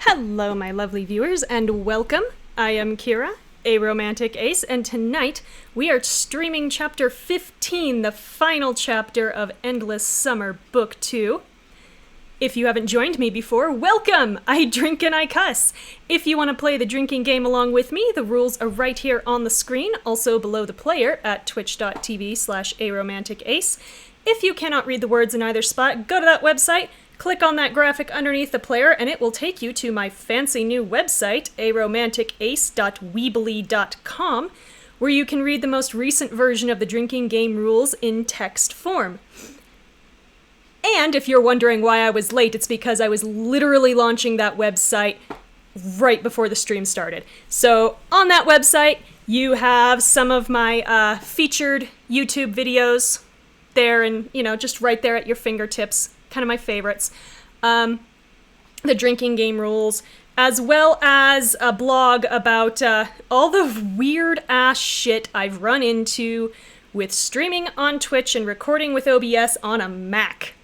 Hello, my lovely viewers, and welcome. I am Kira, a romantic ace, and tonight we are streaming Chapter 15, the final chapter of Endless Summer, Book 2. If you haven't joined me before, welcome! I drink and I cuss. If you want to play the drinking game along with me, the rules are right here on the screen, also below the player at twitch.tv/aromanticace. If you cannot read the words in either spot, go to that website, click on that graphic underneath the player, and it will take you to my fancy new website, aromanticace.weebly.com, where you can read the most recent version of the drinking game rules in text form. And if you're wondering why I was late, it's because I was literally launching that website right before the stream started. So on that website, you have some of my featured YouTube videos there, and, you know, just right there at your fingertips. Kind of my favorites. The drinking game rules, as well as a blog about all the weird ass shit I've run into with streaming on Twitch and recording with OBS on a Mac.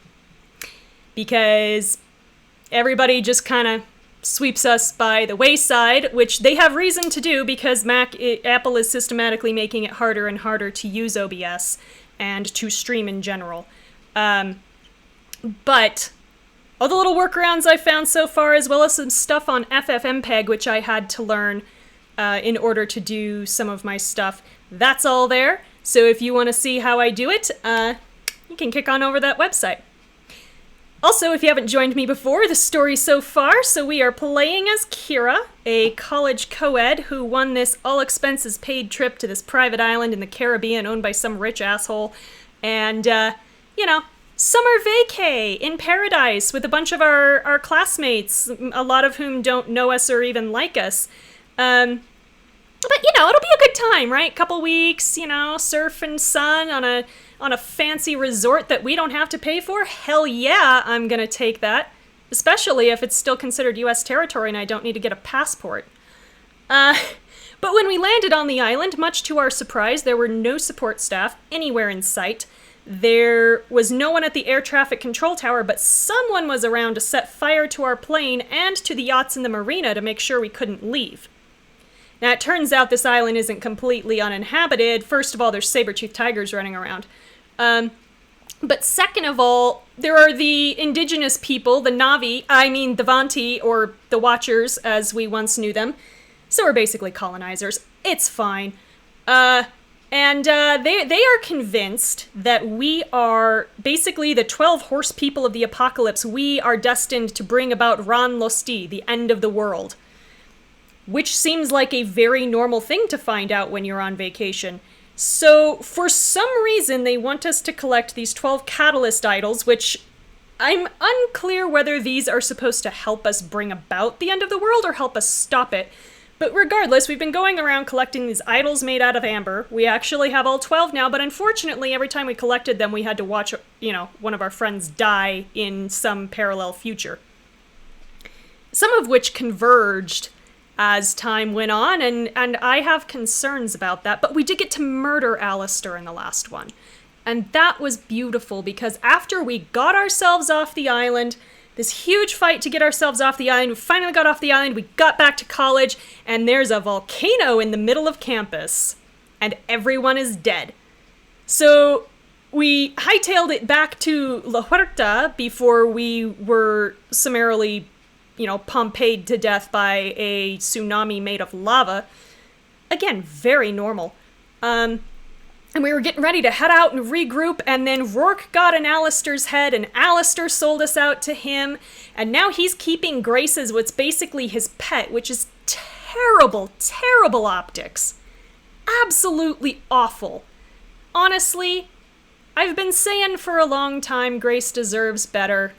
Because everybody just kind of sweeps us by the wayside, which they have reason to do because Apple is systematically making it harder and harder to use OBS and to stream in general. But all the little workarounds I found so far, as well as some stuff on FFmpeg, which I had to learn in order to do some of my stuff, that's all there. So if you want to see how I do it, you can kick on over that website. Also, if you haven't joined me before, the story so far, so we are playing as Kira, a college co-ed who won this all-expenses-paid trip to this private island in the Caribbean owned by some rich asshole, and, summer vacay in paradise with a bunch of our classmates, a lot of whom don't know us or even like us. But, it'll be a good time, right? Couple weeks, surf and sun on a fancy resort that we don't have to pay for. Hell yeah, I'm gonna take that. Especially if it's still considered U.S. territory and I don't need to get a passport. But when we landed on the island, much to our surprise, there were no support staff anywhere in sight. There was no one at the air traffic control tower, but someone was around to set fire to our plane and to the yachts in the marina to make sure we couldn't leave. Now, it turns out this island isn't completely uninhabited. First of all, there's saber-toothed tigers running around. But second of all, there are the indigenous people, the Na'vi, the Vanti, or the Watchers, as we once knew them. So we're basically colonizers. It's fine. They are convinced that we are basically the 12 horse people of the apocalypse. We are destined to bring about Ran Losti, the end of the world. Which seems like a very normal thing to find out when you're on vacation. So, for some reason, they want us to collect these 12 catalyst idols, which I'm unclear whether these are supposed to help us bring about the end of the world or help us stop it. But regardless, we've been going around collecting these idols made out of amber. We actually have all 12 now, but unfortunately, every time we collected them, we had to watch, one of our friends die in some parallel future. Some of which converged as time went on, and I have concerns about that, but we did get to murder Alistair in the last one. And that was beautiful, because after we got ourselves off the island, this huge fight to get ourselves off the island, we finally got off the island, we got back to college, and there's a volcano in the middle of campus, and everyone is dead. So we hightailed it back to La Huerta before we were summarily Pompeyed to death by a tsunami made of lava. Again, very normal. And we were getting ready to head out and regroup, and then Rourke got in Alistair's head, and Alistair sold us out to him, and now he's keeping Grace as what's basically his pet, which is terrible, terrible optics. Absolutely awful. Honestly, I've been saying for a long time Grace deserves better.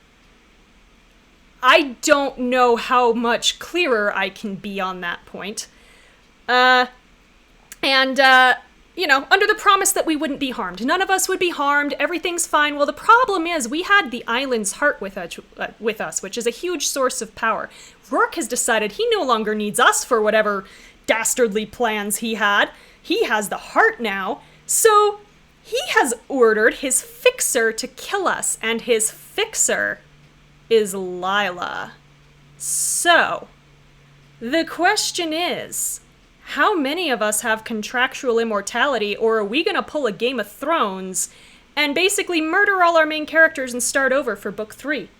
I don't know how much clearer I can be on that point. Under the promise that we wouldn't be harmed. None of us would be harmed, everything's fine. Well, the problem is, we had the island's heart with us, which is a huge source of power. Rourke has decided he no longer needs us for whatever dastardly plans he had. He has the heart now, so he has ordered his fixer to kill us, and his fixer is Lila. So, the question is, how many of us have contractual immortality, or are we gonna pull a Game of Thrones and basically murder all our main characters and start over for book 3?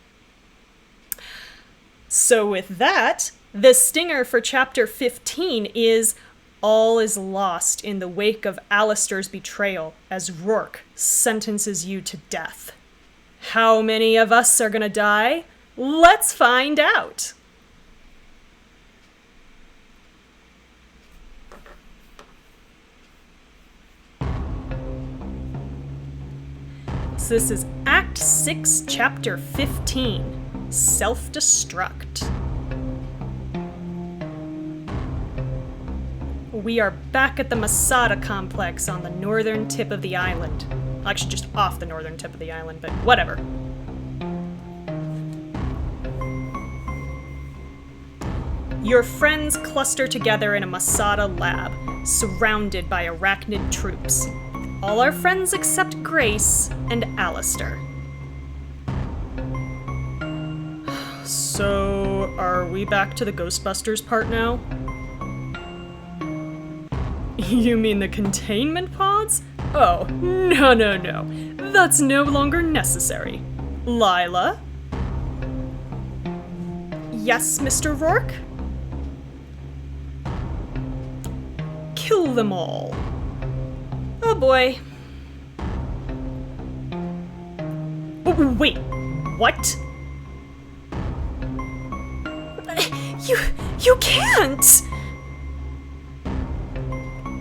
So with that, the stinger for chapter 15 is all is lost in the wake of Alistair's betrayal as Rourke sentences you to death. How many of us are gonna die? Let's find out! So this is Act 6, Chapter 15, Self-Destruct. We are back at the Masada complex on the northern tip of the island. Actually, just off the northern tip of the island, but whatever. Your friends cluster together in a Masada lab, surrounded by arachnid troops. All our friends except Grace and Alistair. So, are we back to the Ghostbusters part now? You mean the containment pods? Oh, no. That's no longer necessary. Lila? Yes, Mr. Rourke? Kill them all. Oh boy. Oh, wait, what? You can't!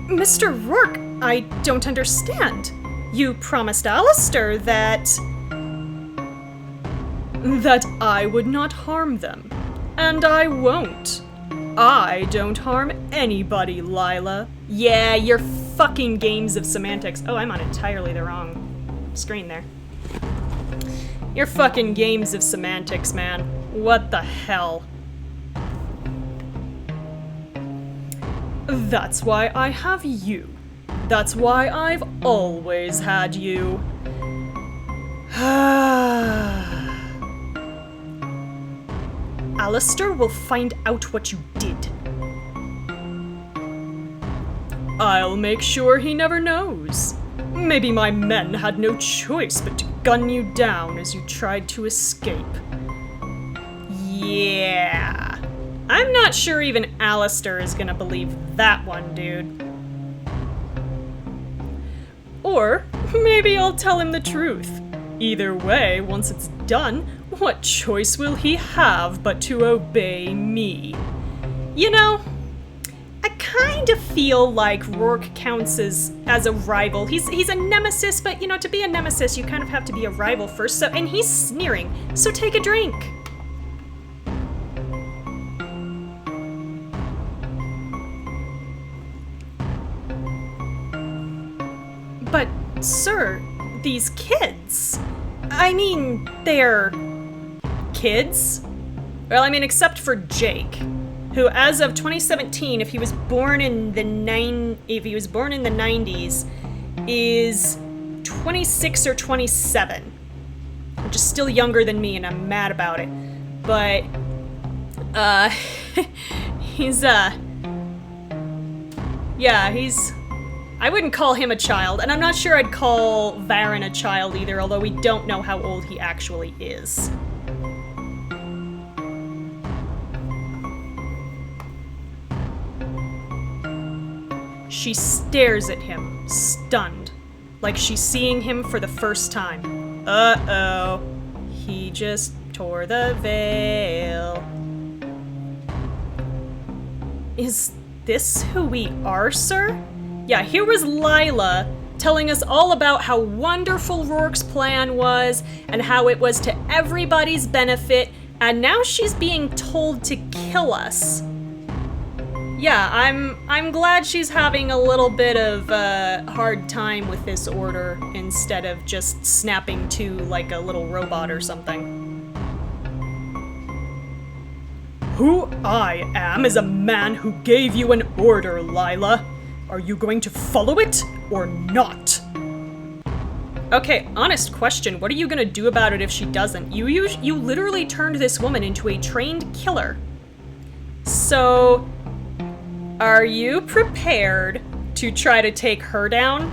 Mr. Rourke, I don't understand. You promised Alistair that I would not harm them. And I won't. I don't harm anybody, Lila. Yeah, your fucking games of semantics. Oh, I'm on entirely the wrong screen there. Your fucking games of semantics, man. What the hell? That's why I have you. That's why I've always had you. Alistair will find out what you did. I'll make sure he never knows. Maybe my men had no choice but to gun you down as you tried to escape. Yeah. I'm not sure even Alistair is gonna believe that one, dude. Or maybe I'll tell him the truth. Either way, once it's done, what choice will he have but to obey me? You know, I kind of feel like Rourke counts as a rival. He's a nemesis, but you know, to be a nemesis, you kind of have to be a rival first. So, and he's sneering, so take a drink. But, sir, these kids, I mean, they're kids? Well, I mean, except for Jake, who, as of 2017, if he was born in the 90s, is 26 or 27, which is still younger than me, and I'm mad about it. But, I wouldn't call him a child, and I'm not sure I'd call Varen a child either, although we don't know how old he actually is. She stares at him, stunned, like she's seeing him for the first time. Uh-oh. He just tore the veil. Is this who we are, sir? Yeah, here was Lila telling us all about how wonderful Rourke's plan was and how it was to everybody's benefit, and now she's being told to kill us. Yeah, I'm glad she's having a little bit of a hard time with this order instead of just snapping to like a little robot or something. Who I am is a man who gave you an order, Lila. Are you going to follow it or not? Okay, honest question. What are you gonna do about it if she doesn't? You literally turned this woman into a trained killer. So, are you prepared to try to take her down?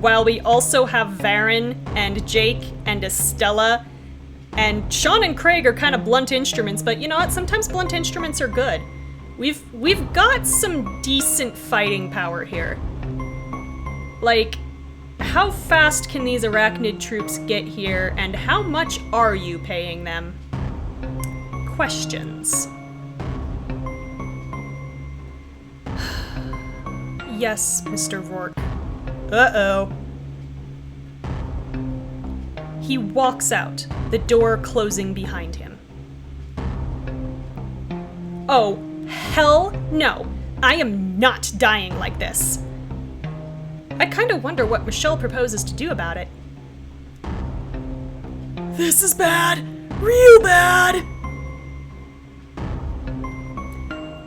While we also have Varen and Jake and Estella, and Sean and Craig are kind of blunt instruments, but you know what? Sometimes blunt instruments are good. We've got some decent fighting power here. Like, how fast can these arachnid troops get here, and how much are you paying them? Questions. Yes, Mr. Rourke. Uh-oh. He walks out, the door closing behind him. Oh, hell no. I am not dying like this. I kind of wonder what Michelle proposes to do about it. This is bad. Real bad.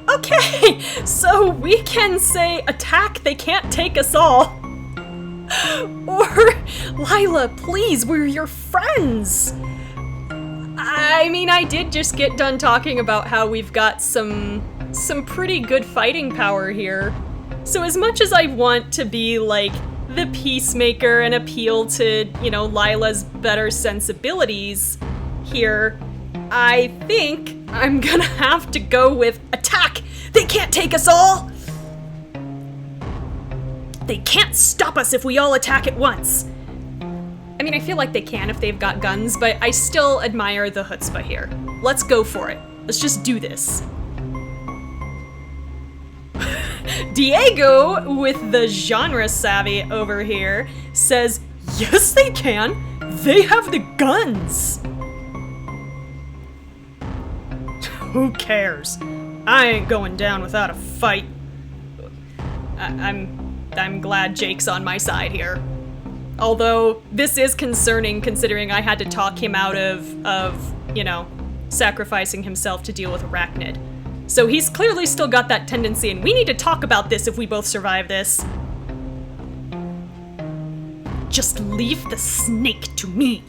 Okay, so we can say attack, they can't take us all. Or, Lila, please, we're your friends. I mean, I did just get done talking about how we've got some pretty good fighting power here. So as much as I want to be, like, the peacemaker and appeal to, you know, Lila's better sensibilities here, I think I'm gonna have to go with attack! They can't take us all! They can't stop us if we all attack at once! I mean, I feel like they can if they've got guns, but I still admire the chutzpah here. Let's go for it. Let's just do this. Diego, with the genre savvy over here, says, yes they can! They have the guns! Who cares? I ain't going down without a fight. I'm glad Jake's on my side here. Although, this is concerning considering I had to talk him out of, you know, sacrificing himself to deal with Arachnid. So he's clearly still got that tendency, and we need to talk about this if we both survive this. Just leave the snake to me.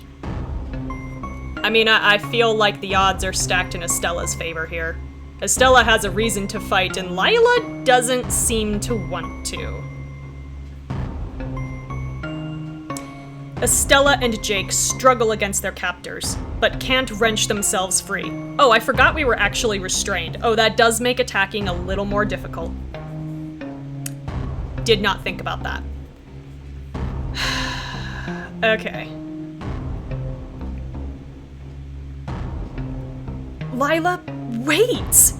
I mean, I feel like the odds are stacked in Estella's favor here. Estella has a reason to fight, and Lila doesn't seem to want to. Estella and Jake struggle against their captors, but can't wrench themselves free. Oh, I forgot we were actually restrained. Oh, that does make attacking a little more difficult. Did not think about that. Okay. Lila, wait!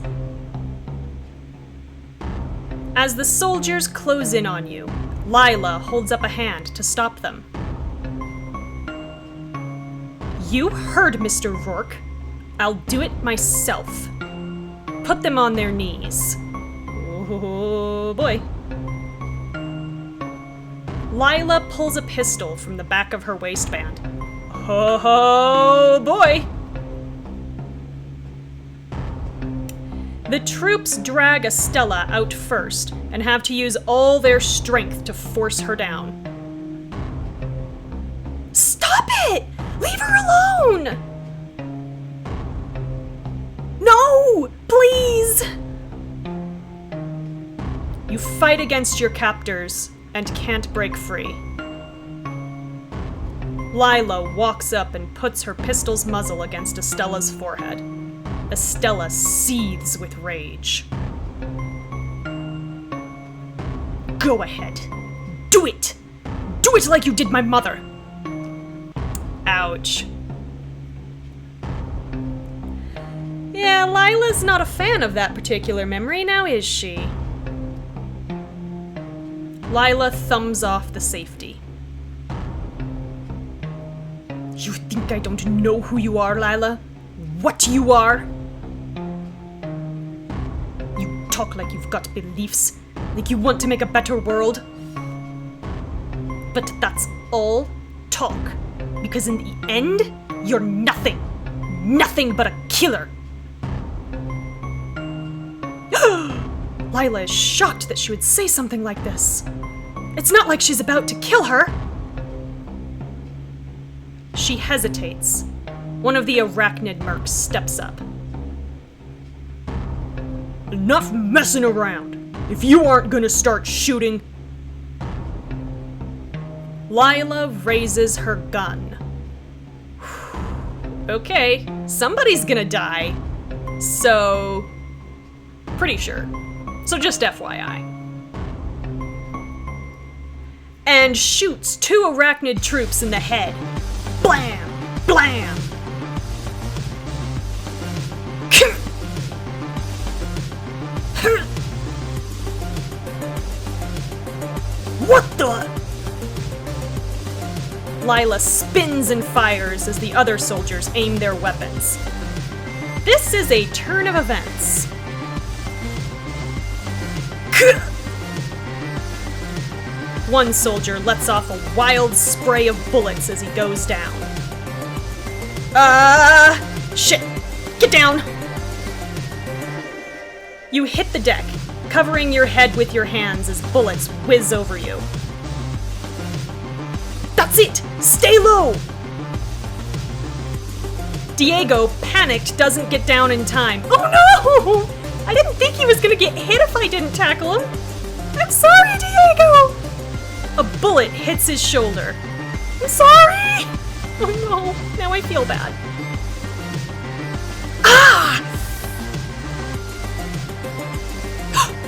As the soldiers close in on you, Lila holds up a hand to stop them. You heard Mr. Rourke. I'll do it myself. Put them on their knees. Oh boy. Lila pulls a pistol from the back of her waistband. Oh boy. The troops drag Estella out first and have to use all their strength to force her down. Stop it! Leave her alone! No! Please! You fight against your captors and can't break free. Lila walks up and puts her pistol's muzzle against Estella's forehead. Estella seethes with rage. Go ahead. Do it! Do it like you did my mother! Ouch. Yeah, Lila's not a fan of that particular memory, now is she? Lila thumbs off the safety. You think I don't know who you are, Lila? What you are? You talk like you've got beliefs, like you want to make a better world. But that's all talk. Because in the end, you're nothing. Nothing but a killer. Lila is shocked that she would say something like this. It's not like she's about to kill her. She hesitates. One of the arachnid mercs steps up. Enough messing around! If you aren't gonna start shooting... Lila raises her gun. Okay, somebody's gonna die. So... pretty sure. So just FYI. And shoots 2 arachnid troops in the head. Blam! Blam! What the? Lila spins and fires as the other soldiers aim their weapons. This is a turn of events. One soldier lets off a wild spray of bullets as he goes down. Shit! Get down! You hit the deck, covering your head with your hands as bullets whiz over you. That's it! Stay low! Diego, panicked, doesn't get down in time. Oh no! I didn't think he was gonna get hit if I didn't tackle him. I'm sorry, Diego! A bullet hits his shoulder. I'm sorry! Oh no, now I feel bad. Ah!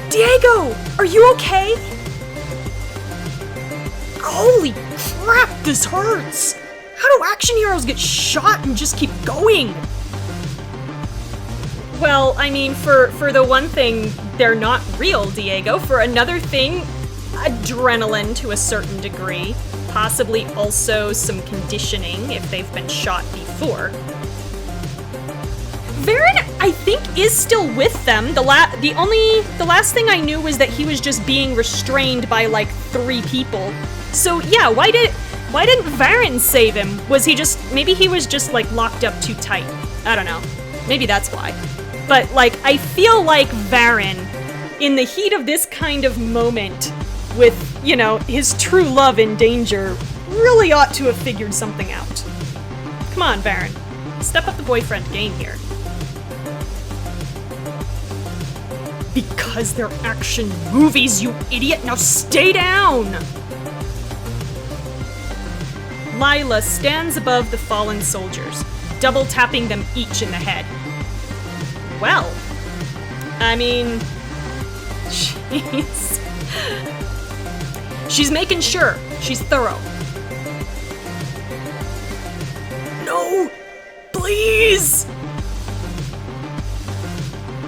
Diego, are you okay? Holy crap, this hurts! How do action heroes get shot and just keep going? Well, I mean, for the one thing, they're not real, Diego. For another thing, adrenaline to a certain degree. Possibly also some conditioning if they've been shot before. Varen, I think, is still with them. The last thing I knew was that he was just being restrained by like 3 people. So yeah, why didn't Varen save him? Maybe he was just like locked up too tight. I don't know. Maybe that's why. But like, I feel like Varen, in the heat of this kind of moment, with, you know, his true love in danger, really ought to have figured something out. Come on, Varen. Step up the boyfriend game here. Because they're action movies, you idiot! Now stay down! Lila stands above the fallen soldiers, double tapping them each in the head. Well, I mean, she's making sure. She's thorough. No! Please!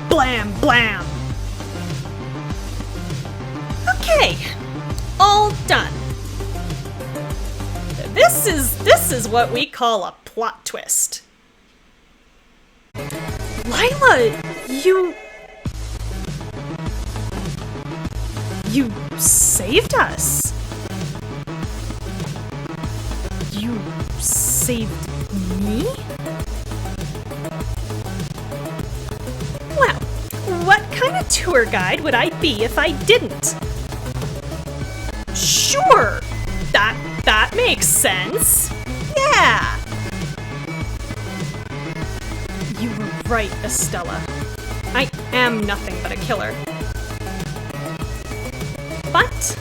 Blam, blam. Okay, all done. This is what we call a plot twist. Lila, you saved us. You saved me? Well, what kind of tour guide would I be if I didn't? Sure! That makes sense. Yeah! You were right, Estella. I am nothing but a killer. But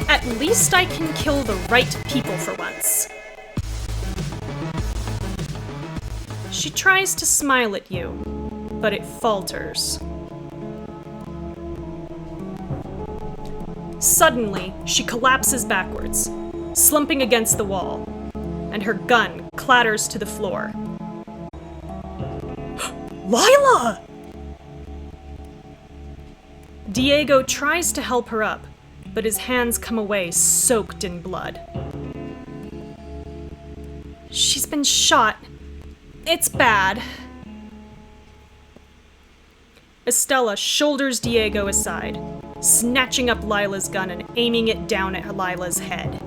at least I can kill the right people for once. She tries to smile at you, but it falters. Suddenly, she collapses backwards, slumping against the wall, and her gun clatters to the floor. Lila! Diego tries to help her up, but his hands come away soaked in blood. She's been shot. It's bad. Estella shoulders Diego aside, snatching up Lila's gun and aiming it down at Lila's head.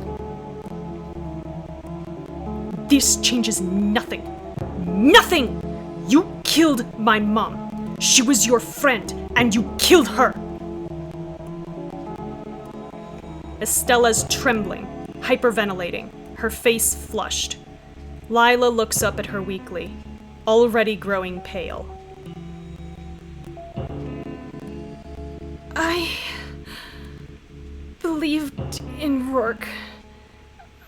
This changes nothing. Nothing! You killed my mom. She was your friend, and you killed her. Estella's trembling, hyperventilating, her face flushed. Lila looks up at her weakly, already growing pale. I believed in Rourke.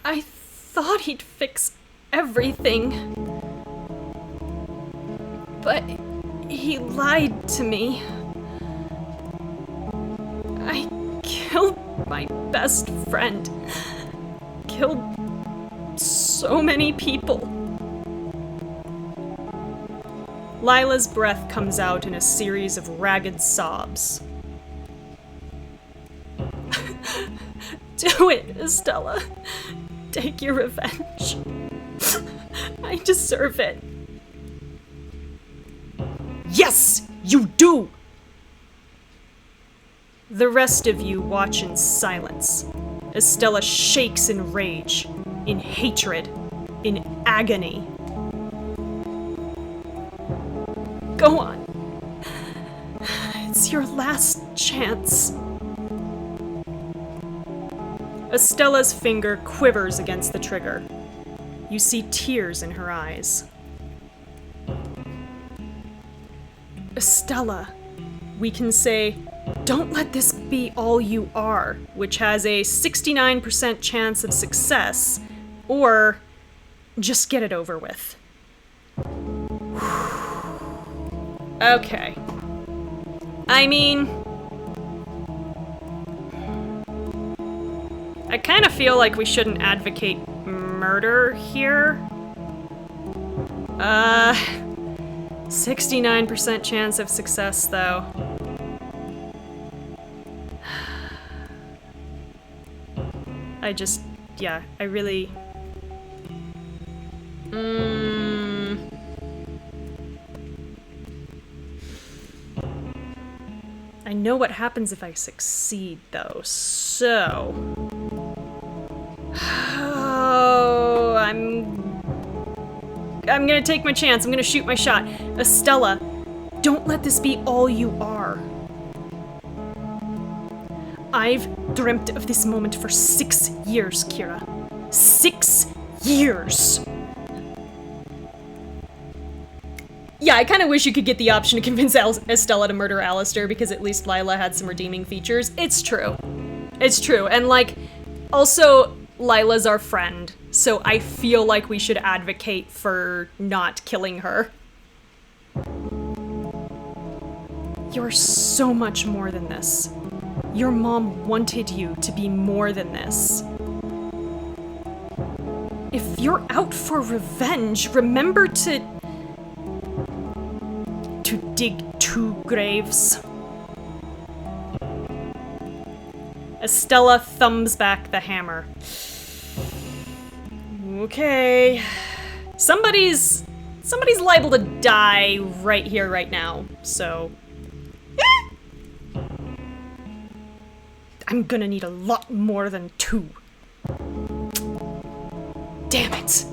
I thought he'd fix everything. But he lied to me. I killed my best friend. Killed so many people. Lila's breath comes out in a series of ragged sobs. Do it, Estella. Take your revenge. I deserve it. Yes, you do! The rest of you watch in silence. Estella shakes in rage, in hatred, in agony. Go on. It's your last chance. Estella's finger quivers against the trigger. You see tears in her eyes. Estella, we can say, don't let this be all you are, which has a 69% chance of success, or just get it over with. Okay. I mean, I kind of feel like we shouldn't advocate murder here. 69% chance of success, though. I really... I know what happens if I succeed, though, so... Oh, I'm gonna take my chance. I'm gonna shoot my shot. Estella, don't let this be all you are. I've dreamt of this moment for 6 years, Kira. 6 years! Yeah, I kind of wish you could get the option to convince Estella to murder Alistair, because at least Lila had some redeeming features. It's true. It's true. And, like, also, Lila's our friend, so I feel like we should advocate for not killing her. You're so much more than this. Your mom wanted you to be more than this. If you're out for revenge, remember to dig 2 graves. Estella thumbs back the hammer. Okay. Somebody's liable to die right here, right now, so... I'm gonna need a lot more than 2. Damn it!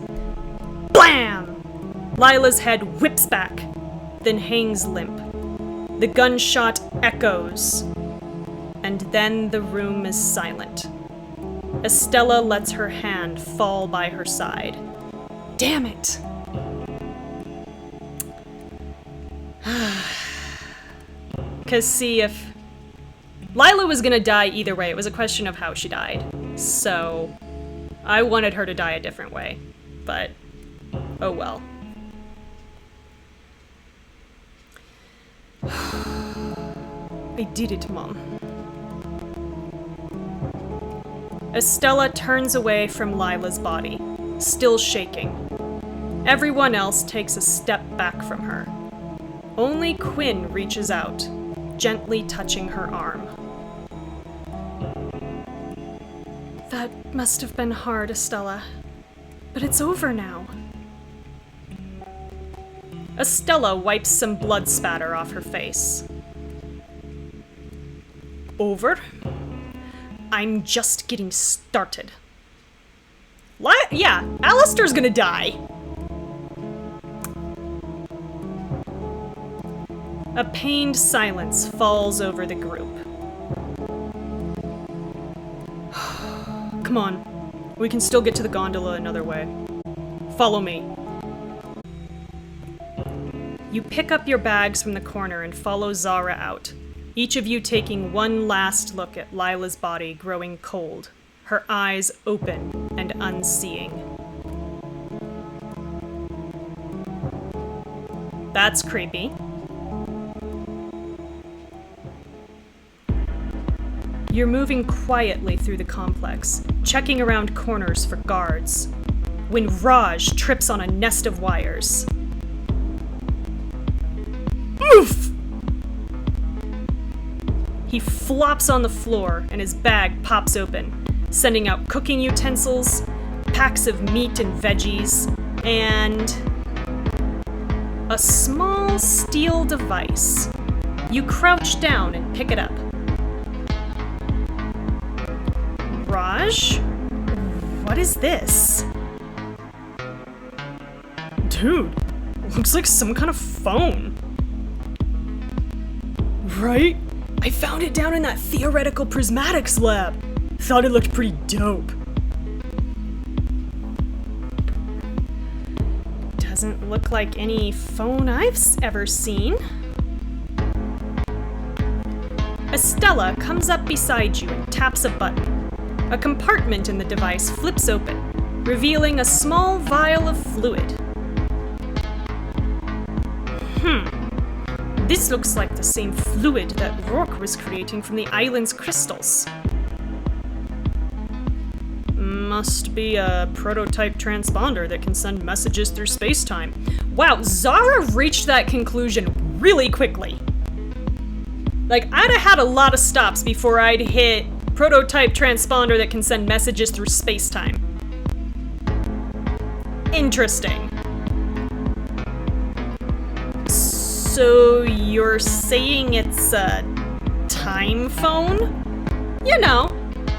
Blam! Lila's head whips back, then hangs limp. The gunshot echoes, and then the room is silent. Estella lets her hand fall by her side. Damn it! 'Cause see, if Lila was gonna die either way, it was a question of how she died. So, I wanted her to die a different way. But, oh well. I did it, Mom. Estella turns away from Lila's body, still shaking. Everyone else takes a step back from her. Only Quinn reaches out, gently touching her arm. That must have been hard, Estella. But it's over now. Estella wipes some blood spatter off her face. Over? I'm just getting started. Yeah, Alistair's gonna die. A pained silence falls over the group. Come on, we can still get to the gondola another way. Follow me. You pick up your bags from the corner and follow Zara out, each of you taking one last look at Lila's body growing cold, her eyes open and unseeing. That's creepy. You're moving quietly through the complex, checking around corners for guards, when Raj trips on a nest of wires. Oof! He flops on the floor and his bag pops open, sending out cooking utensils, packs of meat and veggies, and a small steel device. You crouch down and pick it up. Raj? What is this? Dude, looks like some kind of phone. Right? I found it down in that theoretical prismatics lab. Thought it looked pretty dope. Doesn't look like any phone I've ever seen. Estella comes up beside you and taps a button. A compartment in the device flips open, revealing a small vial of fluid. This looks like the same fluid that Rourke was creating from the island's crystals. Must be a prototype transponder that can send messages through space-time. Wow, Zara reached that conclusion really quickly. Like, I'd have had a lot of stops before I'd hit prototype transponder that can send messages through space-time. Interesting. So you're saying it's a time phone? You know,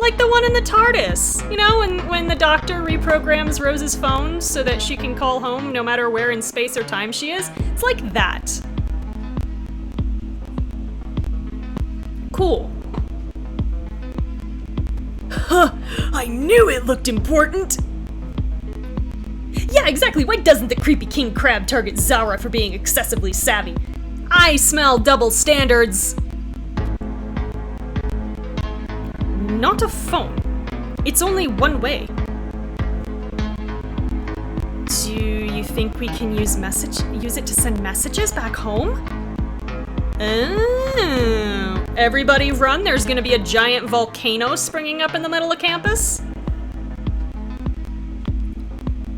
like the one in the TARDIS. You know, when the Doctor reprograms Rose's phone so that she can call home no matter where in space or time she is? It's like that. Cool. Huh, I knew it looked important! Yeah, exactly. Why doesn't the creepy king crab target Zara for being excessively savvy? I smell double standards! Not a phone. It's only one way. Do you think we can use it to send messages back home? Oh. Everybody run, there's gonna be a giant volcano springing up in the middle of campus?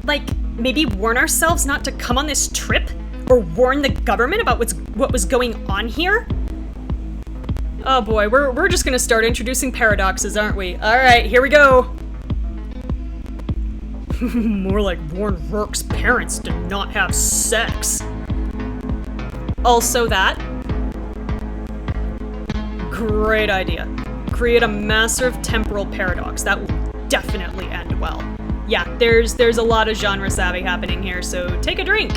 Like, maybe warn ourselves not to come on this trip? Or warn the government about what was going on here? Oh boy, we're just gonna start introducing paradoxes, aren't we? Alright, here we go! More like warn Rourke's parents to not have sex. Also that. Great idea. Create a massive temporal paradox. That will definitely end well. Yeah, there's a lot of genre savvy happening here, so take a drink.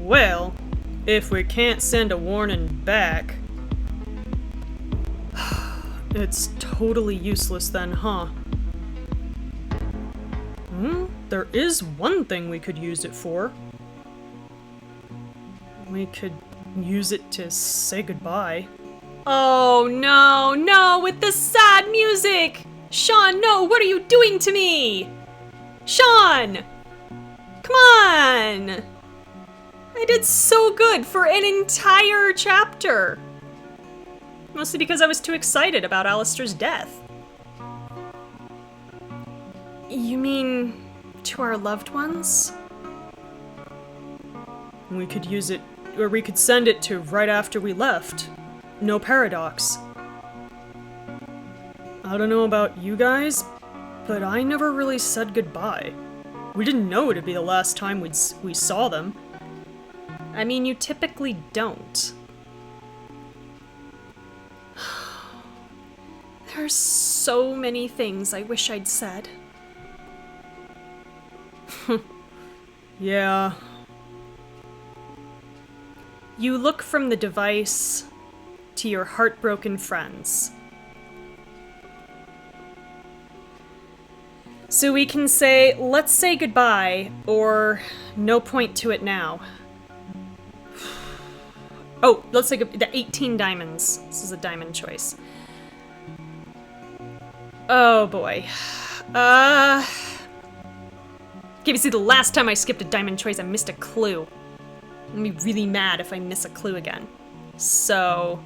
Well, if we can't send a warning back... It's totally useless then, huh? There is one thing we could use it for. We could use it to say goodbye. Oh no, no, with the sad music! Sean, no, what are you doing to me? Sean! Come on! I did so good for an entire chapter. Mostly because I was too excited about Alistair's death. You mean to our loved ones? We could use it, or we could send it to right after we left. No paradox. I don't know about you guys, but I never really said goodbye. We didn't know it'd be the last time we saw them. I mean, you typically don't. There's so many things I wish I'd said. Yeah. You look from the device to your heartbroken friends. So we can say, let's say goodbye, or no point to it now. Oh, let's say the 18 diamonds. This is a diamond choice. Oh boy. Okay, see, the last time I skipped a diamond choice, I missed a clue. I'm gonna be really mad if I miss a clue again. So...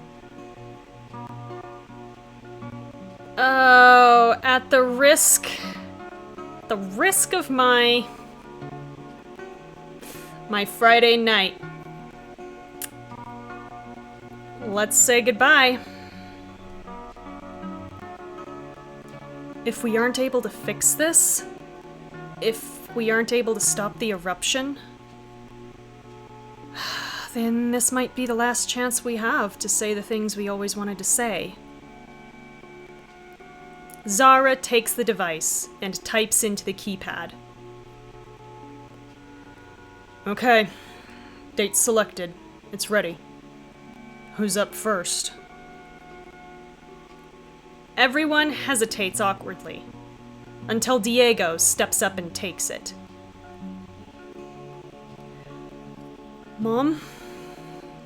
Oh, at the risk of my Friday night, let's say goodbye. If we aren't able to fix this, if we aren't able to stop the eruption, then this might be the last chance we have to say the things we always wanted to say. Zara takes the device and types into the keypad. Okay. Date selected. It's ready. Who's up first? Everyone hesitates awkwardly, until Diego steps up and takes it. Mom?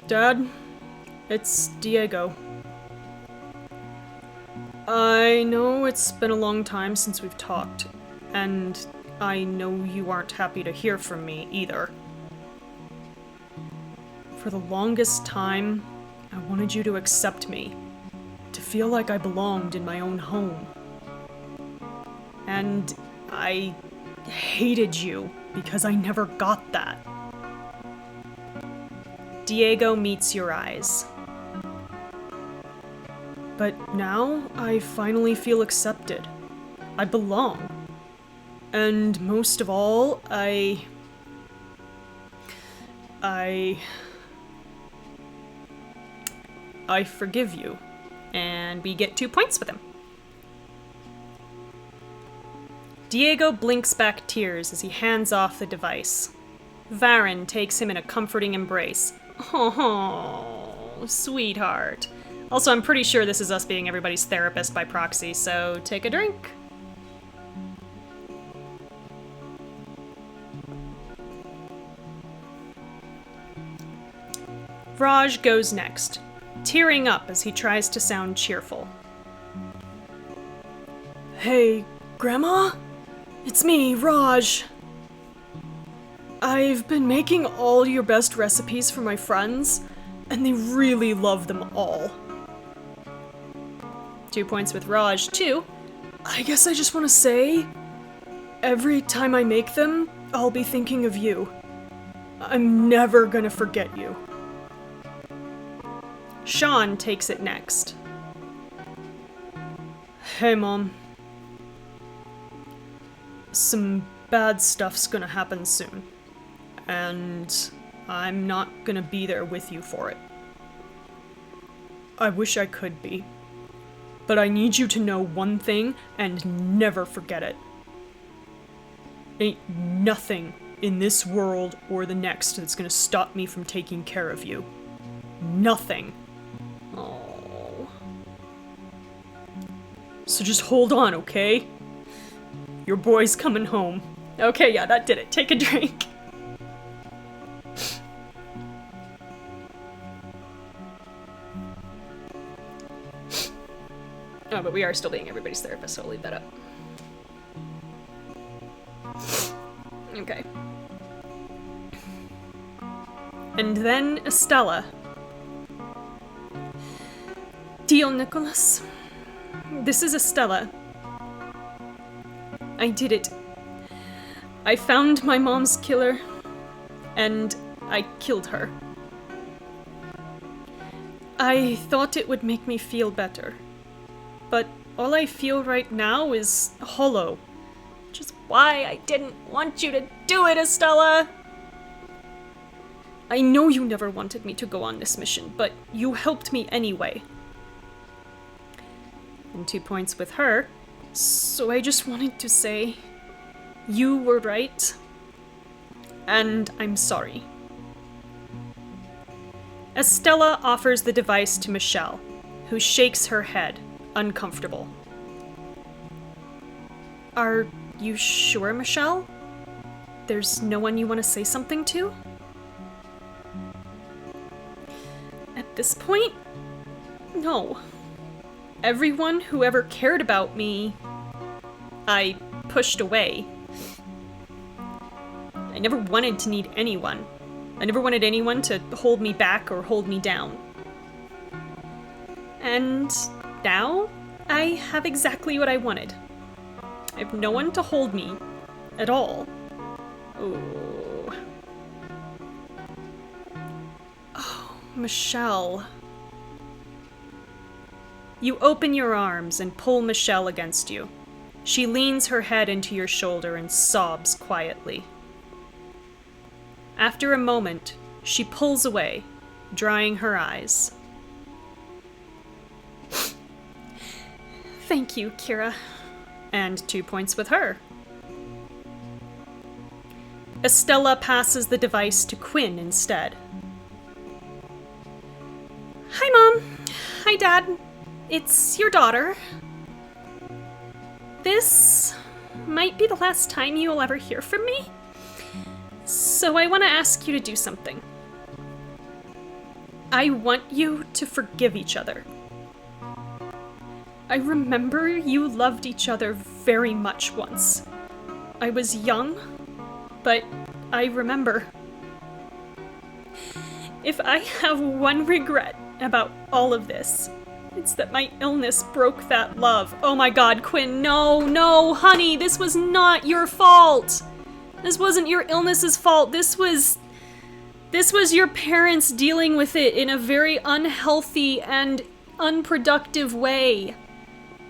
Dad? It's Diego. I know it's been a long time since we've talked, and I know you aren't happy to hear from me either. For the longest time, I wanted you to accept me, to feel like I belonged in my own home. And I hated you because I never got that. Diego meets your eyes. But now I finally feel accepted. I belong. And most of all, I forgive you. And we get 2 points with him. Diego blinks back tears as he hands off the device. Varen takes him in a comforting embrace. Oh, sweetheart. Also, I'm pretty sure this is us being everybody's therapist by proxy, so take a drink. Raj goes next, tearing up as he tries to sound cheerful. Hey, Grandma? It's me, Raj. I've been making all your best recipes for my friends, and they really love them all. 2 points with Raj, too. I guess I just want to say, every time I make them, I'll be thinking of you. I'm never gonna forget you. Sean takes it next. Hey, Mom. Some bad stuff's gonna happen soon, and I'm not gonna be there with you for it. I wish I could be, but I need you to know one thing and never forget it. Ain't nothing in this world or the next that's gonna stop me from taking care of you. Nothing. Oh. So just hold on, okay? Your boy's coming home. Okay, yeah, that did it. Take a drink. Oh, but we are still being everybody's therapist, so I'll leave that up. Okay. And then Estella. Tio Nicholas, this is Estella. I did it. I found my mom's killer, and I killed her. I thought it would make me feel better, but all I feel right now is hollow. Which is why I didn't want you to do it, Estella! I know you never wanted me to go on this mission, but you helped me anyway. And 2 points with her. So I just wanted to say, you were right, and I'm sorry. Estella offers the device to Michelle, who shakes her head, uncomfortable. Are you sure, Michelle? There's no one you want to say something to? At this point, no. Everyone who ever cared about me, I pushed away. I never wanted to need anyone. I never wanted anyone to hold me back or hold me down. And now, I have exactly what I wanted. I have no one to hold me at all. Oh. Oh, Michelle. You open your arms and pull Michelle against you. She leans her head into your shoulder and sobs quietly. After a moment, she pulls away, drying her eyes. Thank you, Kira. And 2 points with her. Estella passes the device to Quinn instead. Hi, Mom. Hi, Dad. It's your daughter. This might be the last time you will ever hear from me. So I want to ask you to do something. I want you to forgive each other. I remember you loved each other very much once. I was young, but I remember. If I have one regret about all of this, it's that my illness broke that love. Oh my God, Quinn, no, honey, this was not your fault. This wasn't your illness's fault. This was your parents dealing with it in a very unhealthy and unproductive way.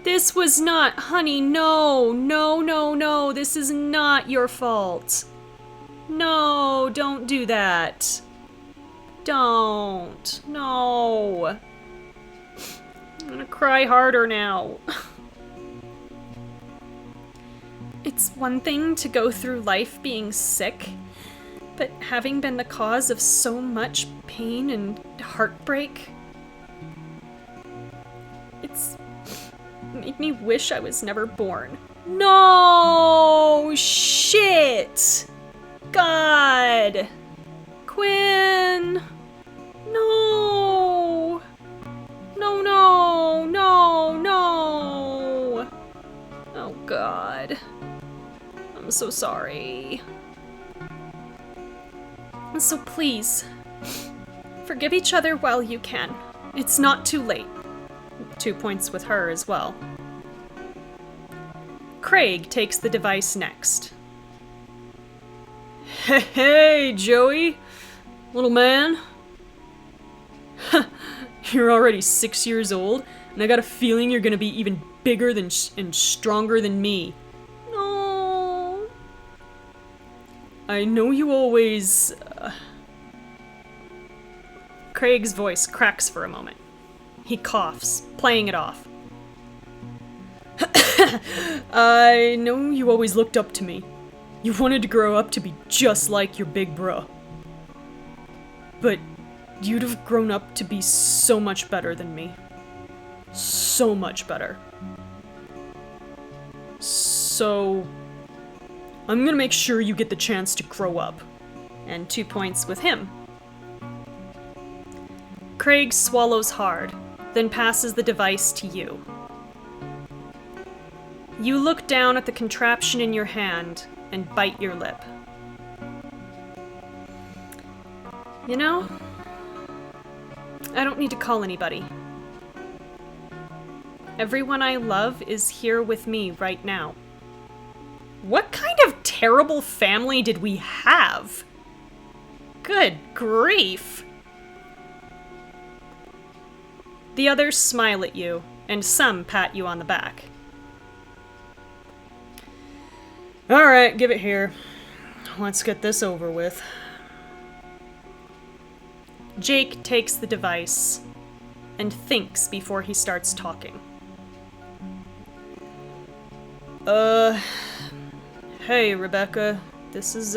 This was not, honey, no, this is not your fault. No, don't do that. Don't, no. I'm gonna cry harder now. It's one thing to go through life being sick, but having been the cause of so much pain and heartbreak, it's made me wish I was never born. No! Shit! God! Quinn! No! No! Oh God. I'm so sorry. So please, forgive each other while you can. It's not too late. 2 points with her as well. Craig takes the device next. Hey, Joey, little man. You're already 6 years old, and I got a feeling you're gonna be even bigger and stronger than me. No. I know you always... Craig's voice cracks for a moment. He coughs, playing it off. I know you always looked up to me. You wanted to grow up to be just like your big bro. But you'd have grown up to be so much better than me. So much better. So, I'm gonna make sure you get the chance to grow up. And 2 points with him. Craig swallows hard, then passes the device to you. You look down at the contraption in your hand and bite your lip. You know, I don't need to call anybody. Everyone I love is here with me right now. What kind of terrible family did we have? Good grief. The others smile at you, and some pat you on the back. Alright, give it here. Let's get this over with. Jake takes the device and thinks before he starts talking. Hey, Rebecca. This is,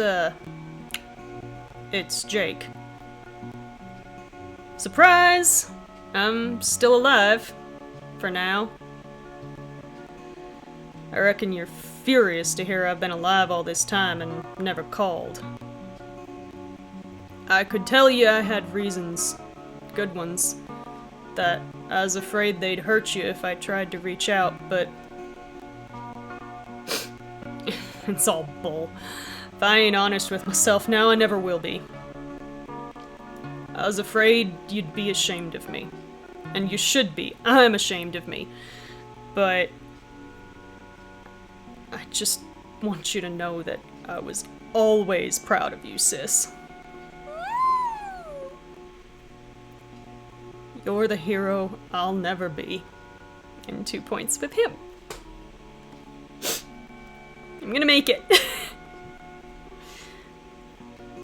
it's Jake. Surprise! I'm still alive. For now. I reckon you're furious to hear I've been alive all this time and never called. I could tell you I had reasons, good ones, that I was afraid they'd hurt you if I tried to reach out, but it's all bull. If I ain't honest with myself now, I never will be. I was afraid you'd be ashamed of me. And you should be. I'm ashamed of me. But I just want you to know that I was always proud of you, sis. You're the hero I'll never be. And 2 points with him. I'm gonna make it.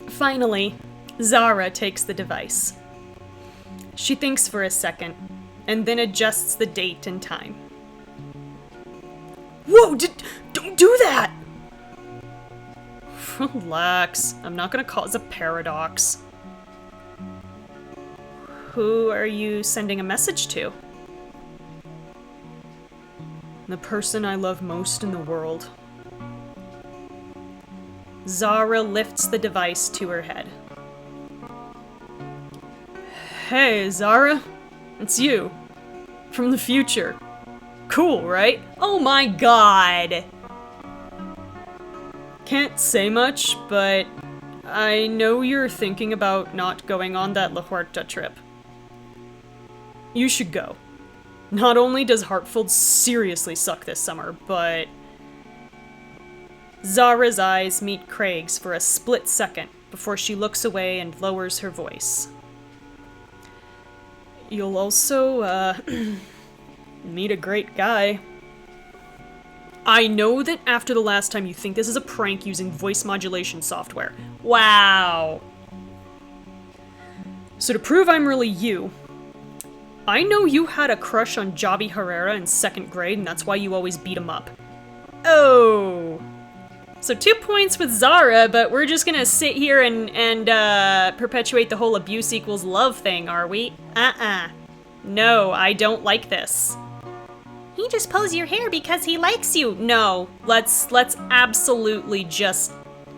Finally, Zara takes the device. She thinks for a second, and then adjusts the date and time. Whoa! Don't do that! Relax. I'm not gonna cause a paradox. Who are you sending a message to? The person I love most in the world. Zara lifts the device to her head. Hey, Zara. It's you. From the future. Cool, right? Oh my god! Can't say much, but I know you're thinking about not going on that La Huerta trip. You should go. Not only does Hartfield seriously suck this summer, but... Zara's eyes meet Craig's for a split second before she looks away and lowers her voice. You'll also, meet a great guy. I know that after the last time you think this is a prank using voice modulation software. Wow. So to prove I'm really you, I know you had a crush on Javi Herrera in 2nd grade, and that's why you always beat him up. Oh. So 2 points with Zara, but we're just gonna sit here and perpetuate the whole abuse equals love thing, are we? No, I don't like this. He just pulls your hair because he likes you. No, let's absolutely just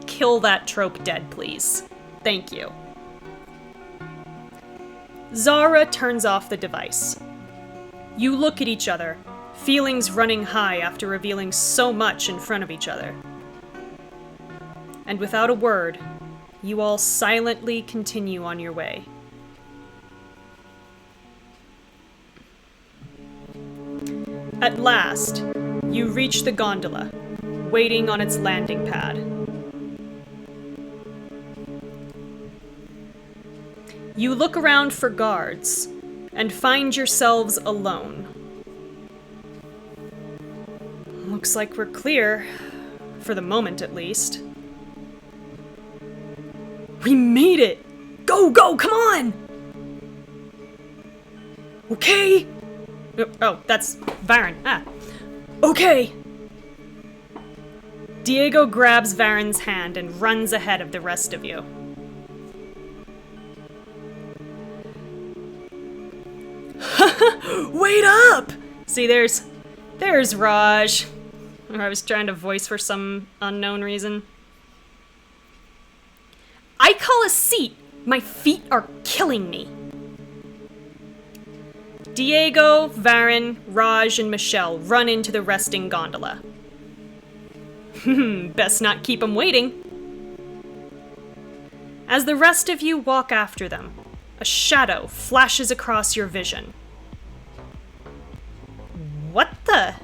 kill that trope dead, please. Thank you. Zara turns off the device. You look at each other, feelings running high after revealing so much in front of each other. And without a word, you all silently continue on your way. At last, you reach the gondola, waiting on its landing pad. You look around for guards, and find yourselves alone. Looks like we're clear, for the moment at least. We made it! Go, come on! Okay! Oh, that's Varen. Okay! Diego grabs Varen's hand and runs ahead of the rest of you. Wait up! See, there's Raj. I was trying to voice for some unknown reason. I call a seat. My feet are killing me. Diego, Varen, Raj, and Michelle run into the resting gondola. Best not keep them waiting. As the rest of you walk after them, a shadow flashes across your vision. What the?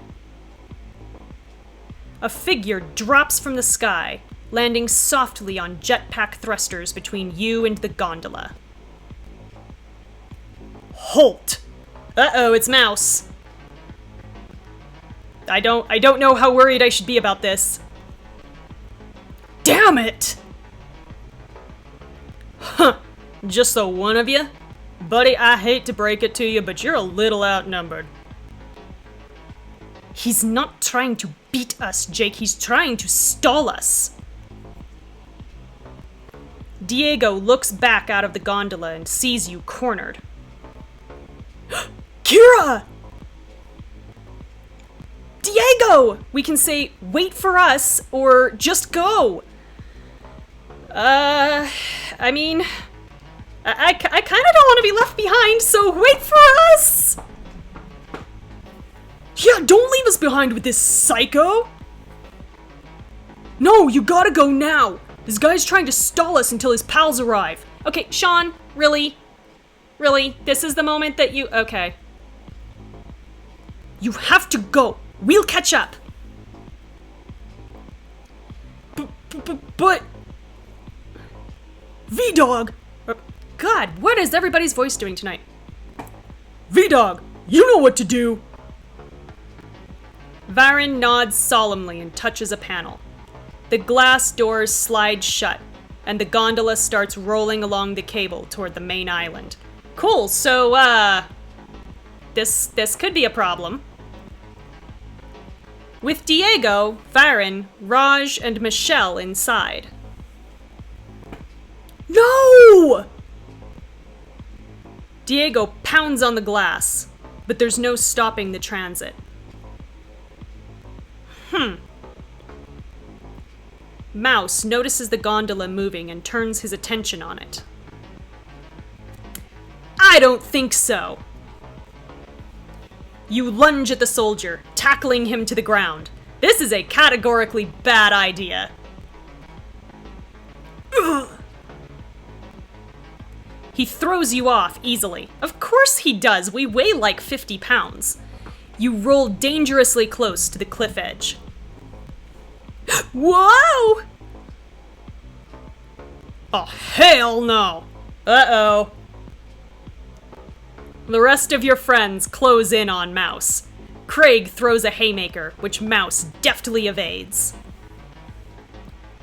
A figure drops from the sky, landing softly on jetpack thrusters between you and the gondola. Halt! Uh-oh, it's Mouse. I don't know how worried I should be about this. Damn it! Huh, just the one of you? Buddy, I hate to break it to you, but you're a little outnumbered. He's not trying to beat us, Jake. He's trying to stall us. Diego looks back out of the gondola and sees you cornered. Kira! Diego! We can say, wait for us, or just go. I mean, I kind of don't want to be left behind, so wait for us! Yeah, don't leave us behind with this psycho! No, you gotta go now! This guy's trying to stall us until his pals arrive. Okay, Sean, really? Really? This is the moment that you... Okay. You have to go! We'll catch up! But... V-Dog! God, what is everybody's voice doing tonight? V-Dog, you know what to do! Varen nods solemnly and touches a panel. The glass doors slide shut, and the gondola starts rolling along the cable toward the main island. Cool, so, this could be a problem. With Diego, Varen, Raj, and Michelle inside. No! Diego pounds on the glass, but there's no stopping the transit. Mouse notices the gondola moving and turns his attention on it. I don't think so. You lunge at the soldier, tackling him to the ground. This is a categorically bad idea. Ugh. He throws you off easily. Of course he does, we weigh like 50 pounds. You roll dangerously close to the cliff edge. Whoa! Oh, hell no! Uh-oh. The rest of your friends close in on Mouse. Craig throws a haymaker, which Mouse deftly evades.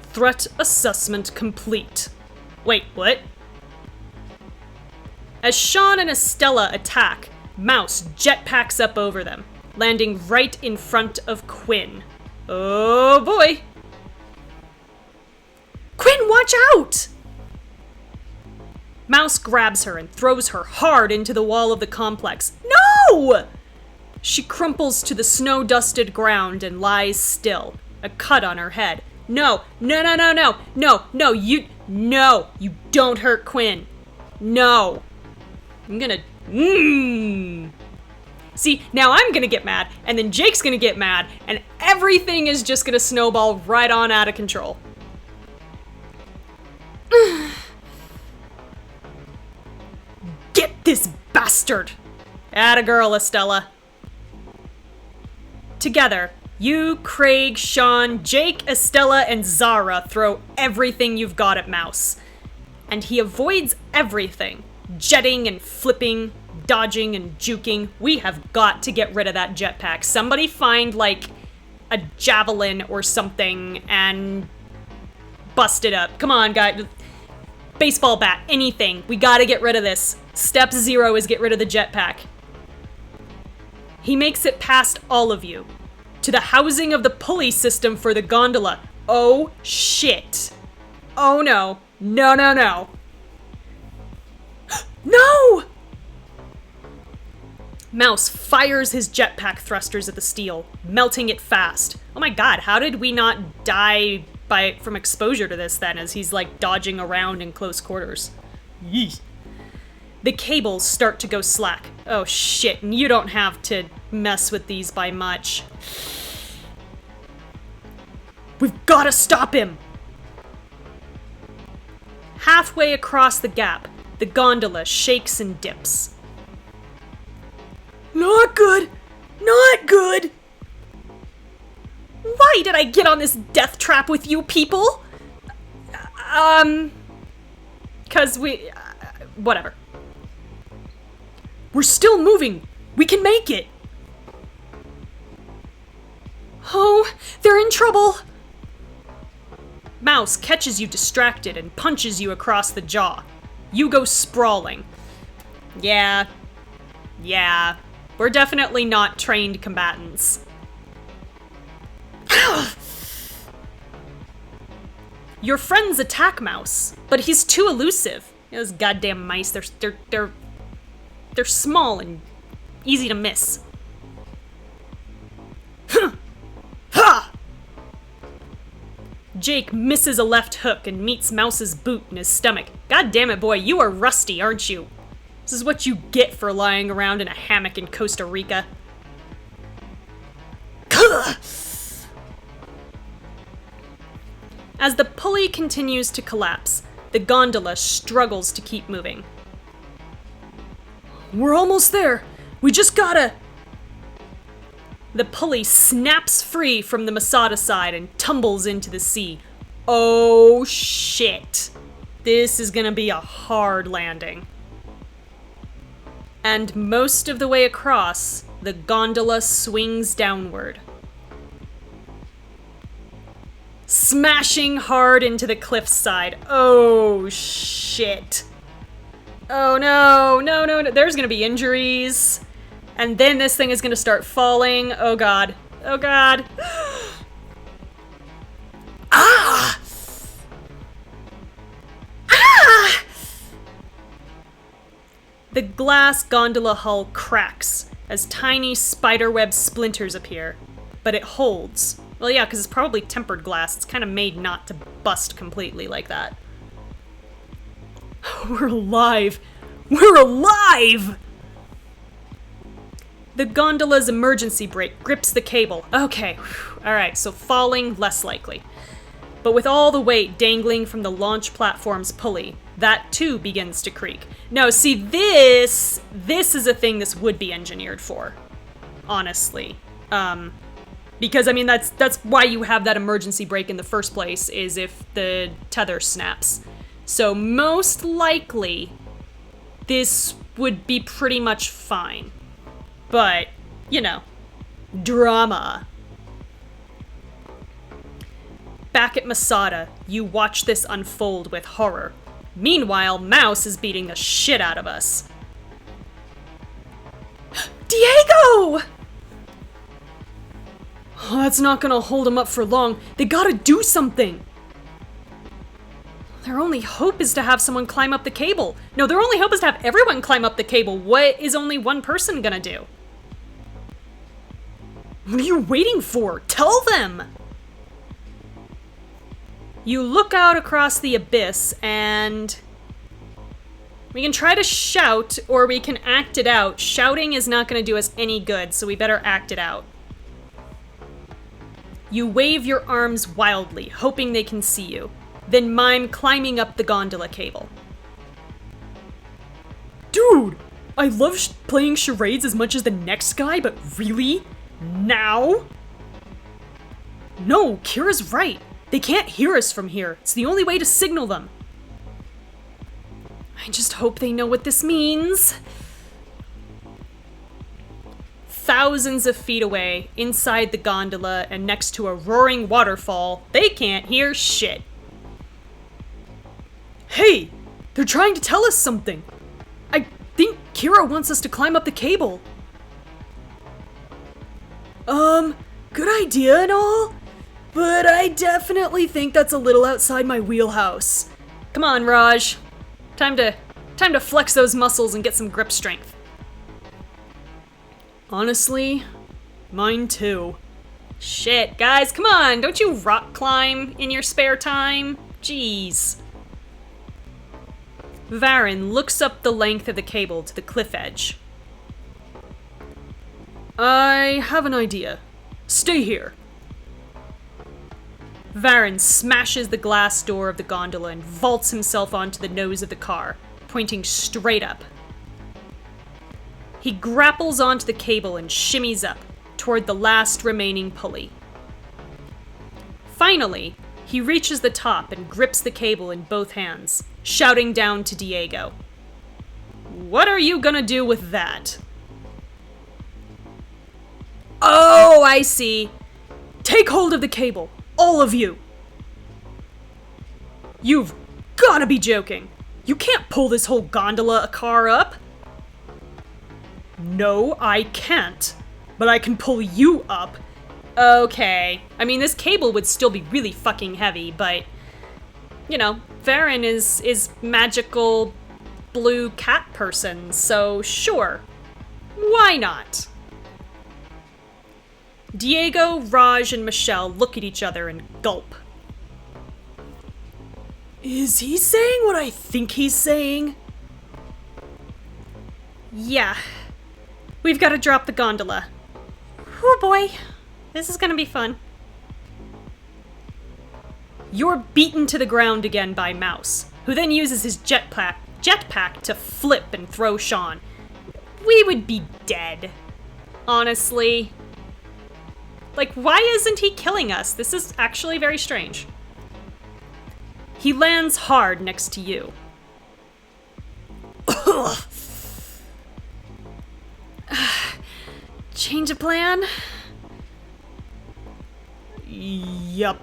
Threat assessment complete. Wait, what? As Sean and Estella attack, Mouse jetpacks up over them, landing right in front of Quinn. Oh boy! Quinn, watch out! Mouse grabs her and throws her hard into the wall of the complex. No! She crumples to the snow-dusted ground and lies still, a cut on her head. No, no, no, no, no, no, no, you don't hurt Quinn. No. I'm gonna, See, now I'm gonna get mad, and then Jake's gonna get mad, and everything is just gonna snowball right on out of control. Get this bastard! Atta girl, Estella. Together, you, Craig, Sean, Jake, Estella, and Zara throw everything you've got at Mouse. And he avoids everything. Jetting and flipping, dodging and juking. We have got to get rid of that jetpack. Somebody find, like, a javelin or something and bust it up. Come on, guys. Baseball bat, anything. We gotta get rid of this. Step 0 is get rid of the jetpack. He makes it past all of you. To the housing of the pulley system for the gondola. Oh, shit. Oh, no. No, no, no. No! Mouse fires his jetpack thrusters at the steel, melting it fast. Oh my god, how did we not die from exposure to this then, as he's like dodging around in close quarters? Yeesh. The cables start to go slack. Oh shit, and you don't have to mess with these by much. We've gotta stop him! Halfway across the gap, the gondola shakes and dips. Not good! Not good! Why did I get on this death trap with you people? 'Cause whatever. We're still moving! We can make it! Oh, they're in trouble! Mouse catches you distracted and punches you across the jaw. You go sprawling. Yeah. We're definitely not trained combatants. Your friend's attack mouse, but he's too elusive. Those goddamn mice, they're small and easy to miss. Ha! Jake misses a left hook and meets Mouse's boot in his stomach. God damn it, boy, you are rusty, aren't you? This is what you get for lying around in a hammock in Costa Rica. As the pulley continues to collapse, the gondola struggles to keep moving. We're almost there. We just gotta... The pulley snaps free from the Masada side and tumbles into the sea. Oh shit. This is gonna be a hard landing. And most of the way across, the gondola swings downward, smashing hard into the cliffside. Oh shit. Oh no, no, no, no. There's gonna be injuries. And then this thing is gonna start falling. Oh god. Oh god. Ah! Ah! The glass gondola hull cracks as tiny spiderweb splinters appear, but it holds. Well, yeah, because it's probably tempered glass. It's kind of made not to bust completely like that. We're alive! We're alive! The gondola's emergency brake grips the cable. Okay, alright, so falling, less likely. But with all the weight dangling from the launch platform's pulley, that too begins to creak. Now, see, this is a thing this would be engineered for, honestly. Because, I mean, that's why you have that emergency brake in the first place, is if the tether snaps. So most likely, this would be pretty much fine. But, you know, drama. Back at Masada, you watch this unfold with horror. Meanwhile, Mouse is beating the shit out of us. Diego! Oh, that's not gonna hold him up for long. They gotta do something! Their only hope is to have someone climb up the cable. No, their only hope is to have everyone climb up the cable. What is only one person gonna do? What are you waiting for? Tell them! You look out across the abyss, and we can try to shout, or we can act it out. Shouting is not going to do us any good, so we better act it out. You wave your arms wildly, hoping they can see you, then mime climbing up the gondola cable. Dude, I love playing charades as much as the next guy, but really? Now? No, Kira's right. They can't hear us from here. It's the only way to signal them. I just hope they know what this means. Thousands of feet away, inside the gondola and next to a roaring waterfall, they can't hear shit. Hey! They're trying to tell us something! I think Kira wants us to climb up the cable. Good idea and all, but I definitely think that's a little outside my wheelhouse. Come on, Raj. Time to flex those muscles and get some grip strength. Honestly, mine too. Shit, guys, come on! Don't you rock climb in your spare time? Jeez. Varen looks up the length of the cable to the cliff edge. I have an idea. Stay here. Varen smashes the glass door of the gondola and vaults himself onto the nose of the car, pointing straight up. He grapples onto the cable and shimmies up, toward the last remaining pulley. Finally, he reaches the top and grips the cable in both hands, shouting down to Diego. What are you gonna do with that? Oh, I see. Take hold of the cable, all of you. You've gotta be joking. You can't pull this whole gondola car up. No, I can't. But I can pull you up. Okay. I mean, this cable would still be really fucking heavy, but you know, Varen is magical blue cat person, so sure. Why not? Diego, Raj, and Michelle look at each other and gulp. Is he saying what I think he's saying? Yeah. We've got to drop the gondola. Oh boy. This is gonna be fun. You're beaten to the ground again by Mouse, who then uses his jetpack to flip and throw Sean. We would be dead. Honestly. Like, why isn't he killing us? This is actually very strange. He lands hard next to you. Change of plan? Yup.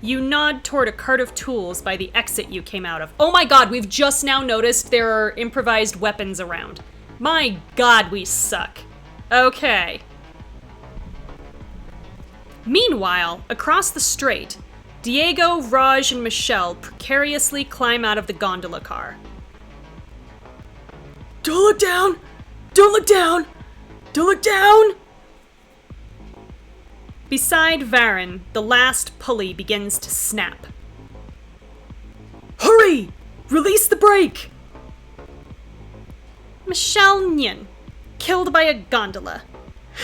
You nod toward a cart of tools by the exit you came out of. Oh my god, we've just now noticed there are improvised weapons around. My god, we suck. Okay. Meanwhile, across the strait, Diego, Raj, and Michelle precariously climb out of the gondola car. Don't look down! Don't look down! Don't look down! Beside Varen, the last pulley begins to snap. Hurry! Release the brake! Michelle Nyin, killed by a gondola.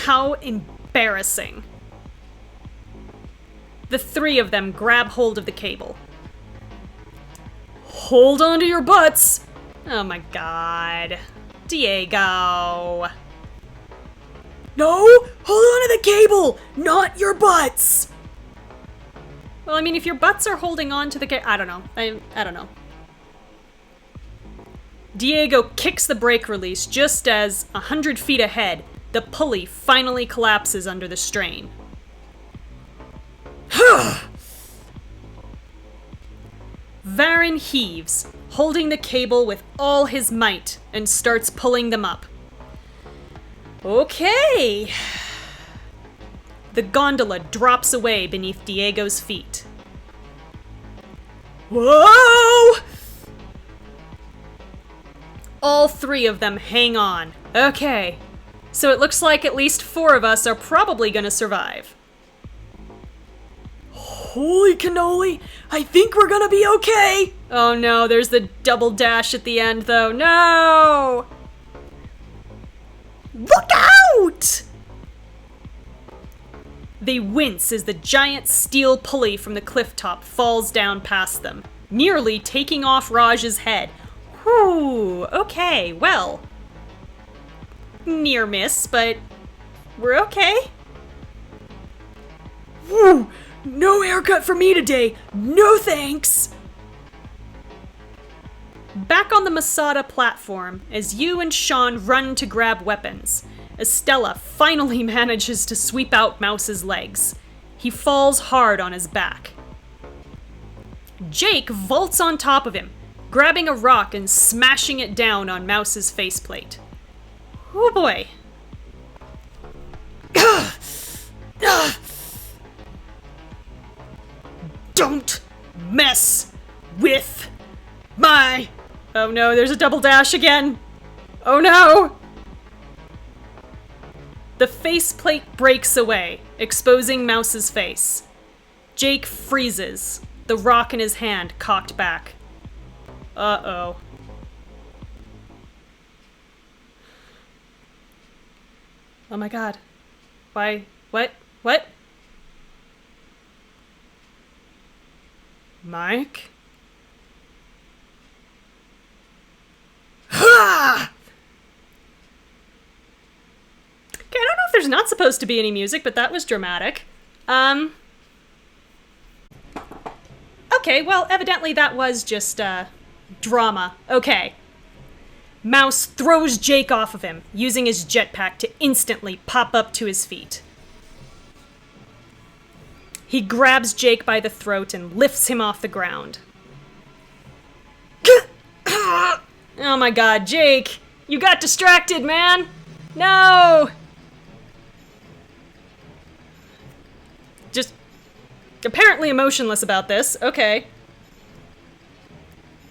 How embarrassing. The three of them grab hold of the cable. Hold on to your butts! Oh my god. Diego. No! Hold on to the cable! Not your butts! Well, I mean, if your butts are holding on to the cable... I don't know. I don't know. Diego kicks the brake release just as, 100 feet ahead, the pulley finally collapses under the strain. Varen heaves, holding the cable with all his might, and starts pulling them up. Okay. The gondola drops away beneath Diego's feet. Whoa! All three of them hang on. Okay. So it looks like at least 4 of us are probably gonna survive. Holy cannoli! I think we're gonna be okay! Oh no, there's the double dash at the end though. No! Look out! They wince as the giant steel pulley from the cliff top falls down past them, nearly taking off Raj's head. Whew, okay, well. Near miss, but we're okay. Whew, no haircut for me today. No thanks. Back on the Masada platform, as you and Sean run to grab weapons, Estella finally manages to sweep out Mouse's legs. He falls hard on his back. Jake vaults on top of him, grabbing a rock and smashing it down on Mouse's faceplate. Oh boy. Don't mess with my... Oh no, there's a double dash again. Oh no! The faceplate breaks away, exposing Mouse's face. Jake freezes, the rock in his hand cocked back. Uh-oh. Oh my god. Why? What? What? Mike? Ha! Okay, I don't know if there's not supposed to be any music, but that was dramatic. Okay, well, evidently that was just, drama. Okay. Mouse throws Jake off of him, using his jetpack to instantly pop up to his feet. He grabs Jake by the throat and lifts him off the ground. Oh my god, Jake! You got distracted, man! No! Just... apparently emotionless about this. Okay.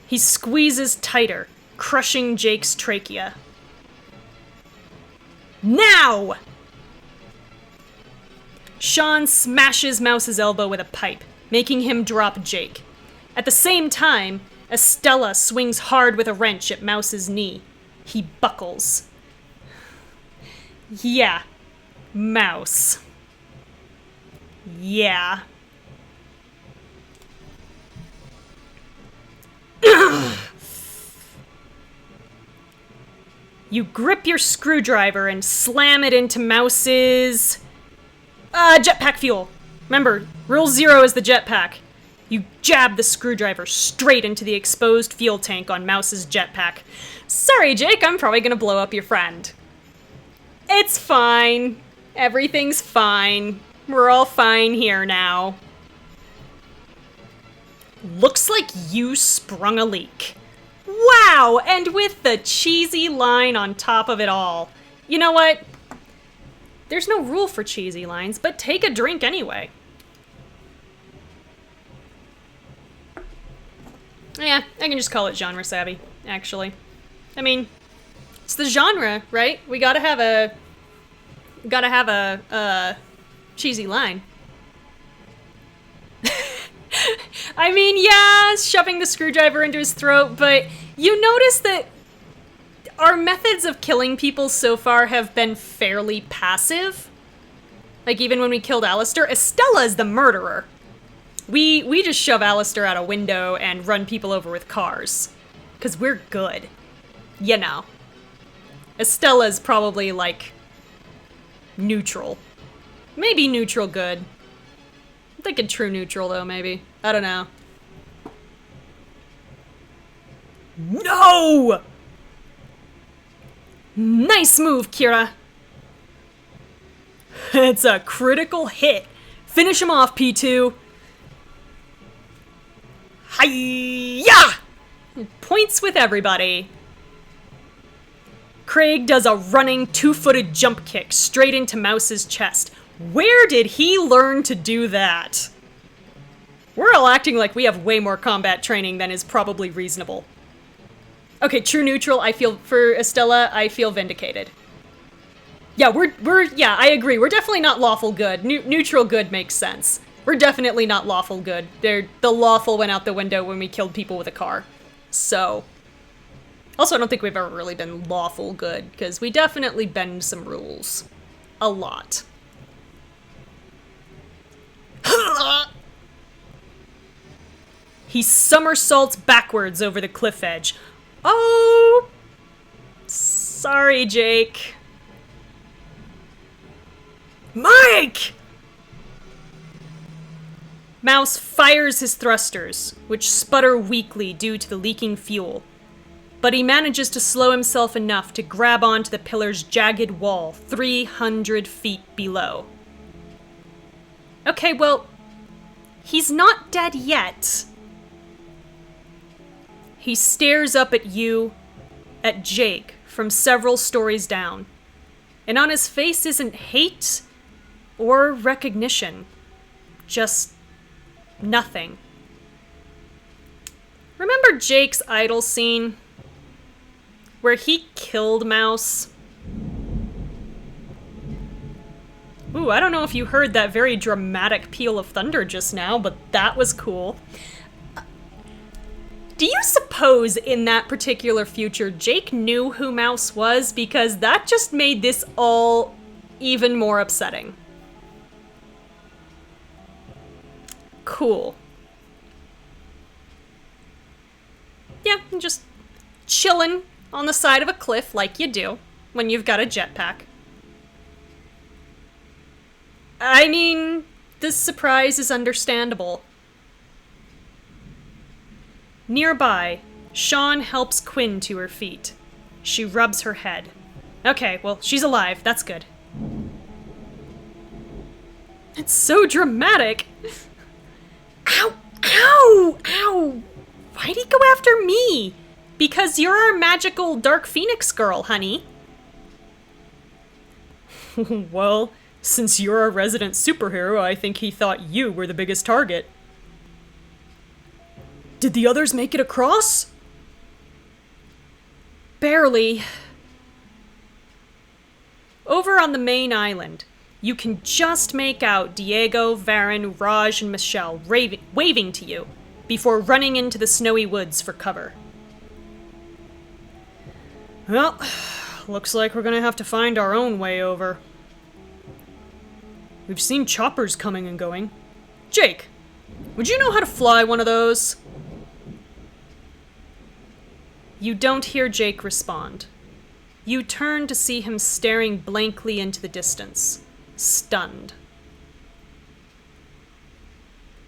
He squeezes tighter, crushing Jake's trachea. Now! Sean smashes Mouse's elbow with a pipe, making him drop Jake. At the same time, Estella swings hard with a wrench at Mouse's knee. He buckles. Yeah. Mouse. Yeah. You grip your screwdriver and slam it into Mouse's... jetpack fuel. Remember, rule 0 is the jetpack. You jab the screwdriver straight into the exposed fuel tank on Mouse's jetpack. Sorry, Jake, I'm probably gonna blow up your friend. It's fine. Everything's fine. We're all fine here now. Looks like you sprung a leak. Wow, and with the cheesy line on top of it all. You know what? There's no rule for cheesy lines, but take a drink anyway. Yeah, I can just call it genre savvy, actually. I mean, it's the genre, right? We gotta have a cheesy line. I mean, yeah, shoving the screwdriver into his throat, but you notice that our methods of killing people so far have been fairly passive. Like, even when we killed Alistair, Estella is the murderer. We just shove Alistair out a window and run people over with cars. Because we're good. You know. Estella's probably, like, neutral. Maybe neutral good. I'm thinking true neutral, though, maybe. I don't know. No! Nice move, Kira. It's a critical hit. Finish him off, P2. Hi-ya! Points with everybody. Craig does a running 2-footed jump kick straight into Mouse's chest. Where did he learn to do that? We're all acting like we have way more combat training than is probably reasonable. Okay, true neutral, I feel, for Estella, I feel vindicated. Yeah, yeah, I agree. We're definitely not lawful good. Neutral good makes sense. We're definitely not lawful good. The lawful went out the window when we killed people with a car. So. Also, I don't think we've ever really been lawful good, because we definitely bend some rules. A lot. He somersaults backwards over the cliff edge. Oh! Sorry, Jake. Mike! Mouse fires his thrusters, which sputter weakly due to the leaking fuel. But he manages to slow himself enough to grab onto the pillar's jagged wall 300 feet below. Okay, well, he's not dead yet. He stares up at you, at Jake, from several stories down. And on his face isn't hate or recognition. Just nothing. Remember Jake's idol scene? Where he killed Mouse? Ooh, I don't know if you heard that very dramatic peal of thunder just now, but that was cool. Do you suppose in that particular future Jake knew who Mouse was? Because that just made this all even more upsetting. Cool. Yeah, I'm just chilling on the side of a cliff like you do when you've got a jetpack. I mean, this surprise is understandable. Nearby, Sean helps Quinn to her feet. She rubs her head. Okay, well, she's alive. That's good. It's so dramatic. Ow! Ow! Ow! Why'd he go after me? Because you're our magical Dark Phoenix girl, honey. Well, Since you're a resident superhero, I think he thought you were the biggest target. Did the others make it across? Barely. Over on the main island, you can just make out Diego, Varen, Raj, and Michelle waving to you before running into the snowy woods for cover. Well, looks like we're gonna have to find our own way over. We've seen choppers coming and going. Jake, would you know how to fly one of those? You don't hear Jake respond. You turn to see him staring blankly into the distance, stunned.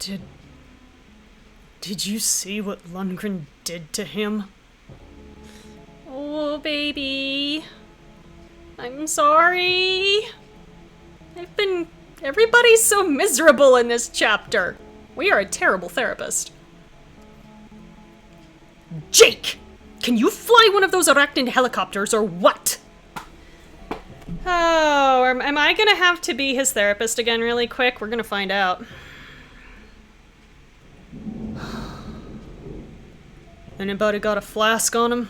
Did you see what Lundgren did to him? Oh, baby. I'm sorry. Everybody's so miserable in this chapter. We are a terrible therapist. Jake! Can you fly one of those arachnid helicopters or what? Oh, am I gonna have to be his therapist again really quick? We're gonna find out. Anybody got a flask on him?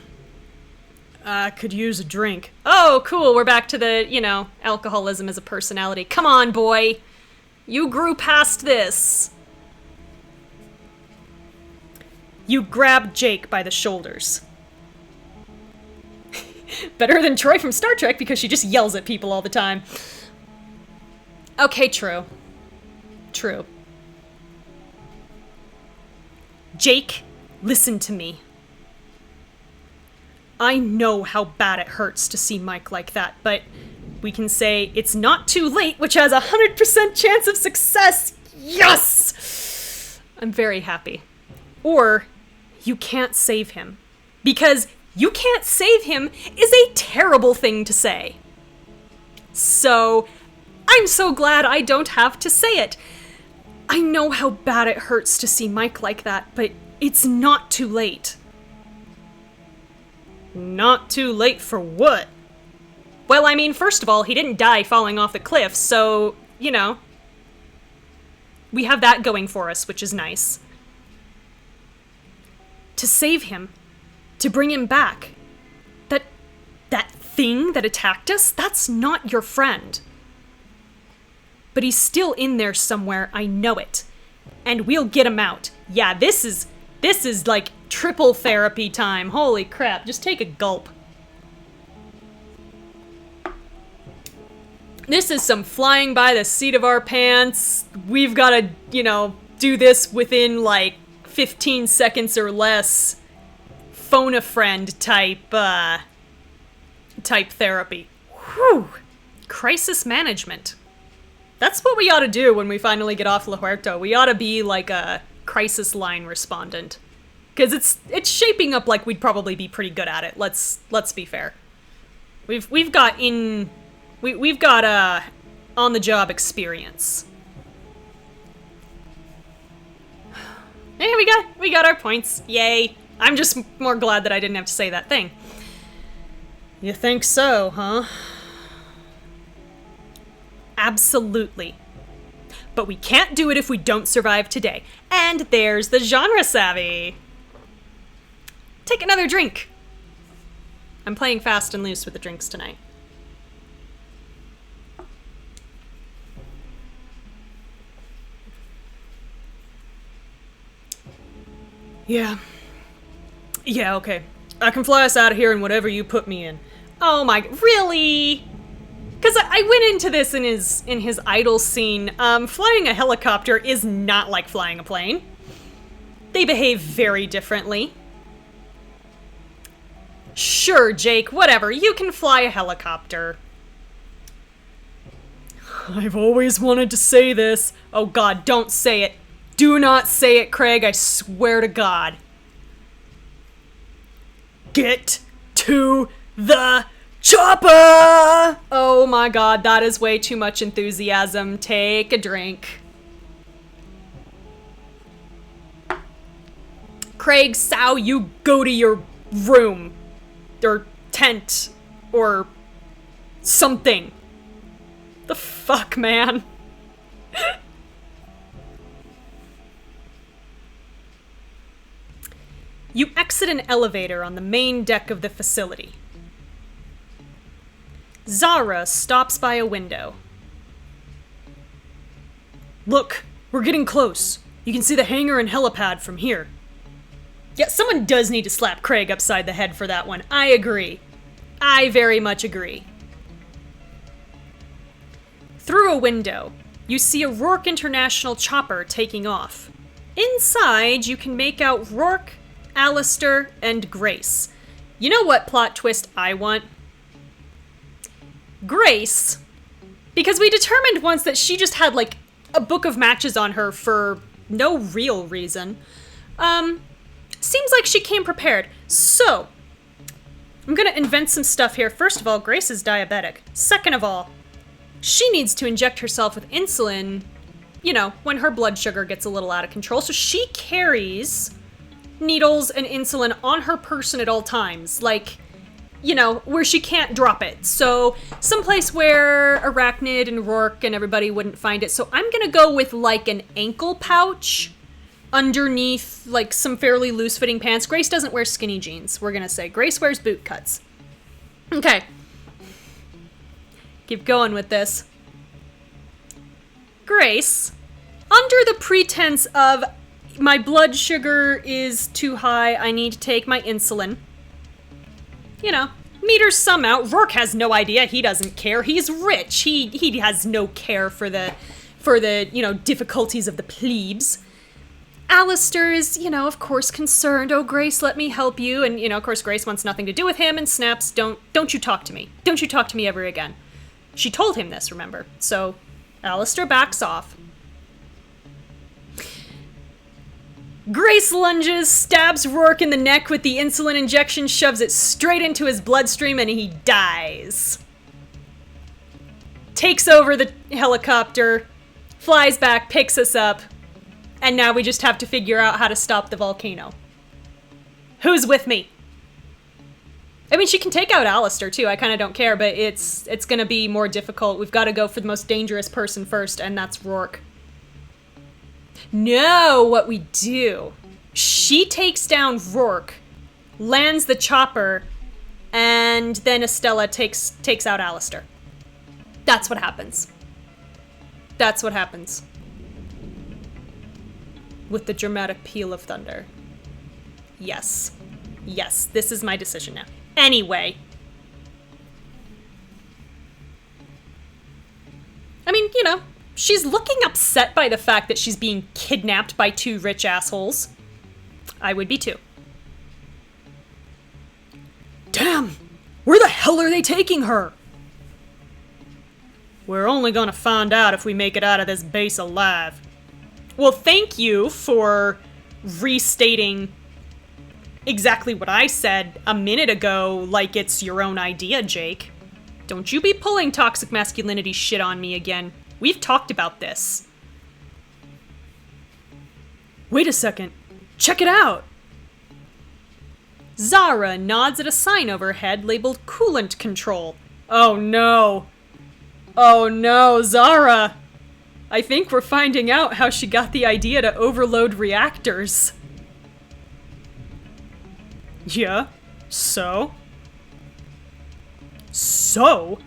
I could use a drink. Oh, cool. We're back to the, alcoholism as a personality. Come on, boy. You grew past this. You grab Jake by the shoulders. Better than Troy from Star Trek because she just yells at people all the time. Okay, true. True. Jake, listen to me. I know how bad it hurts to see Mike like that, but we can say it's not too late, which has a 100% chance of success. Yes! I'm very happy. Or you can't save him. Because you can't save him is a terrible thing to say. So, I'm so glad I don't have to say it. I know how bad it hurts to see Mike like that, but it's not too late. Not too late for what? Well, I mean, first of all, he didn't die falling off the cliff, so, we have that going for us, which is nice. To save him, to bring him back, that thing that attacked us, that's not your friend. But he's still in there somewhere, I know it. And we'll get him out. Yeah, this is like triple therapy time. Holy crap, just take a gulp. This is some flying by the seat of our pants. We've got to, do this within like 15 seconds or less. Phone a friend type therapy. Whew. Crisis management. That's what we ought to do when we finally get off La Huerta. We ought to be like a crisis line respondent. Because it's shaping up like we'd probably be pretty good at it. Let's be fair. We've got on the job experience. Hey, we got our points. Yay. I'm just more glad that I didn't have to say that thing. You think so, huh? Absolutely. But we can't do it if we don't survive today. And there's the genre savvy. Take another drink. I'm playing fast and loose with the drinks tonight. Yeah, okay. I can fly us out of here in whatever you put me in. Oh my, really? Because I went into this in his idle scene. Flying a helicopter is not like flying a plane. They behave very differently. Sure, Jake, whatever. You can fly a helicopter. I've always wanted to say this. Oh God, don't say it. Do not say it, Craig. I swear to God. Get to the chopper! Oh my God, that is way too much enthusiasm. Take a drink. Craig, Sal, you go to your room. Or tent. Or something. The fuck, man? You exit an elevator on the main deck of the facility. Zara stops by a window. Look, we're getting close. You can see the hangar and helipad from here. Yeah, someone does need to slap Craig upside the head for that one. I agree. I very much agree. Through a window, you see a Rourke International chopper taking off. Inside, you can make out Rourke, Alistair, and Grace. You know what plot twist I want? Grace, because we determined once that she just had, like, a book of matches on her for no real reason. Seems like she came prepared. So, I'm gonna invent some stuff here. First of all, Grace is diabetic. Second of all, she needs to inject herself with insulin, you know, when her blood sugar gets a little out of control. So she carries needles and insulin on her person at all times. Like, you know, where she can't drop it. So someplace where Arachnid and Rourke and everybody wouldn't find it. So I'm gonna go with like an ankle pouch underneath like some fairly loose-fitting pants. Grace doesn't wear skinny jeans, we're gonna say. Grace wears boot cuts. Okay. Keep going with this. Grace, under the pretense of my blood sugar is too high, I need to take my insulin. You know, meters some out. Rourke has no idea. He doesn't care. He's rich. He has no care for the, you know, difficulties of the plebes. Alistair is, you know, of course concerned. Oh, Grace, let me help you. And, you know, of course, Grace wants nothing to do with him and snaps, don't you talk to me. Don't you talk to me ever again. She told him this, remember? So, Alistair backs off. Grace lunges, stabs Rourke in the neck with the insulin injection, shoves it straight into his bloodstream, and he dies. Takes over the helicopter, flies back, picks us up, and now we just have to figure out how to stop the volcano. Who's with me? I mean, she can take out Alistair, too. I kind of don't care, but it's gonna be more difficult. We've got to go for the most dangerous person first, and that's Rourke. No, what we do. She takes down Rourke, lands the chopper, and then Estella takes out Alistair. That's what happens. That's what happens. With the dramatic peal of thunder. Yes. Yes, this is my decision now. Anyway. I mean, you know, she's looking upset by the fact that she's being kidnapped by two rich assholes. I would be too. Damn! Where the hell are they taking her? We're only gonna find out if we make it out of this base alive. Well, thank you for restating exactly what I said a minute ago like it's your own idea, Jake. Don't you be pulling toxic masculinity shit on me again. We've talked about this. Wait a second. Check it out! Zara nods at a sign overhead labeled Coolant Control. Oh no. Oh no, Zara! I think we're finding out how she got the idea to overload reactors. Yeah, so? So?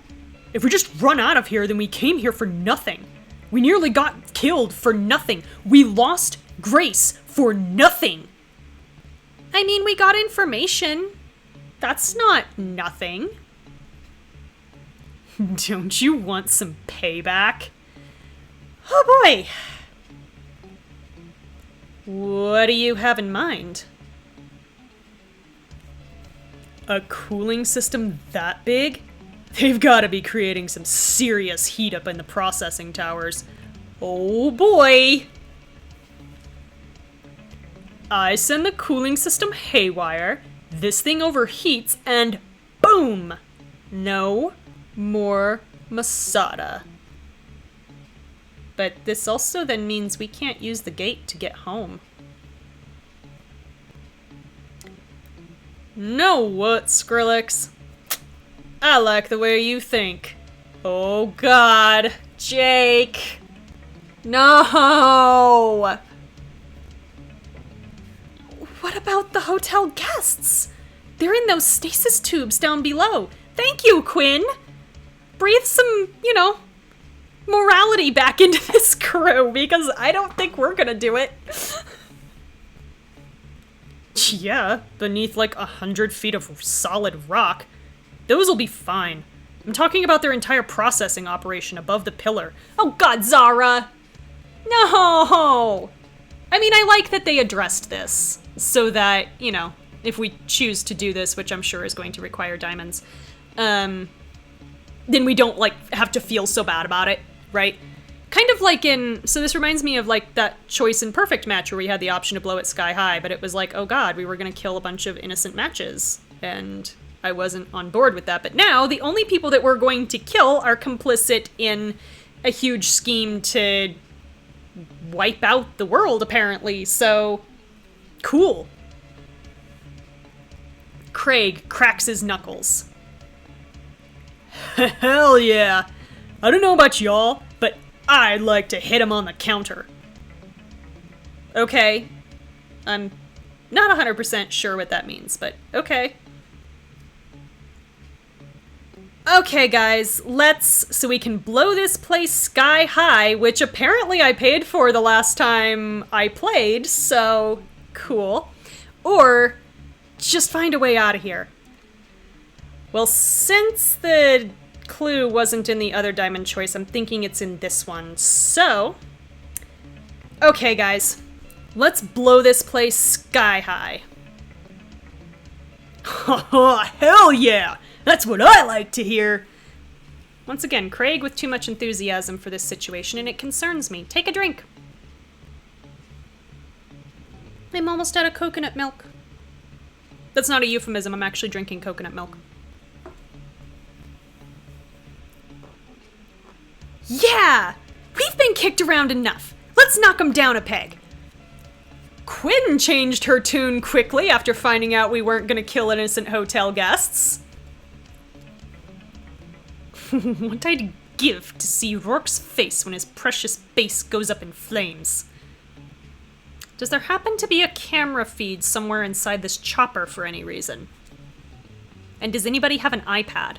If we just run out of here, then we came here for nothing. We nearly got killed for nothing. We lost Grace for nothing. I mean, we got information. That's not nothing. Don't you want some payback? Oh boy. What do you have in mind? A cooling system that big? They've got to be creating some serious heat up in the processing towers. Oh boy! I send the cooling system haywire, this thing overheats, and boom! No more Masada. But this also then means we can't use the gate to get home. Know what, Skrillex? I like the way you think. Oh god. Jake. No! What about the hotel guests? They're in those stasis tubes down below. Thank you, Quinn! Breathe some, morality back into this crew, because I don't think we're gonna do it. Yeah, beneath like 100 feet of solid rock. Those will be fine. I'm talking about their entire processing operation above the pillar. Oh god, Zara! No! I mean, I like that they addressed this, so that, if we choose to do this, which I'm sure is going to require diamonds, then we don't, have to feel so bad about it, right? Kind of like so this reminds me of, that choice in Perfect Match where we had the option to blow it sky high, but it was like, oh god, we were gonna kill a bunch of innocent matches, and I wasn't on board with that. But now, the only people that we're going to kill are complicit in a huge scheme to wipe out the world, apparently, so cool. Craig cracks his knuckles. Hell yeah! I don't know about y'all, but I'd like to hit him on the counter. Okay. I'm not 100% sure what that means, but okay. Okay, guys, so we can blow this place sky high, which apparently I paid for the last time I played, so cool. Or just find a way out of here. Well, since the clue wasn't in the other diamond choice, I'm thinking it's in this one, so... Okay, guys, let's blow this place sky high. Hell yeah! That's what I like to hear! Once again, Craig with too much enthusiasm for this situation, and it concerns me. Take a drink. I'm almost out of coconut milk. That's not a euphemism, I'm actually drinking coconut milk. Yeah! We've been kicked around enough. Let's knock them down a peg. Quinn changed her tune quickly after finding out we weren't gonna kill innocent hotel guests. What I'd give to see Rourke's face when his precious base goes up in flames. Does there happen to be a camera feed somewhere inside this chopper for any reason? And does anybody have an iPad?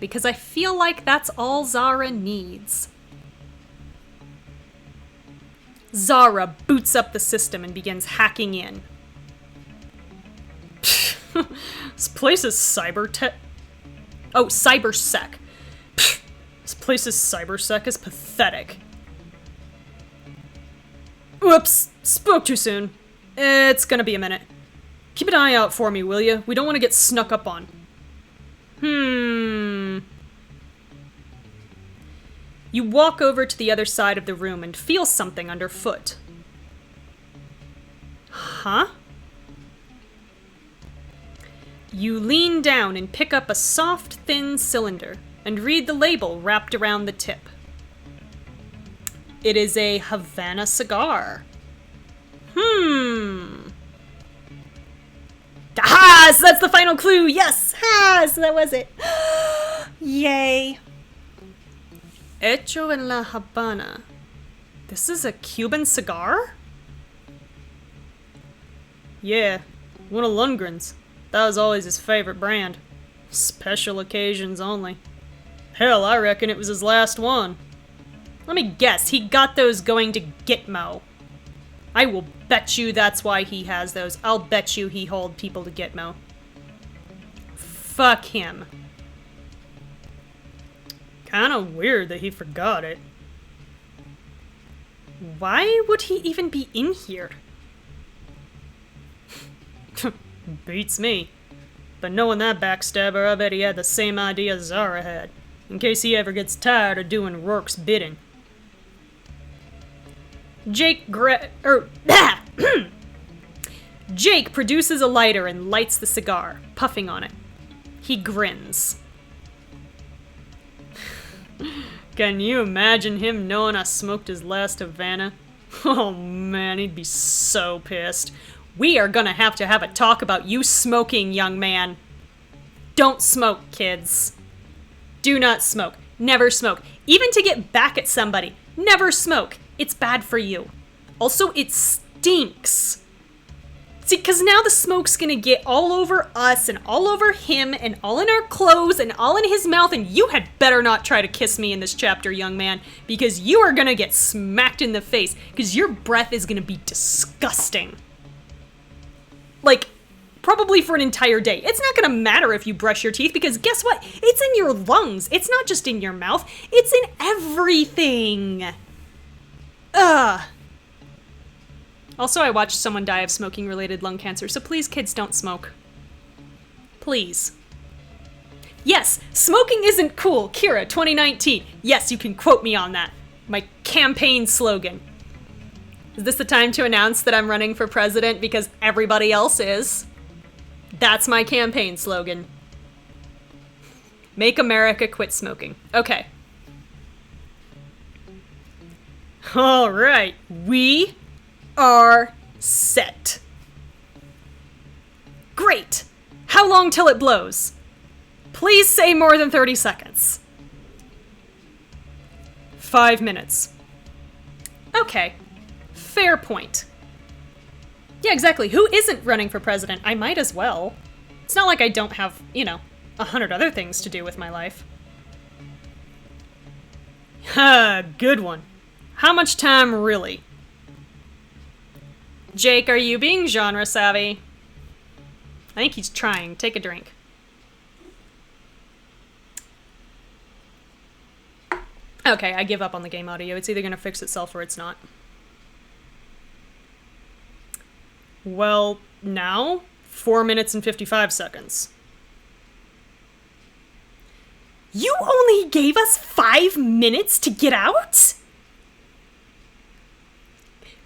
Because I feel like that's all Zara needs. Zara boots up the system and begins hacking in. This place is cybersec. This place's cybersec is pathetic. Whoops, spoke too soon. It's gonna be a minute. Keep an eye out for me, will ya? We don't want to get snuck up on. You walk over to the other side of the room and feel something underfoot. Huh? You lean down and pick up a soft, thin cylinder and read the label wrapped around the tip. It is a Havana cigar. Ah, so that's the final clue! Yes! Ah, so that was it. Yay. Hecho en La Habana. This is a Cuban cigar? Yeah, one of Lundgren's. That was always his favorite brand. Special occasions only. Hell, I reckon it was his last one. Let me guess, he got those going to Gitmo. I will bet you that's why he has those. I'll bet you he hauled people to Gitmo. Fuck him. Kinda weird that he forgot it. Why would he even be in here? Beats me. But knowing that backstabber, I bet he had the same idea Zara had, in case he ever gets tired of doing Rourke's bidding. Jake produces a lighter and lights the cigar, puffing on it. He grins. Can you imagine him knowing I smoked his last Havana? Oh man, he'd be so pissed. We are gonna have to have a talk about you smoking, young man. Don't smoke, kids. Do not smoke. never smoke. Even to get back at somebody, never smoke. It's bad for you. Also, it stinks. See, because now the smoke's gonna get all over us and all over him and all in our clothes and all in his mouth, and you had better not try to kiss me in this chapter, young man, because you are gonna get smacked in the face, because your breath is gonna be disgusting. Like, probably for an entire day. It's not gonna matter if you brush your teeth, because guess what? It's in your lungs. It's not just in your mouth. It's in everything. Ugh. Also, I watched someone die of smoking-related lung cancer, so please, kids, don't smoke. Please. Yes, smoking isn't cool. Kira, 2019. Yes, you can quote me on that. My campaign slogan. Is this the time to announce that I'm running for president because everybody else is? That's my campaign slogan. Make America quit smoking. Okay. All right, we are set. Great. How long till it blows? Please say more than 30 seconds. 5 minutes. Okay. Fair point. Yeah, exactly. Who isn't running for president? I might as well. It's not like I don't have, 100 other things to do with my life. Ha, good one. How much time, really? Jake, are you being genre savvy? I think he's trying. Take a drink. Okay, I give up on the game audio. It's either gonna fix itself or it's not. Well, now, 4 minutes and 55 seconds. You only gave us 5 minutes to get out?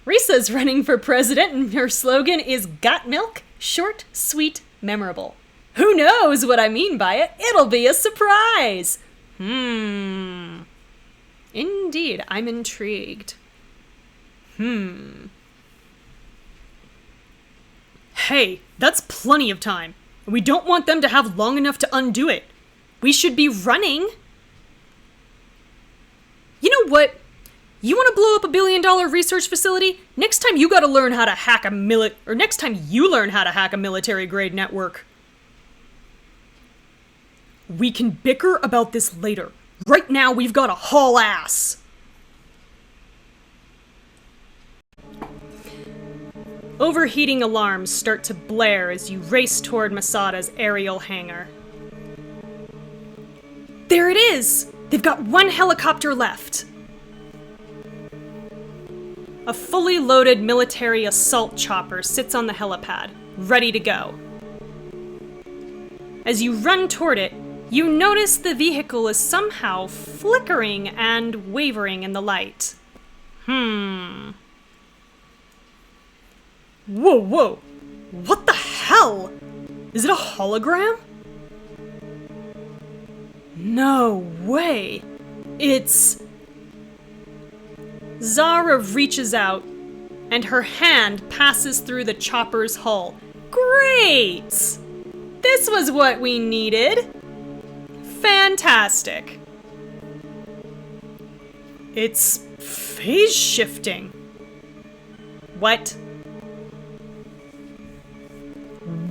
Risa's running for president and her slogan is "Got milk? Short, sweet, memorable." Who knows what I mean by it? It'll be a surprise. Indeed, I'm intrigued. Hey, that's plenty of time. We don't want them to have long enough to undo it. We should be running. You know what? You want to blow up $1 billion research facility? Next time you gotta learn how to hack next time you learn how to hack a military-grade network. We can bicker about this later. Right now, we've gotta haul ass. Overheating alarms start to blare as you race toward Masada's aerial hangar. There it is! They've got one helicopter left. A fully loaded military assault chopper sits on the helipad, ready to go. As you run toward it, you notice the vehicle is somehow flickering and wavering in the light. Whoa, whoa! What the hell? Is it a hologram? No way! It's... Zara reaches out, and her hand passes through the chopper's hull. Great! This was what we needed! Fantastic! It's phase shifting. What?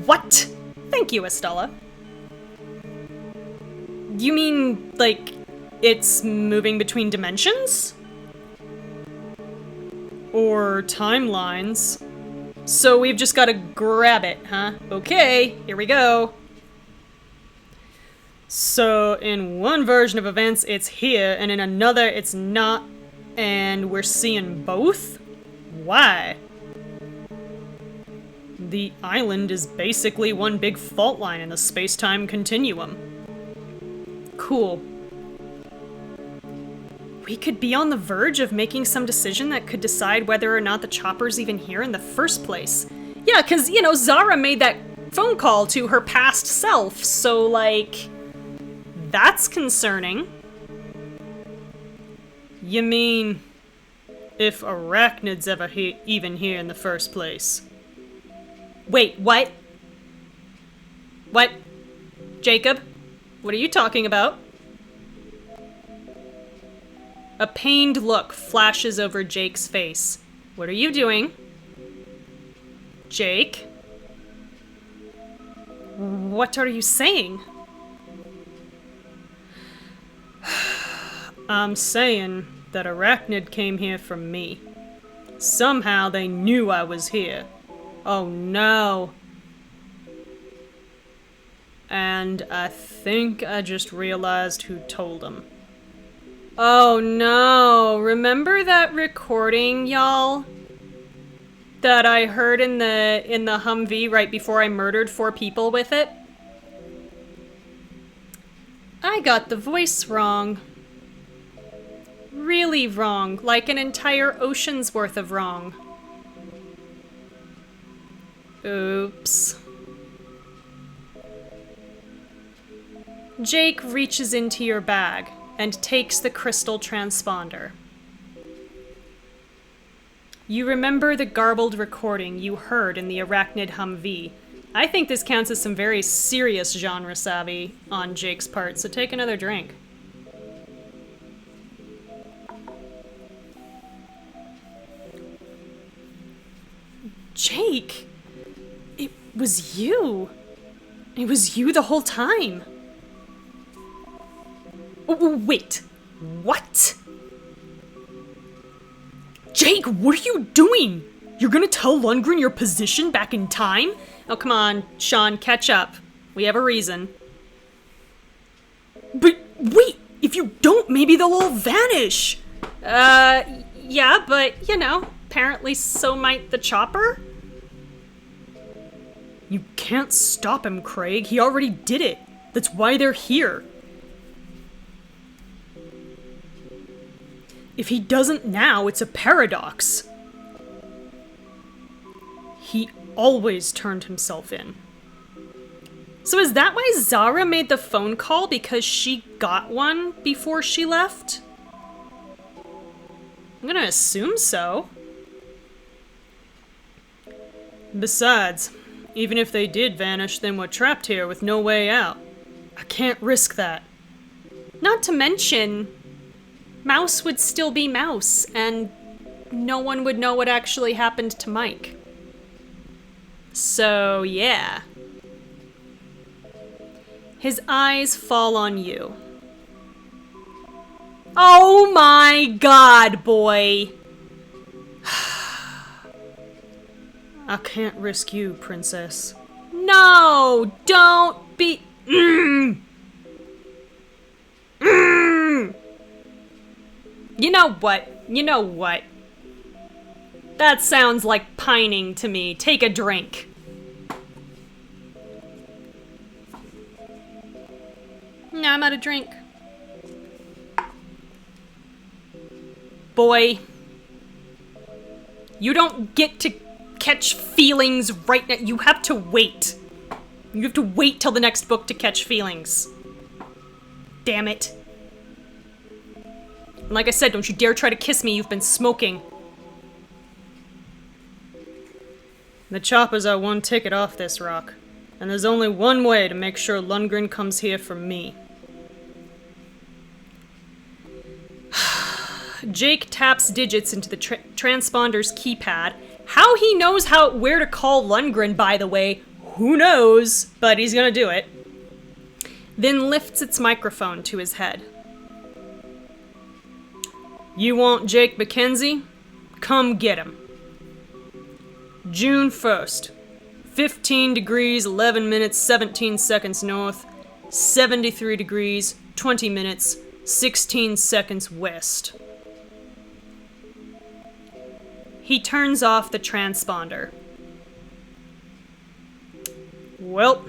What? Thank you, Estella. You mean, like, it's moving between dimensions? Or timelines? So we've just gotta grab it, huh? Okay, here we go. So in one version of events, it's here, and in another, it's not, and we're seeing both? Why? The island is basically one big fault line in the space-time continuum. Cool. We could be on the verge of making some decision that could decide whether or not the chopper's even here in the first place. Yeah, because, Zara made that phone call to her past self, so, like, that's concerning. You mean, if arachnids ever even here in the first place? Wait, what? What? Jacob? What are you talking about? A pained look flashes over Jake's face. What are you doing? Jake? What are you saying? I'm saying that Arachnid came here from me. Somehow they knew I was here. Oh no. And I think I just realized who told them. Oh no, remember that recording, y'all? That I heard in the Humvee right before I murdered 4 people with it? I got the voice wrong. Really wrong, like an entire ocean's worth of wrong. Oops. Jake reaches into your bag and takes the crystal transponder. You remember the garbled recording you heard in the Arachnid Humvee. I think this counts as some very serious genre savvy on Jake's part, so take another drink. Jake! It was you! It was you the whole time! Oh, wait! What? Jake, what are you doing? You're gonna tell Lundgren your position back in time? Oh, come on, Sean, catch up. We have a reason. But wait! If you don't, maybe they'll all vanish! Yeah, but, you know, apparently so might the chopper? You can't stop him, Craig. He already did it. That's why they're here. If he doesn't now, it's a paradox. He always turned himself in. So is that why Zara made the phone call? Because she got one before she left? I'm gonna assume so. Besides, even if they did vanish, then we're trapped here with no way out. I can't risk that. Not to mention, Mouse would still be Mouse, and no one would know what actually happened to Mike. So, yeah. His eyes fall on you. Oh my god, boy! I can't risk you, princess. No! Don't be... You know what? You know what? That sounds like pining to me. Take a drink. No, I'm out of drink. Boy. You don't get to catch feelings right now. You have to wait. You have to wait till the next book to catch feelings. Damn it. And like I said, don't you dare try to kiss me. You've been smoking. The choppers are one ticket off this rock. And there's only one way to make sure Lundgren comes here for me. Jake taps digits into the transponder's keypad. How he knows where to call Lundgren, by the way, who knows, but he's gonna do it. Then lifts its microphone to his head. You want Jake McKenzie? Come get him. June 1st. 15 degrees, 11 minutes, 17 seconds north. 73 degrees, 20 minutes, 16 seconds west. He turns off the transponder. Well,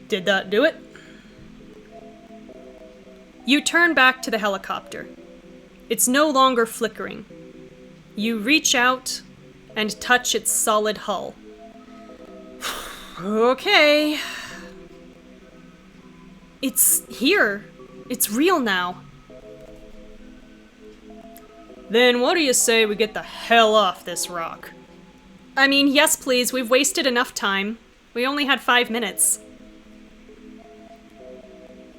did that do it? You turn back to the helicopter. It's no longer flickering. You reach out and touch its solid hull. Okay. It's here. It's real now. Then what do you say we get the hell off this rock? I mean, yes please, we've wasted enough time. We only had 5 minutes.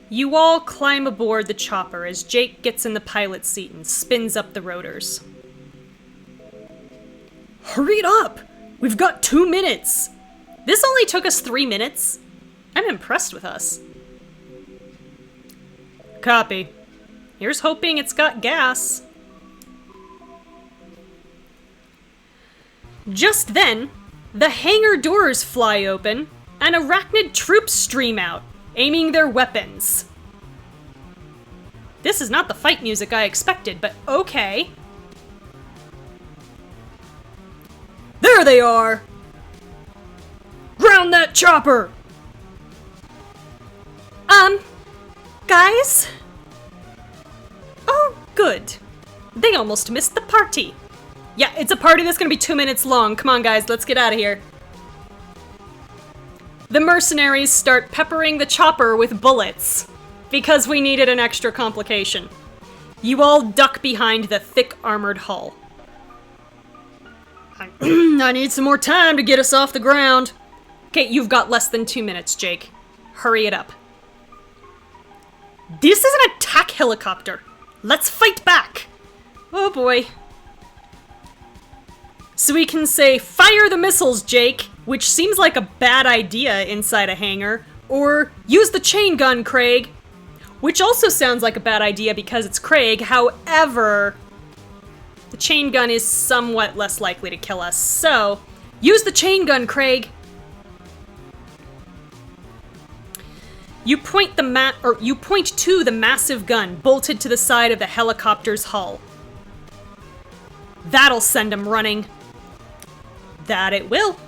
You all climb aboard the chopper as Jake gets in the pilot seat and spins up the rotors. Hurry it up! We've got 2 minutes! This only took us 3 minutes. I'm impressed with us. Copy. Here's hoping it's got gas. Just then, the hangar doors fly open and arachnid troops stream out, aiming their weapons. This is not the fight music I expected, but okay. There they are! Ground that chopper! Guys? Oh, good. They almost missed the party. Yeah, it's a party that's gonna be 2 minutes long. Come on, guys, let's get out of here. The mercenaries start peppering the chopper with bullets, because we needed an extra complication. You all duck behind the thick armored hull. I need some more time to get us off the ground. Okay, you've got less than 2 minutes, Jake. Hurry it up. This is an attack helicopter. Let's fight back. Oh boy. So we can say, fire the missiles, Jake, which seems like a bad idea inside a hangar, or use the chain gun, Craig, which also sounds like a bad idea because it's Craig. However, the chain gun is somewhat less likely to kill us, so use the chain gun, Craig. You point to the massive gun bolted to the side of the helicopter's hull. That'll send him running. That it will.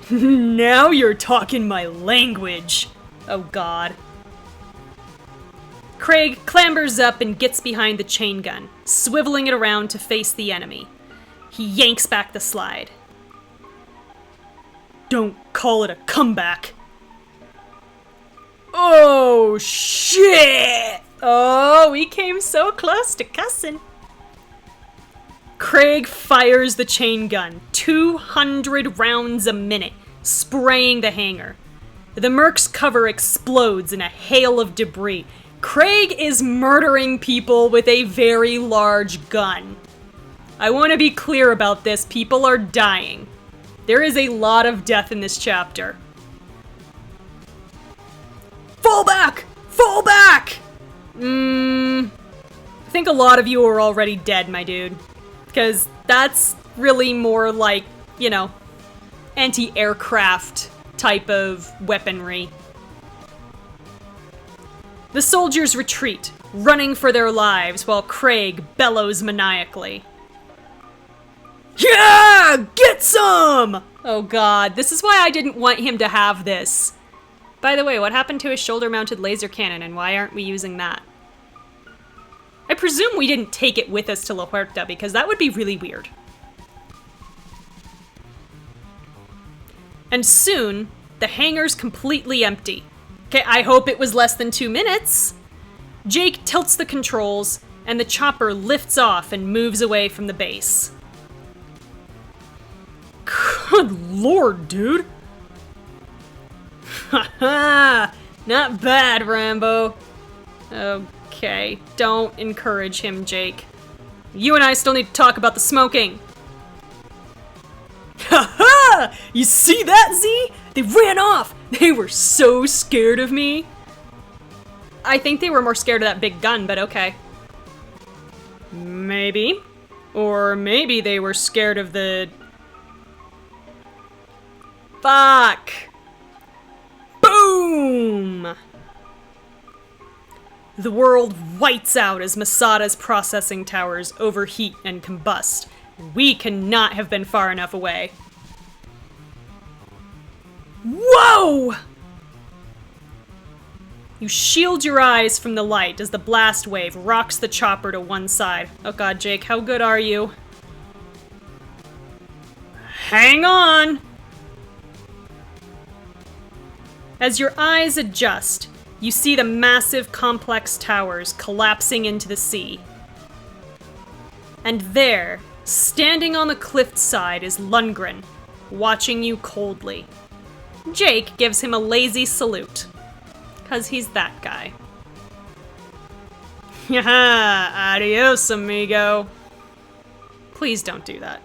Now you're talking my language. Oh god. Craig clambers up and gets behind the chain gun, swiveling it around to face the enemy. He yanks back the slide. Don't call it a comeback. Oh, shit! Oh, we came so close to cussing. Craig fires the chain gun, 200 rounds a minute, spraying the hangar. The Merc's cover explodes in a hail of debris. Craig is murdering people with a very large gun. I want to be clear about this. People are dying. There is a lot of death in this chapter. Fall back! Fall back! I think a lot of you are already dead, my dude. Because that's really more like, you know, anti-aircraft type of weaponry. The soldiers retreat, running for their lives while Craig bellows maniacally. Yeah! Get some! Oh god, this is why I didn't want him to have this. By the way, what happened to his shoulder-mounted laser cannon, and why aren't we using that? I presume we didn't take it with us to La Huerta, because that would be really weird. And soon, the hangar's completely empty. Okay, I hope it was less than 2 minutes. Jake tilts the controls, and the chopper lifts off and moves away from the base. Good lord, dude! Haha! Not bad, Rambo. Okay, don't encourage him, Jake. You and I still need to talk about the smoking. Haha! You see that, Z? They ran off! They were so scared of me. I think they were more scared of that big gun, but okay. Maybe. Or maybe they were scared of the... Fuck! Boom! The world whites out as Masada's processing towers overheat and combust. We cannot have been far enough away. Whoa! You shield your eyes from the light as the blast wave rocks the chopper to one side. Oh god, Jake, how good are you? Hang on! As your eyes adjust, you see the massive complex towers collapsing into the sea. And there, standing on the cliffside, is Lundgren, watching you coldly. Jake gives him a lazy salute. 'Cause he's that guy. Haha, adios, amigo. Please don't do that.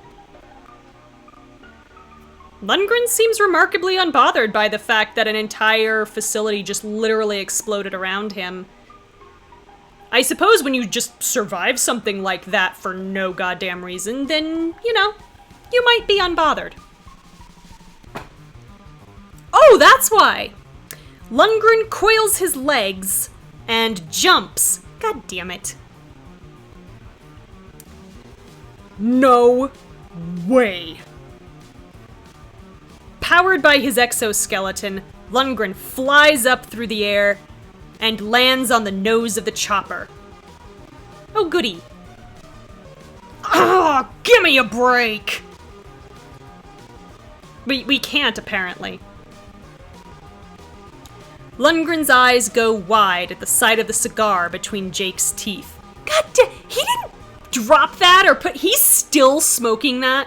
Lundgren seems remarkably unbothered by the fact that an entire facility just literally exploded around him. I suppose when you just survive something like that for no goddamn reason, then, you know, you might be unbothered. Oh, that's why! Lundgren coils his legs and jumps. God damn it. No way. Powered by his exoskeleton, Lundgren flies up through the air and lands on the nose of the chopper. Oh, goody. Ah, give me a break! We can't, apparently. Lundgren's eyes go wide at the sight of the cigar between Jake's teeth. God damn, he didn't drop that or he's still smoking that?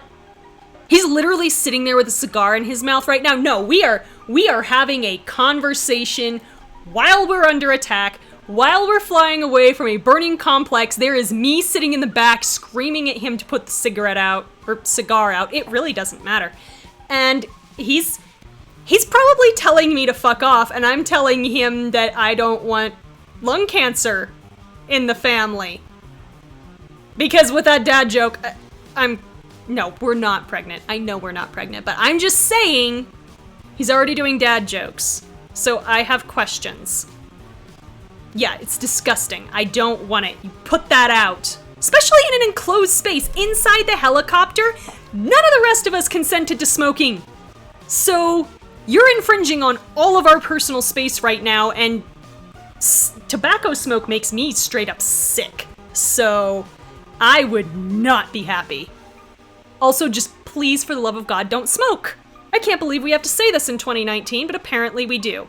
He's literally sitting there with a cigar in his mouth right now. No, we are having a conversation while we're under attack, while we're flying away from a burning complex. There is me sitting in the back screaming at him to put the cigarette out, or cigar out. It really doesn't matter. And he's probably telling me to fuck off, and I'm telling him that I don't want lung cancer in the family. Because with that dad joke, no, we're not pregnant. I know we're not pregnant, but I'm just saying he's already doing dad jokes. So I have questions. Yeah, it's disgusting. I don't want it. You put that out. Especially in an enclosed space inside the helicopter. None of the rest of us consented to smoking. So you're infringing on all of our personal space right now, and tobacco smoke makes me straight up sick. So I would not be happy. Also, just please, for the love of God, don't smoke. I can't believe we have to say this in 2019, but apparently we do.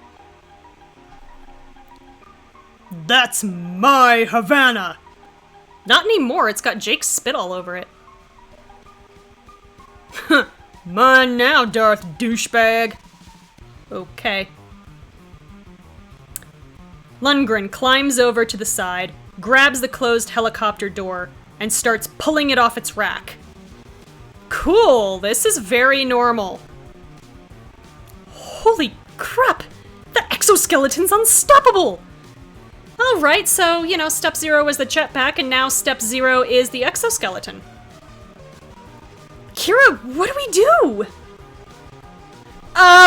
That's my Havana. Not anymore, it's got Jake's spit all over it. Mine now, Darth douchebag. Okay. Lundgren climbs over to the side, grabs the closed helicopter door, and starts pulling it off its rack. Cool, this is very normal. Holy crap! The exoskeleton's unstoppable! Alright, so, you know, step 0 was the jetpack, and now step 0 is the exoskeleton. Kira, what do we do?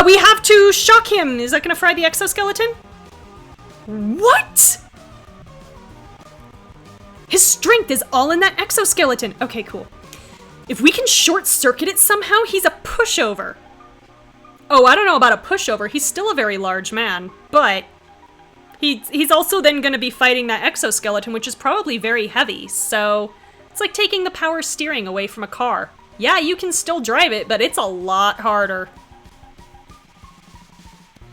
We have to shock him. Is that gonna fry the exoskeleton? What? His strength is all in that exoskeleton. Okay, cool. If we can short-circuit it somehow, he's a pushover. Oh, I don't know about a pushover. He's still a very large man, but he's also then going to be fighting that exoskeleton, which is probably very heavy, so it's like taking the power steering away from a car. Yeah, you can still drive it, but it's a lot harder.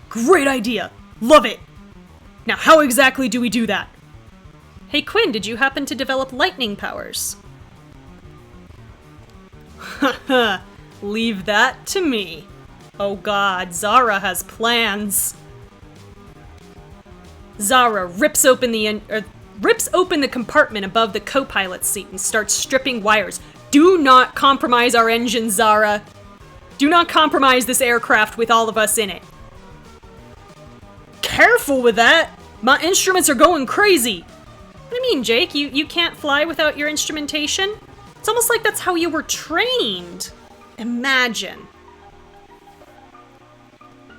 Great idea! Love it! Now, how exactly do we do that? Hey Quinn, did you happen to develop lightning powers? Haha, leave that to me. Oh god, Zara has plans. Zara rips open the compartment above the co-pilot's seat and starts stripping wires. Do not compromise our engines, Zara. Do not compromise this aircraft with all of us in it. Careful with that! My instruments are going crazy! What do you mean, Jake? You can't fly without your instrumentation? It's almost like that's how you were trained. Imagine.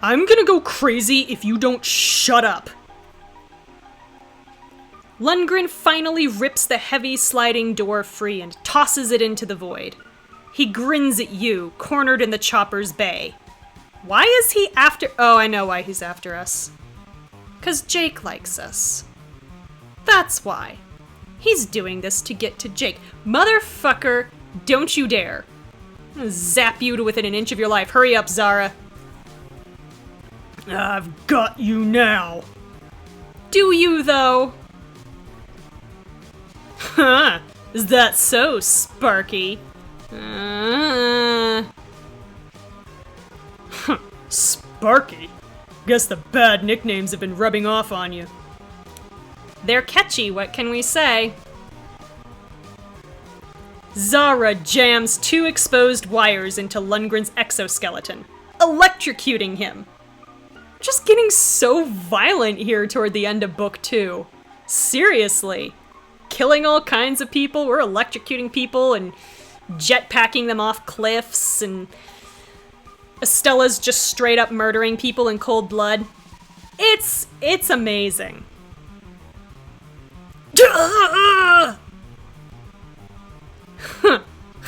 I'm gonna go crazy if you don't shut up. Lundgren finally rips the heavy sliding door free and tosses it into the void. He grins at you, cornered in the chopper's bay. Why is he after— oh, I know why he's after us. 'Cause Jake likes us. That's why. He's doing this to get to Jake. Motherfucker, don't you dare. I'm gonna zap you to within an inch of your life. Hurry up, Zara. I've got you now. Do you, though? Huh, is that so, Sparky? Sparky? Guess the bad nicknames have been rubbing off on you. They're catchy, what can we say? Zara jams 2 exposed wires into Lundgren's exoskeleton, electrocuting him. Just getting so violent here toward the end of book 2. Seriously. Killing all kinds of people, we're electrocuting people and jetpacking them off cliffs, and Estella's just straight up murdering people in cold blood. It's amazing.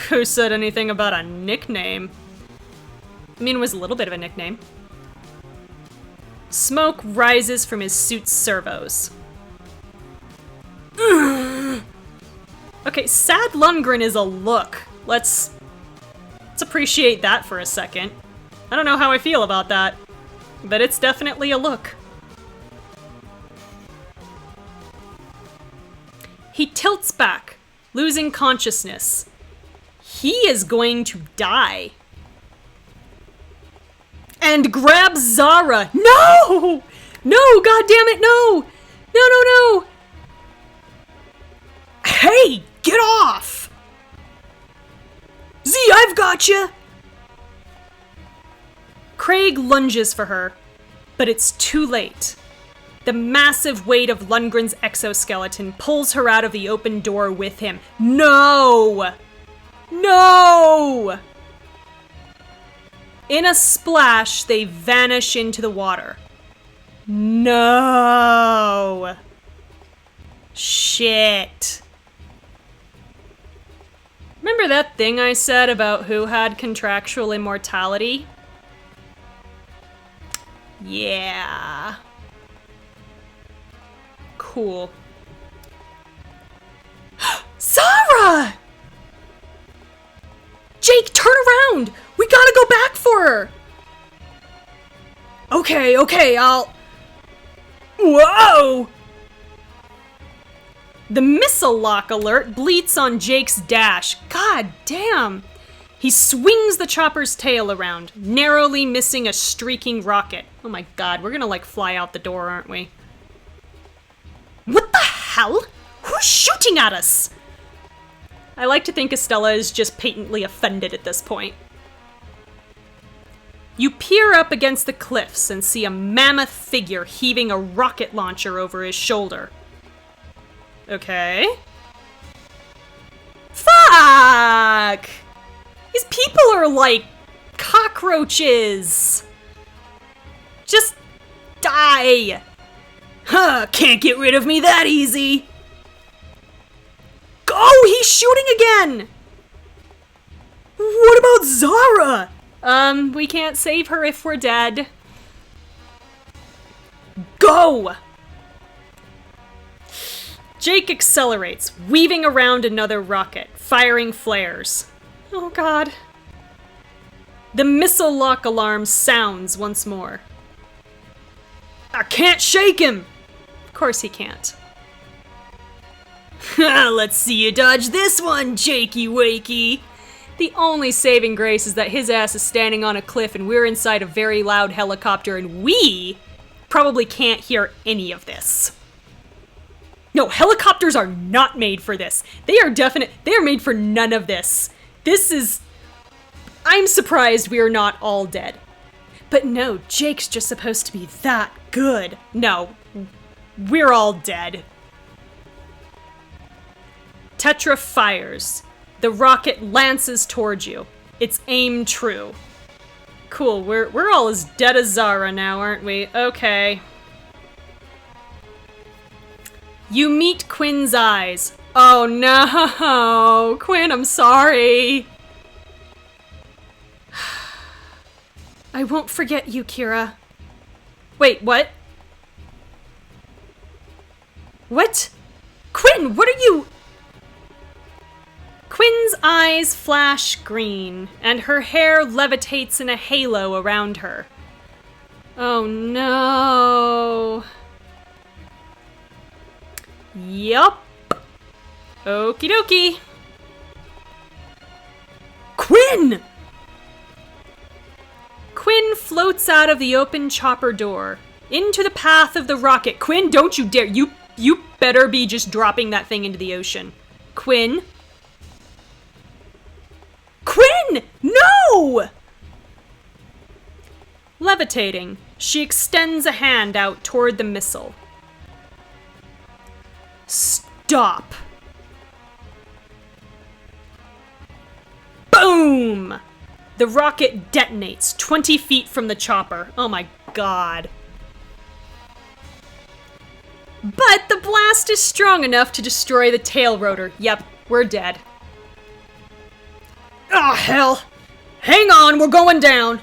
Who said anything about a nickname? I mean, it was a little bit of a nickname. Smoke rises from his suit's servos. Okay, sad Lundgren is a look. Let's appreciate that for a second. I don't know how I feel about that, but it's definitely a look. He tilts back, losing consciousness. He is going to die. And grabs Zara. No! No, god damn it, no! No, no, no! Hey, get off! Z, I've got you! Craig lunges for her, but it's too late. The massive weight of Lundgren's exoskeleton pulls her out of the open door with him. No! No! In a splash, they vanish into the water. No! Shit. Remember that thing I said about who had contractual immortality? Yeah. Cool. Zara! Jake, turn around! We gotta go back for her! Okay, I'll... Whoa! The missile lock alert bleats on Jake's dash. God damn! He swings the chopper's tail around, narrowly missing a streaking rocket. Oh my god, we're gonna like fly out the door, aren't we? What the hell? Who's shooting at us? I like to think Estella is just patently offended at this point. You peer up against the cliffs and see a mammoth figure heaving a rocket launcher over his shoulder. Okay. Fuck! These people are like cockroaches. Just die. Huh, can't get rid of me that easy. Oh, he's shooting again! What about Zara? We can't save her if we're dead. Go! Jake accelerates, weaving around another rocket, firing flares. Oh god. The missile lock alarm sounds once more. I can't shake him! Of course he can't. Let's see you dodge this one, Jakey Wakey. The only saving grace is that his ass is standing on a cliff and we're inside a very loud helicopter and we probably can't hear any of this. No, helicopters are not made for this. They are made for none of this. I'm surprised we are not all dead. But no, Jake's just supposed to be that good. No, we're all dead. Tetra fires. The rocket lances towards you. It's aim true. Cool, we're all as dead as Zara now, aren't we? Okay. You meet Quinn's eyes. Oh no, Quinn, I'm sorry. I won't forget you, Kira. Wait, what? What? Quinn, what are you... Quinn's eyes flash green, and her hair levitates in a halo around her. Oh no. Yup. Okie dokie. Quinn floats out of the open chopper door into the path of the rocket. Quinn, don't you dare. You better be just dropping that thing into the ocean. Quinn? Quinn! No! Levitating, she extends a hand out toward the missile. Stop. Boom! The rocket detonates 20 feet from the chopper. Oh my god. But the blast is strong enough to destroy the tail rotor. Yep, we're dead. Oh, hell. Hang on, we're going down.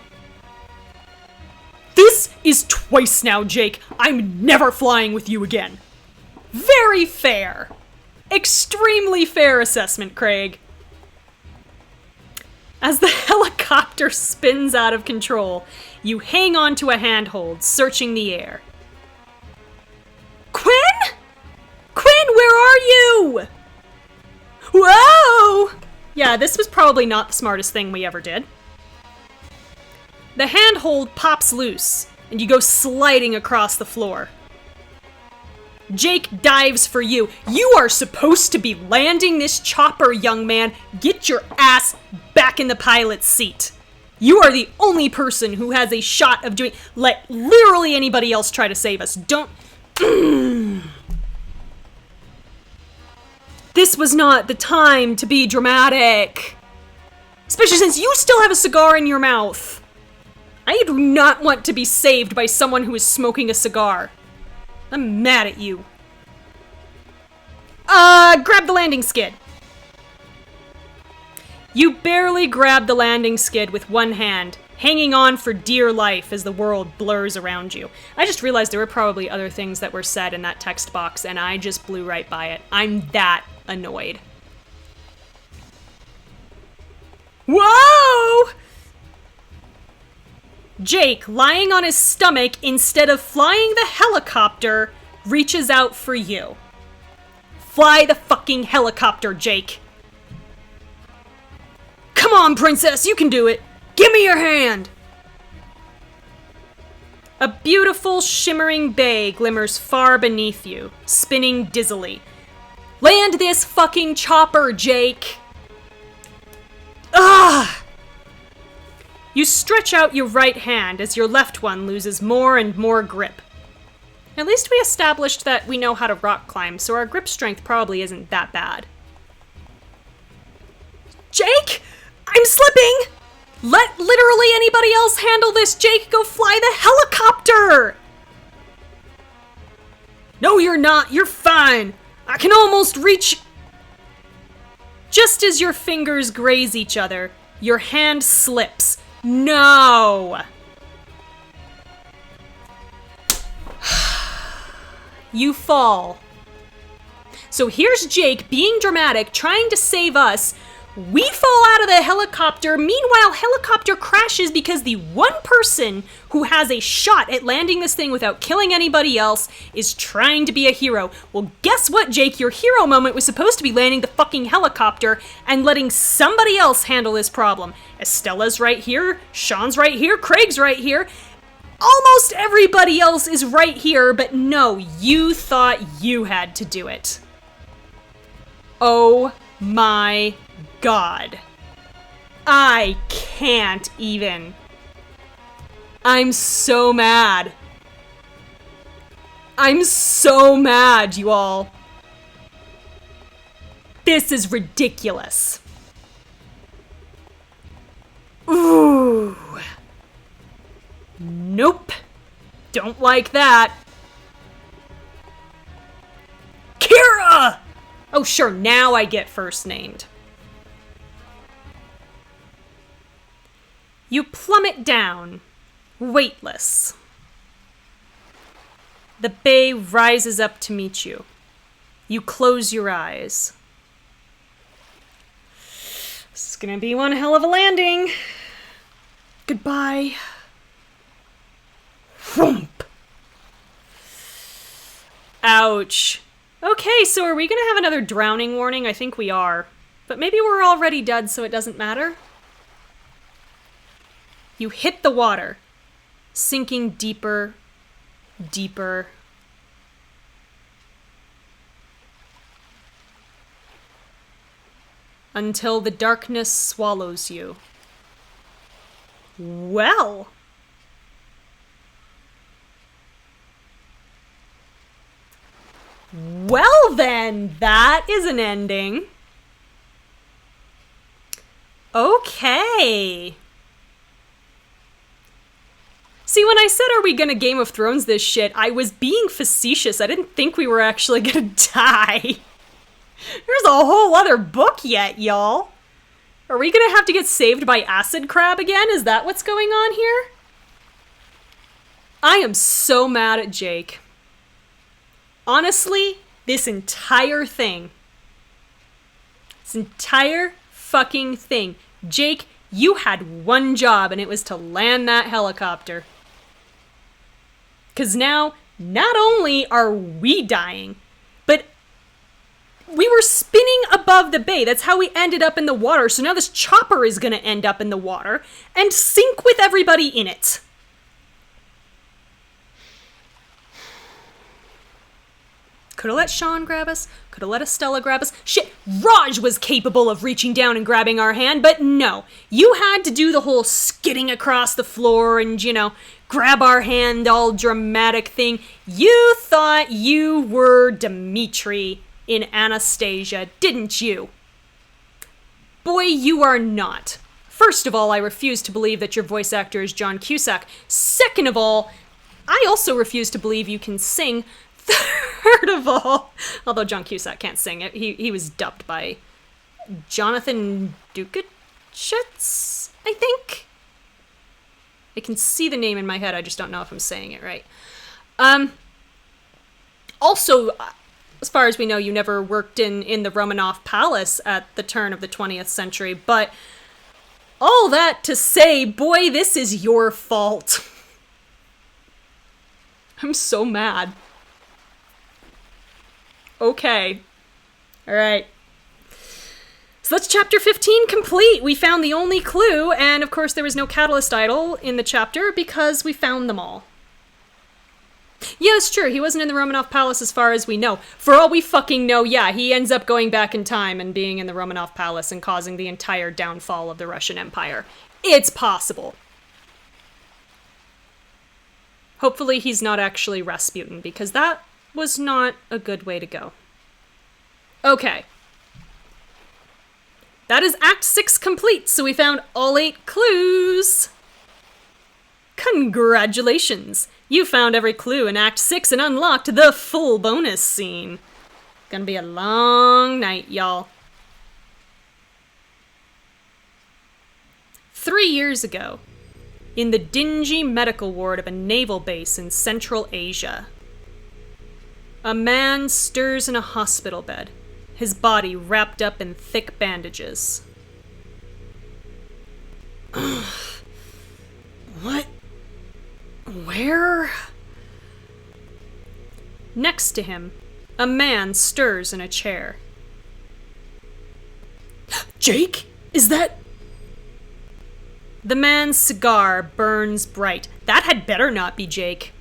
This is twice now, Jake. I'm never flying with you again. Very fair. Extremely fair assessment, Craig. As the helicopter spins out of control, you hang onto a handhold, searching the air. Quinn? Quinn, where are you? Whoa! Yeah, this was probably not the smartest thing we ever did. The handhold pops loose, and you go sliding across the floor. Jake dives for you. You are supposed to be landing this chopper, young man. Get your ass back in the pilot's seat. You are the only person who has a shot of doing... Let literally anybody else try to save us. Don't... This was not the time to be dramatic. Especially since you still have a cigar in your mouth. I do not want to be saved by someone who is smoking a cigar. I'm mad at you. Grab the landing skid. You barely grab the landing skid with one hand, hanging on for dear life as the world blurs around you. I just realized there were probably other things that were said in that text box, and I just blew right by it. I'm that annoyed. Whoa! Jake, lying on his stomach instead of flying the helicopter, reaches out for you. Fly the fucking helicopter, Jake. Come on, princess, you can do it. Give me your hand. A beautiful, shimmering bay glimmers far beneath you, spinning dizzily. Land this fucking chopper, Jake. Ah! You stretch out your right hand as your left one loses more and more grip. At least we established that we know how to rock climb, so our grip strength probably isn't that bad. Jake! I'm slipping! Let literally anybody else handle this, Jake! Go fly the helicopter! No, you're not. You're fine. I can almost reach... Just as your fingers graze each other, your hand slips. No! You fall. So here's Jake being dramatic, trying to save us. We fall out of the helicopter. Meanwhile, helicopter crashes because the one person who has a shot at landing this thing without killing anybody else is trying to be a hero. Well, guess what, Jake? Your hero moment was supposed to be landing the fucking helicopter and letting somebody else handle this problem. Estella's right here, Sean's right here, Craig's right here. Almost everybody else is right here, but no, you thought you had to do it. Oh my God. I can't even. I'm so mad. I'm so mad, you all. This is ridiculous. Ooh. Nope. Don't like that. Kira! Oh, sure, now I get first named. You plummet down, weightless. The bay rises up to meet you. You close your eyes. This is gonna be one hell of a landing. Goodbye. Whoomp. Ouch. Okay, so are we gonna have another drowning warning? I think we are. But maybe we're already dead, so it doesn't matter. You hit the water, sinking deeper, deeper. Until the darkness swallows you. Well. Well then, that is an ending. Okay. See, when I said, are we gonna Game of Thrones this shit, I was being facetious. I didn't think we were actually gonna die. There's a whole other book yet, y'all. Are we gonna have to get saved by acid crab again? Is that what's going on here? I am so mad at Jake. Honestly, this entire thing. This entire fucking thing. Jake, you had one job, and it was to land that helicopter. 'Cause now, not only are we dying, but we were spinning above the bay. That's how we ended up in the water. So now this chopper is gonna end up in the water and sink with everybody in it. Could've let Sean grab us. Could've let Estella grab us. Shit, Raj was capable of reaching down and grabbing our hand, but no. You had to do the whole skidding across the floor and, grab our hand all dramatic thing. You thought you were Dimitri in Anastasia, didn't you? Boy, you are not. First of all, I refuse to believe that your voice actor is John Cusack. Second of all, I also refuse to believe you can sing. Third of all, although John Cusack can't sing it, he was dubbed by Jonathan Dukachitz, I think? I can see the name in my head, I just don't know if I'm saying it right. Also, as far as we know, you never worked in the Romanov Palace at the turn of the 20th century, but all that to say, boy, this is your fault. I'm so mad. Okay. Alright. So that's chapter 15 complete. We found the only clue, and of course there was no catalyst idol in the chapter because we found them all. Yeah, it's true. He wasn't in the Romanov Palace as far as we know. For all we fucking know, yeah, he ends up going back in time and being in the Romanov Palace and causing the entire downfall of the Russian Empire. It's possible. Hopefully he's not actually Rasputin, because that was not a good way to go. Okay. That is Act 6 complete, so we found all 8 clues. Congratulations! You found every clue in Act 6 and unlocked the full bonus scene. Gonna be a long night, y'all. 3 years ago, in the dingy medical ward of a naval base in Central Asia, a man stirs in a hospital bed, his body wrapped up in thick bandages. What? Where? Next to him, a man stirs in a chair. Jake? Is that... The man's cigar burns bright. That had better not be Jake.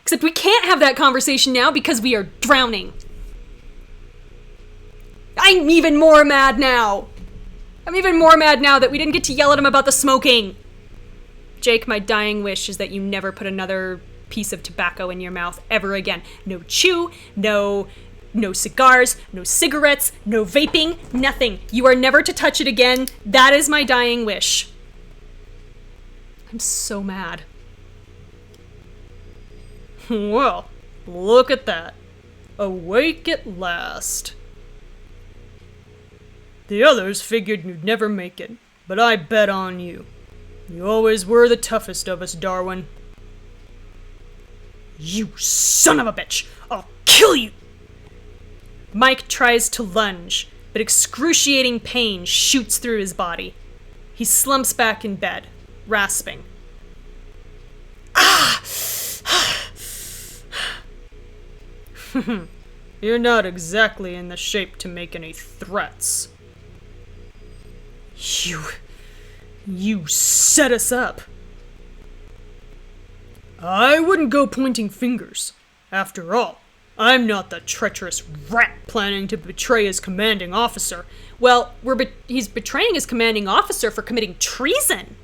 Except we can't have that conversation now because we are drowning. I'm even more mad now. I'm even more mad now that we didn't get to yell at him about the smoking. Jake, my dying wish is that you never put another piece of tobacco in your mouth ever again. No chew, no cigars, no cigarettes, no vaping, nothing. You are never to touch it again. That is my dying wish. I'm so mad. Well, look at that. Awake at last. The others figured you'd never make it, but I bet on you. You always were the toughest of us, Darwin. You son of a bitch! I'll kill you! Mike tries to lunge, but excruciating pain shoots through his body. He slumps back in bed, rasping. Ah! You're not exactly in the shape to make any threats. You set us up. I wouldn't go pointing fingers. After all, I'm not the treacherous rat planning to betray his commanding officer. Well, he's betraying his commanding officer for committing treason.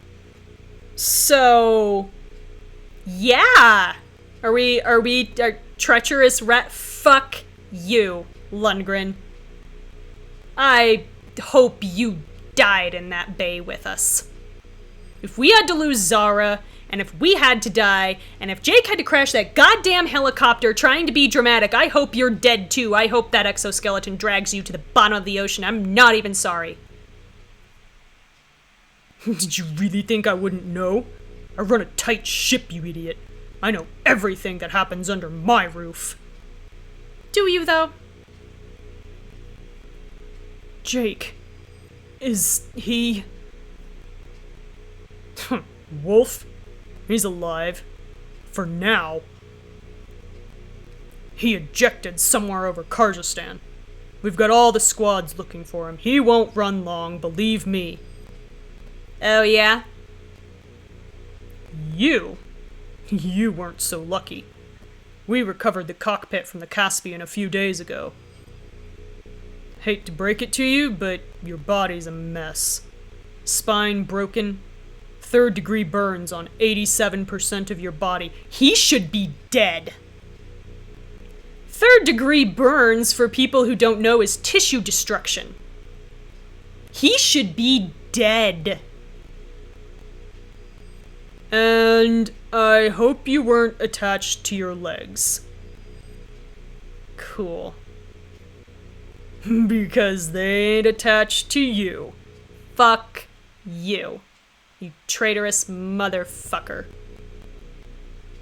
So, yeah. Are we a treacherous rat? Fuck you, Lundgren. I hope you died in that bay with us. If we had to lose Zara, and if we had to die, and if Jake had to crash that goddamn helicopter trying to be dramatic, I hope you're dead too. I hope that exoskeleton drags you to the bottom of the ocean. I'm not even sorry. Did you really think I wouldn't know? I run a tight ship, you idiot. I know everything that happens under my roof. Do you, though? Jake. Is he... Wolf? He's alive. For now. He ejected somewhere over Kazakhstan. We've got all the squads looking for him. He won't run long, believe me. Oh, yeah? You weren't so lucky. We recovered the cockpit from the Caspian a few days ago. Hate to break it to you, but your body's a mess. Spine broken, 3rd-degree burns on 87% of your body. He should be dead. 3rd-degree burns, for people who don't know, is tissue destruction. He should be dead. And I hope you weren't attached to your legs. Cool. Because they ain't attached to you. Fuck you. You traitorous motherfucker.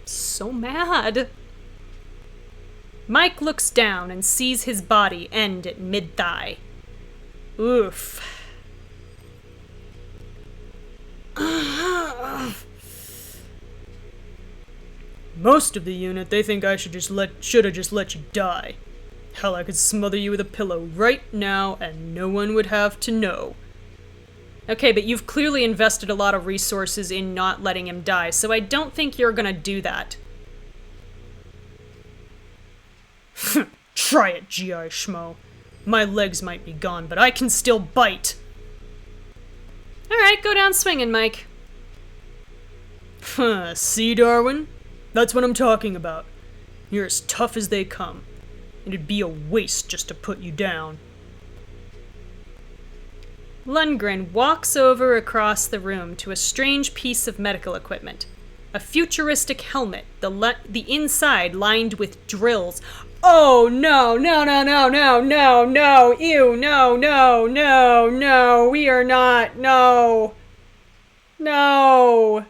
So mad. Mike looks down and sees his body end at mid-thigh. Oof. Most of the unit, they think I should have just let you die. Hell, I could smother you with a pillow right now and no one would have to know. Okay, but you've clearly invested a lot of resources in not letting him die, so I don't think you're gonna do that. Try it, G.I. Schmo. My legs might be gone, but I can still bite. Alright, go down swinging, Mike. See, Darwin? That's what I'm talking about. You're as tough as they come. It'd be a waste just to put you down. Lundgren walks over across the room to a strange piece of medical equipment. A futuristic helmet, the inside lined with drills. Oh, no, no, no, no, no, no, no, ew, no, no, no, no, we are not, no. No.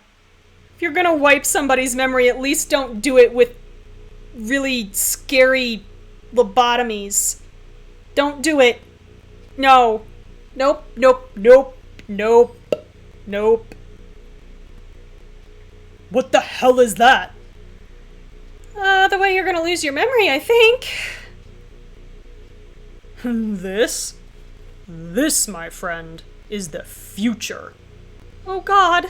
If you're gonna wipe somebody's memory, at least don't do it with really scary lobotomies. Don't do it. No. Nope, nope, nope, nope, nope. What the hell is that? The way you're gonna lose your memory, I think. This, my friend, is the future. Oh God.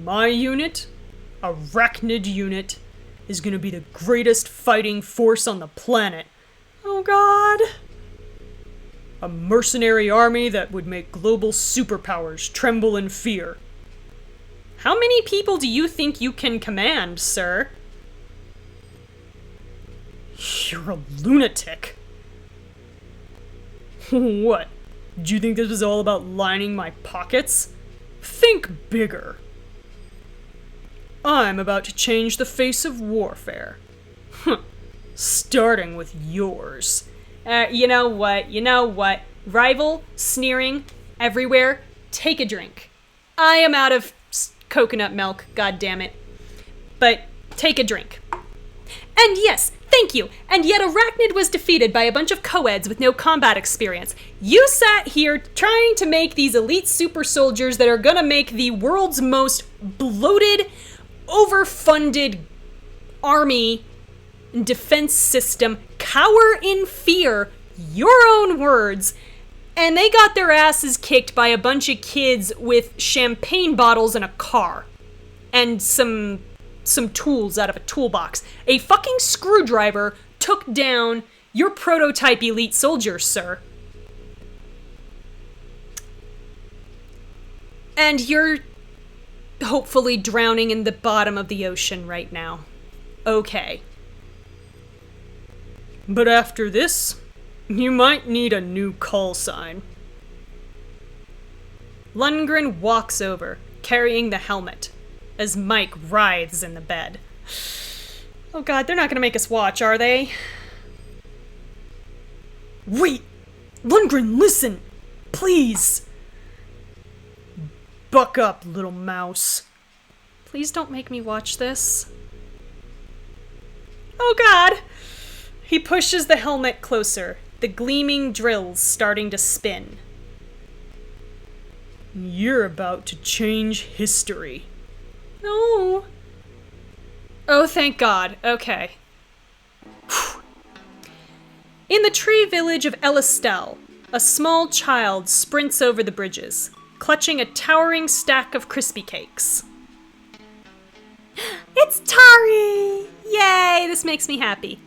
My unit, Arachnid Unit, is gonna be the greatest fighting force on the planet. Oh God. A mercenary army that would make global superpowers tremble in fear. How many people do you think you can command, sir? You're a lunatic. What? Do you think this was all about lining my pockets? Think bigger. I'm about to change the face of warfare. Starting with yours. You know what? Rival, sneering, everywhere, take a drink. I am out of coconut milk, goddammit. But take a drink. And yes, thank you. And yet Arachnid was defeated by a bunch of co-eds with no combat experience. You sat here trying to make these elite super soldiers that are gonna make the world's most bloated, overfunded army and defense system cower in fear, your own words, And they got their asses kicked by a bunch of kids with champagne bottles in a car. And some tools out of a toolbox. A fucking screwdriver took down your prototype elite soldier, sir. And you're hopefully drowning in the bottom of the ocean right now. Okay. But after this, you might need a new call sign. Lundgren walks over, carrying the helmet, as Mike writhes in the bed. Oh god, they're not gonna make us watch, are they? Wait! Lundgren, listen! Please! Buck up, little mouse. Please don't make me watch this. Oh god! He pushes the helmet closer, the gleaming drills starting to spin. You're about to change history. No. Oh, thank God. Okay. In the tree village of Elistelle, a small child sprints over the bridges, clutching a towering stack of crispy cakes. It's Tari! Yay, this makes me happy.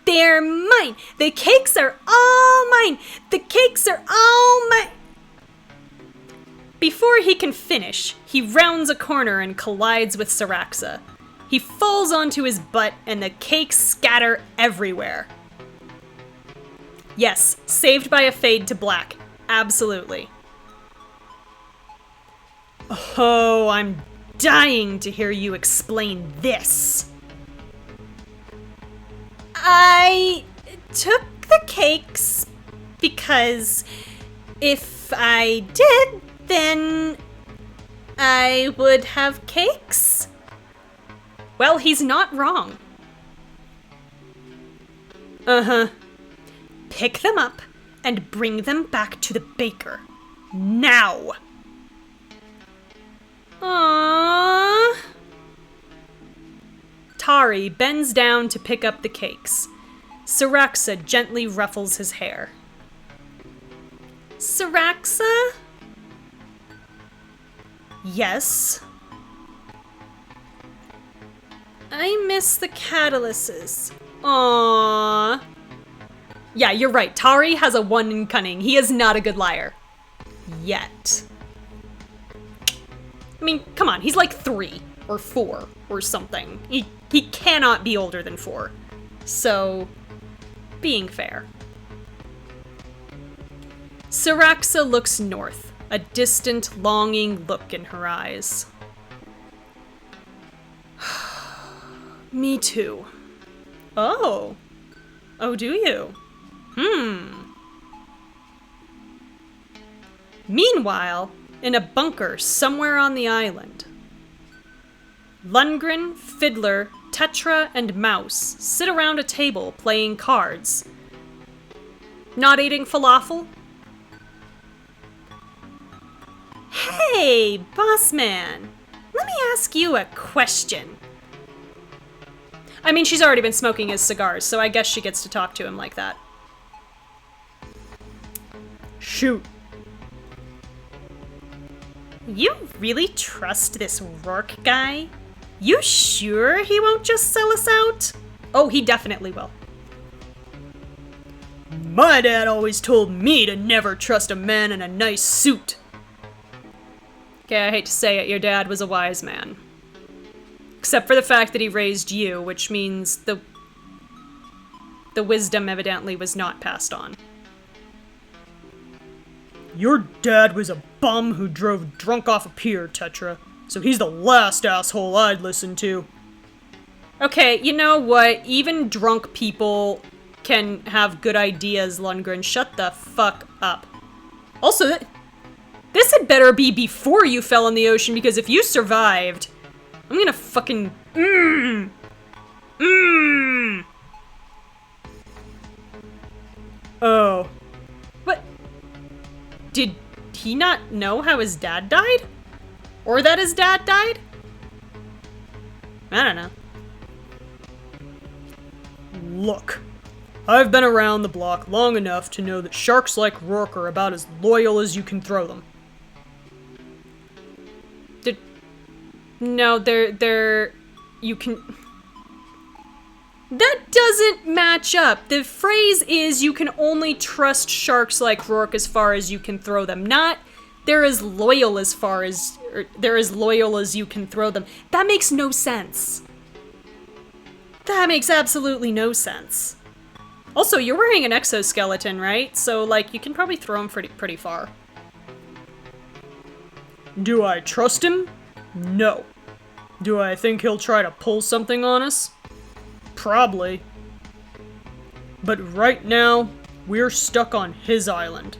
They're mine! The cakes are all mine! The cakes are all mine! Before he can finish, he rounds a corner and collides with Saraxa. He falls onto his butt and the cakes scatter everywhere. Yes, saved by a fade to black. Absolutely. Oh, I'm dying to hear you explain this. I took the cakes because if I did, then I would have cakes? Well, he's not wrong. Uh-huh. Pick them up and bring them back to the baker. Now! Aww. Tari bends down to pick up the cakes. Saraxa gently ruffles his hair. Saraxa? Yes? I miss the catalysts. Aww. Yeah, you're right. Tari has a 1 in cunning. He is not a good liar. Yet. I mean, come on. He's like 3 or 4 or something. He cannot be older than 4. So, being fair. Saraxa looks north, a distant, longing look in her eyes. Me too. Oh. Oh, do you? Meanwhile, in a bunker somewhere on the island, Lundgren, Fiddler, Tetra, and Mouse sit around a table playing cards. Not eating falafel? Hey, boss man, let me ask you a question. I mean, she's already been smoking his cigars, so I guess she gets to talk to him like that. Shoot. You really trust this Rourke guy? You sure he won't just sell us out? Oh, he definitely will. My dad always told me to never trust a man in a nice suit. Okay, I hate to say it, your dad was a wise man. Except for the fact that he raised you, which means the wisdom evidently was not passed on. Your dad was a bum who drove drunk off a pier, Tetra. So he's the last asshole I'd listen to. Okay, you know what? Even drunk people can have good ideas, Lundgren. Shut the fuck up. Also, this had better be before you fell in the ocean, because if you survived, I'm gonna fucking... Oh. What? Did he not know how his dad died? Or that his dad died? I don't know. Look, I've been around the block long enough to know that sharks like Rourke are about as loyal as you can throw them. No, you can... That doesn't match up. The phrase is you can only trust sharks like Rourke as far as you can throw them, not they're as loyal as you can throw them. That makes no sense. That makes absolutely no sense. Also, you're wearing an exoskeleton, right? So, like, you can probably throw him pretty far. Do I trust him? No. Do I think he'll try to pull something on us? Probably. But right now, we're stuck on his island.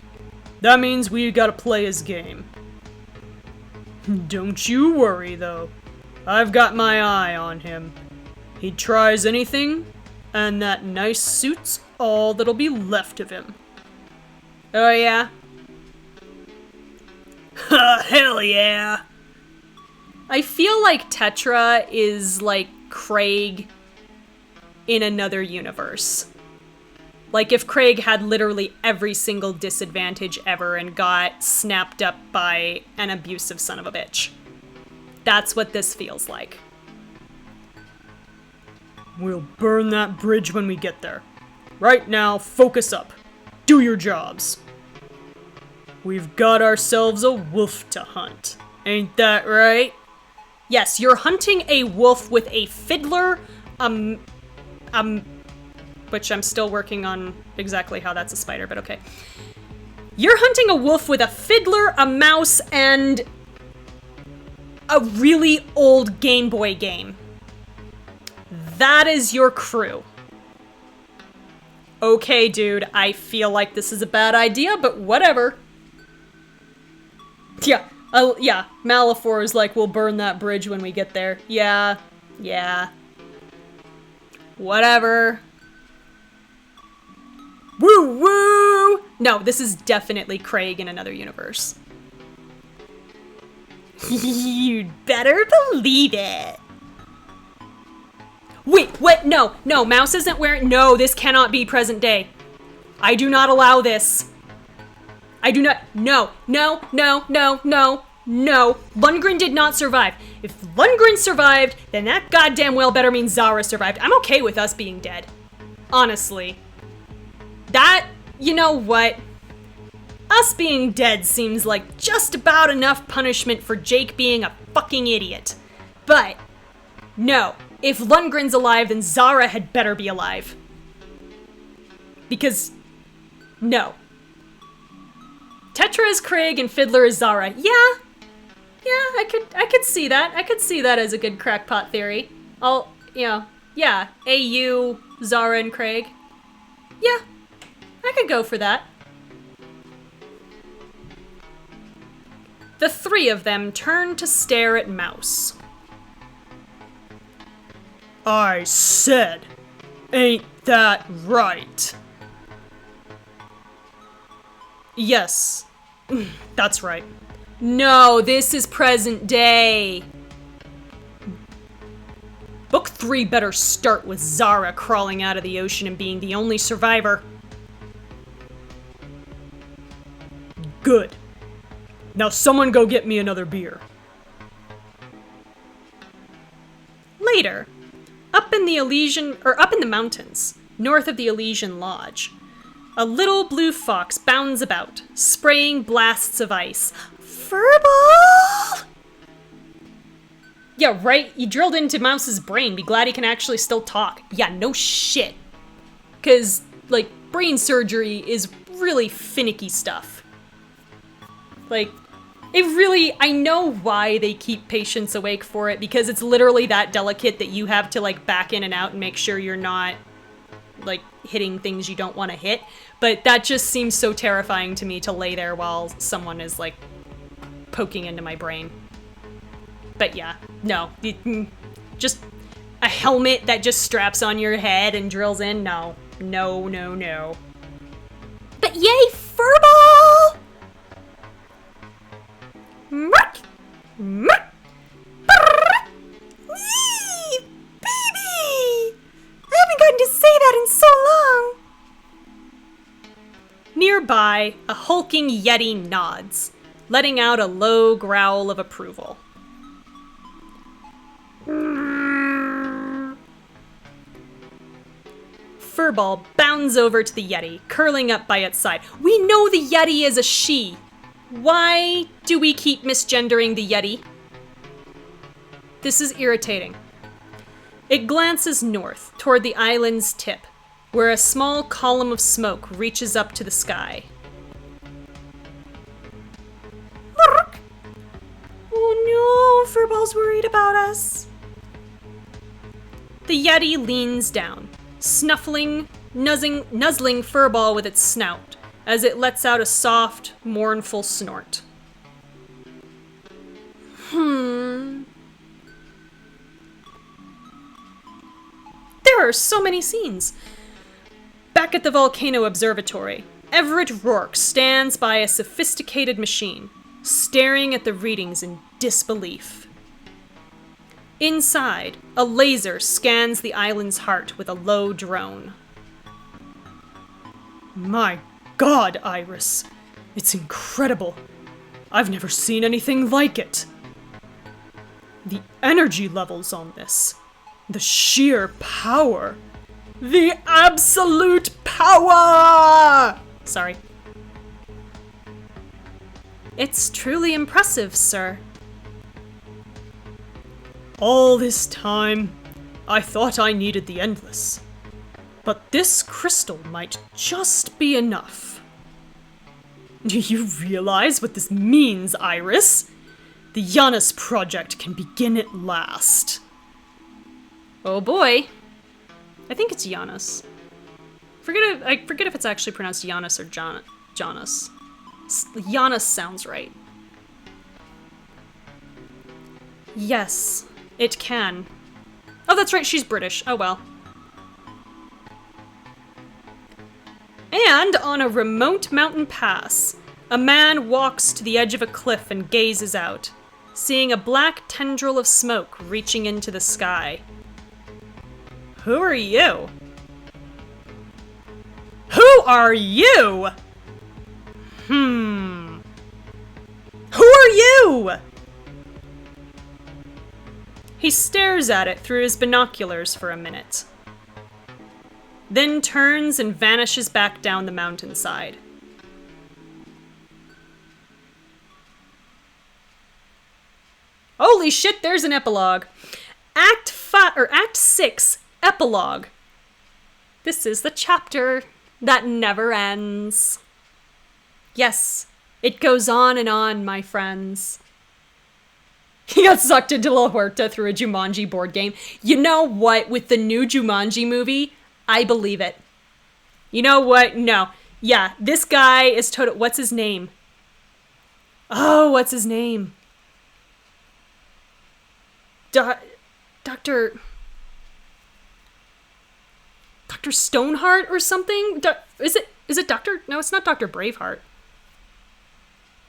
That means we gotta play his game. Don't you worry, though. I've got my eye on him. He tries anything, and that nice suit's all that'll be left of him. Oh, yeah? Hell yeah! I feel like Tetra is like Craig in another universe. Like if Craig had literally every single disadvantage ever and got snapped up by an abusive son of a bitch. That's what this feels like. We'll burn that bridge when we get there. Right now, focus up. Do your jobs. We've got ourselves a wolf to hunt. Ain't that right? Yes, you're hunting a wolf with a fiddler, which I'm still working on exactly how that's a spider, but okay. You're hunting a wolf with a fiddler, a mouse, and a really old Game Boy game. That is your crew. Okay, dude, I feel like this is a bad idea, but whatever. Yeah, Malifor is like, we'll burn that bridge when we get there. Yeah. Whatever. Woo woo! No, this is definitely Craig in another universe. You'd better believe it. Wait, what? No, Mouse isn't wearing... No, this cannot be present day. I do not allow this. I do not... No. Lundgren did not survive. If Lundgren survived, then that goddamn well better mean Zara survived. I'm okay with us being dead. Honestly. That... You know what? Us being dead seems like just about enough punishment for Jake being a fucking idiot. But... No. If Lundgren's alive, then Zara had better be alive. Because... No. Tetra is Craig and Fiddler is Zara. Yeah, I could see that. I could see that as a good crackpot theory. Yeah. AU, Zara, and Craig. Yeah, I could go for that. The three of them turn to stare at Mouse. I said, ain't that right? Yes, that's right. No, this is present day. Book 3 better start with Zara crawling out of the ocean and being the only survivor. Good. Now someone go get me another beer. Later, up in the mountains, north of the Elysian Lodge, a little blue fox bounds about, spraying blasts of ice. Furball! Yeah, right? You drilled into Mouse's brain. Be glad he can actually still talk. Yeah, no shit. Because, like, brain surgery is really finicky stuff. Like, I know why they keep patients awake for it, because it's literally that delicate that you have to, like, back in and out and make sure you're not, like, hitting things you don't want to hit. But that just seems so terrifying to me to lay there while someone is, like, poking into my brain. But yeah, no. Just a helmet that just straps on your head and drills in? No. No. But yay, Furball! Muck! Yee! Baby! I haven't gotten to say that in so long! sky, a hulking yeti nods, letting out a low growl of approval. Furball bounds over to the yeti, curling up by its side. We know the yeti is a she. Why do we keep misgendering the yeti? This is irritating. It glances north, toward the island's tip, where a small column of smoke reaches up to the sky. Oh no, Furball's worried about us. The yeti leans down, snuffling, nuzzling Furball with its snout, as it lets out a soft, mournful snort. There are so many scenes. Back at the Volcano Observatory, Everett Rourke stands by a sophisticated machine, staring at the readings in disbelief. Inside, a laser scans the island's heart with a low drone. My God, Iris. It's incredible. I've never seen anything like it. The energy levels on this. The sheer power. The absolute power! Sorry. It's truly impressive, sir. All this time, I thought I needed the endless. But this crystal might just be enough. Do you realize what this means, Iris? The Janus Project can begin at last. Oh boy. I think it's Janus. I forget if it's actually pronounced Janus or Janus. Janus sounds right. Yes, it can. Oh, that's right, she's British. Oh well. And on a remote mountain pass, a man walks to the edge of a cliff and gazes out, seeing a black tendril of smoke reaching into the sky. Who are you? Who are you? Who are you? He stares at it through his binoculars for a minute, then turns and vanishes back down the mountainside. Holy shit, there's an epilogue. Act 6, Epilogue. This is the chapter that never ends. Yes, it goes on and on, my friends. He got sucked into La Huerta through a Jumanji board game. You know what? With the new Jumanji movie, I believe it. You know what? No. Yeah, this guy is total... What's his name? Oh, what's his name? Dr. Stoneheart or something? Is it Dr.? No, it's not Dr. Braveheart.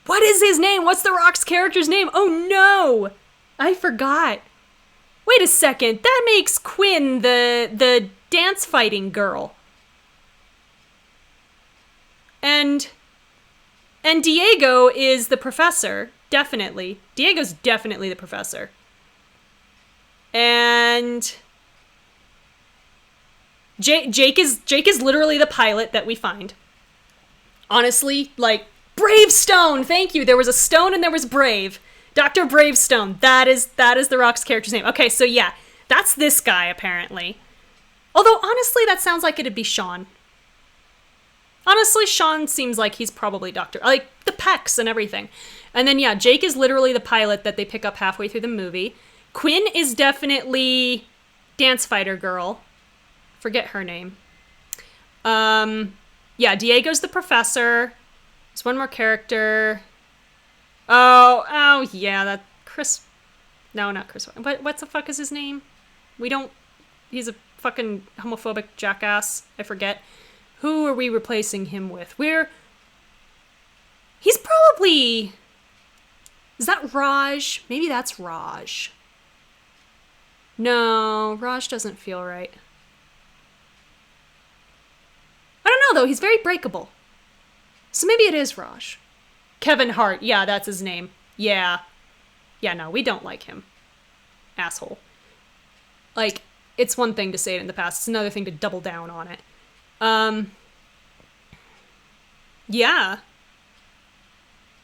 What is his name? What's the Rock's character's name? Oh no! I forgot. Wait a second. That makes Quinn the dance fighting girl. And Diego is the professor, definitely. Diego's definitely the professor. And Jake is literally the pilot that we find. Honestly, like, Bravestone! Thank you. There was a stone and there was Brave. Dr. Bravestone. That is the Rock's character's name. Okay, so yeah, that's this guy, apparently. Although, honestly, that sounds like it'd be Sean. Honestly, Sean seems like he's probably Doctor... Like, the pecs and everything. And then, yeah, Jake is literally the pilot that they pick up halfway through the movie. Quinn is definitely Dance Fighter Girl. Forget her name. Yeah, Diego's the professor. There's one more character. Oh, yeah, that Chris... No, not Chris. What the fuck is his name? He's a fucking homophobic jackass. I forget. Who are we replacing him with? He's probably... Is that Raj? Maybe that's Raj. No, Raj doesn't feel right. I don't know, though. He's very breakable. So maybe it is Raj. Kevin Hart, yeah, that's his name. Yeah. Yeah, no, we don't like him. Asshole. Like, it's one thing to say it in the past, it's another thing to double down on it. Yeah.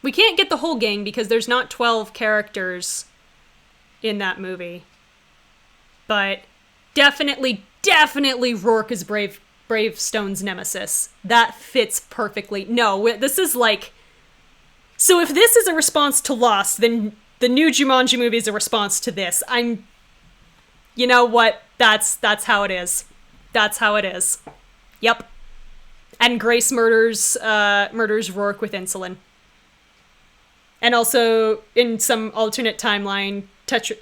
We can't get the whole gang because there's not 12 characters in that movie. But definitely Rourke is Bravestone's nemesis. That fits perfectly. No, this is like... So if this is a response to Lost, then the new Jumanji movie is a response to this. You know what? That's how it is. That's how it is. Yep. And Grace murders Rourke with insulin. And also, in some alternate timeline,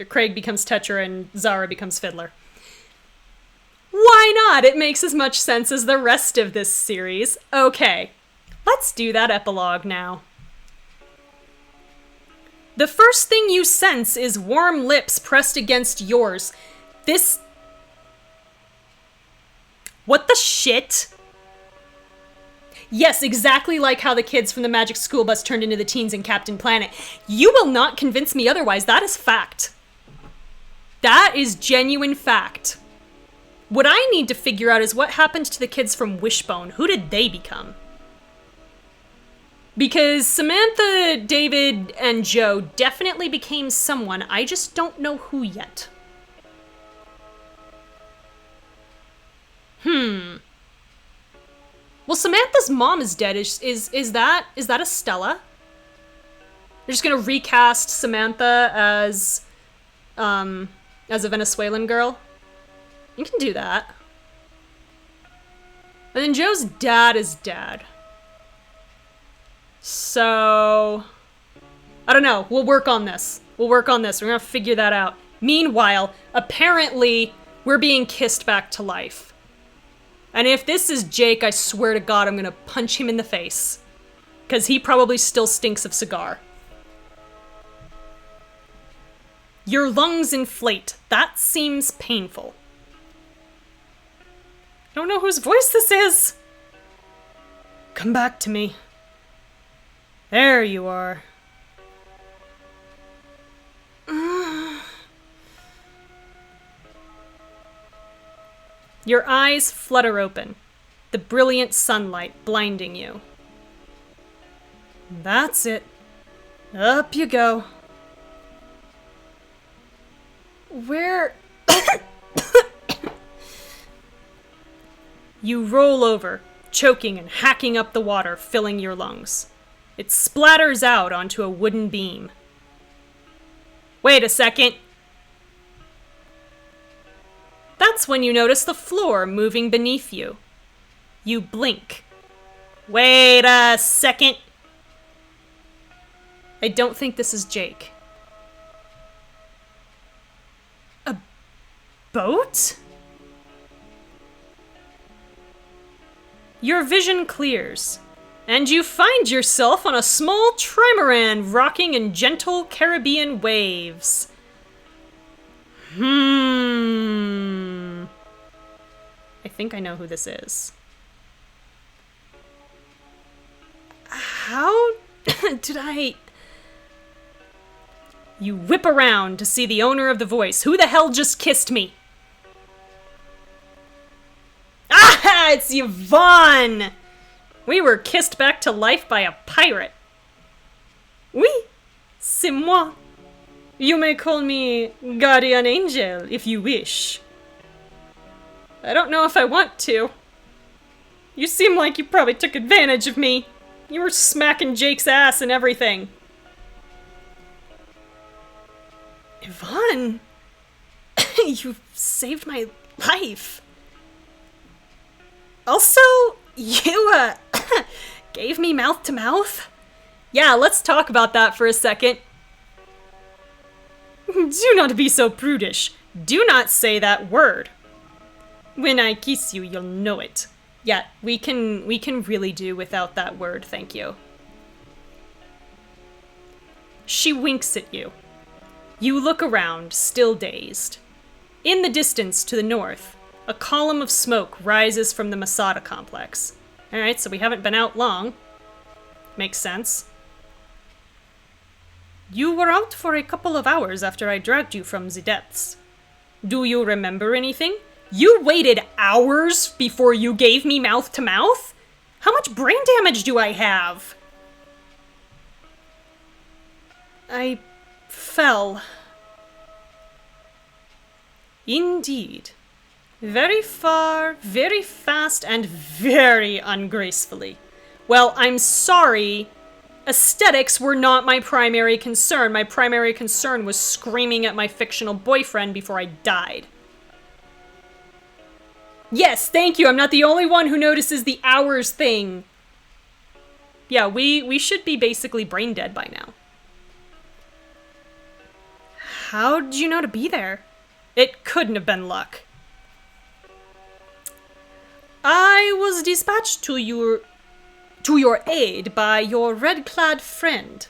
Craig becomes Tetra and Zara becomes Fiddler. Why not? It makes as much sense as the rest of this series. Okay, let's do that epilogue now. The first thing you sense is warm lips pressed against yours. This... What the shit? Yes, exactly like how the kids from the Magic School Bus turned into the teens in Captain Planet. You will not convince me otherwise. That is fact. That is genuine fact. What I need to figure out is what happened to the kids from Wishbone. Who did they become? Because Samantha, David, and Joe definitely became someone. I just don't know who yet. Well, Samantha's mom is dead. Is that Estella? They're just gonna recast Samantha as a Venezuelan girl. You can do that. And then Joe's dad is dead. So... I don't know. We'll work on this. We're gonna figure that out. Meanwhile, apparently, we're being kissed back to life. And if this is Jake, I swear to God, I'm gonna punch him in the face. Because he probably still stinks of cigar. Your lungs inflate. That seems painful. I don't know whose voice this is. Come back to me. There you are. Your eyes flutter open, the brilliant sunlight blinding you. That's it. Up you go. Where... You roll over, choking and hacking up the water, filling your lungs. It splatters out onto a wooden beam. Wait a second. That's when you notice the floor moving beneath you. You blink. Wait a second. I don't think this is Jake. A boat? Your vision clears, and you find yourself on a small trimaran rocking in gentle Caribbean waves. I think I know who this is. How did I... You whip around to see the owner of the voice. Who the hell just kissed me? Ah, it's Yvonne! We were kissed back to life by a pirate. Oui, c'est moi. You may call me Guardian Angel if you wish. I don't know if I want to. You seem like you probably took advantage of me. You were smacking Jake's ass and everything. Yvonne, you saved my life. Also, you, gave me mouth to mouth? Yeah, let's talk about that for a second. Do not be so prudish. Do not say that word. When I kiss you, you'll know it. Yeah, we can really do without that word, thank you. She winks at you. You look around, still dazed. In the distance to the north, a column of smoke rises from the Masada complex. Alright, so we haven't been out long. Makes sense. You were out for a couple of hours after I dragged you from the depths. Do you remember anything? You waited hours before you gave me mouth to mouth? How much brain damage do I have? I fell. Indeed. Very far, very fast, and very ungracefully. Well, I'm sorry. Aesthetics were not my primary concern. My primary concern was screaming at my fictional boyfriend before I died. Yes, thank you. I'm not the only one who notices the hours thing. Yeah, we should be basically brain dead by now. How did you know to be there? It couldn't have been luck. I was dispatched to your aid by your red-clad friend.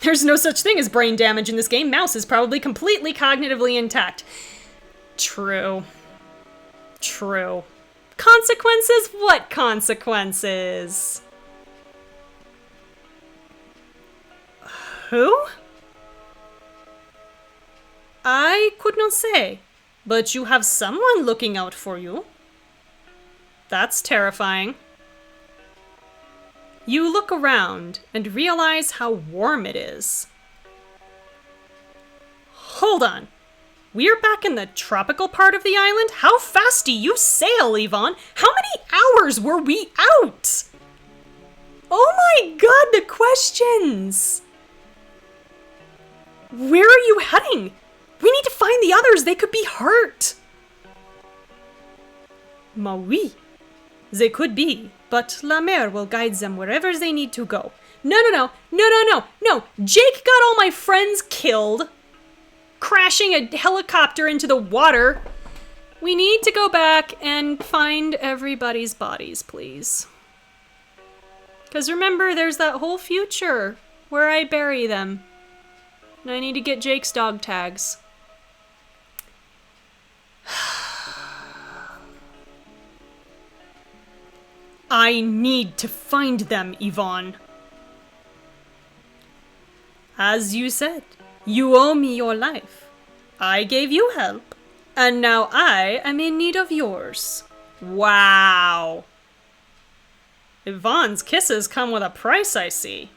There's no such thing as brain damage in this game. Mouse is probably completely cognitively intact. True. True. Consequences? What consequences? Who? I could not say, but you have someone looking out for you. That's terrifying. You look around and realize how warm it is. Hold on. We're back in the tropical part of the island? How fast do you sail, Yvonne? How many hours were we out? Oh my god, the questions! Where are you heading? We need to find the others. They could be hurt. Ma oui. They could be, but La Mer will guide them wherever they need to go. No. Jake got all my friends killed. Crashing a helicopter into the water. We need to go back and find everybody's bodies, please. Because remember, there's that whole future where I bury them. And I need to get Jake's dog tags. I need to find them, Yvonne. As you said, you owe me your life. I gave you help, and now I am in need of yours. Wow. Yvonne's kisses come with a price, I see.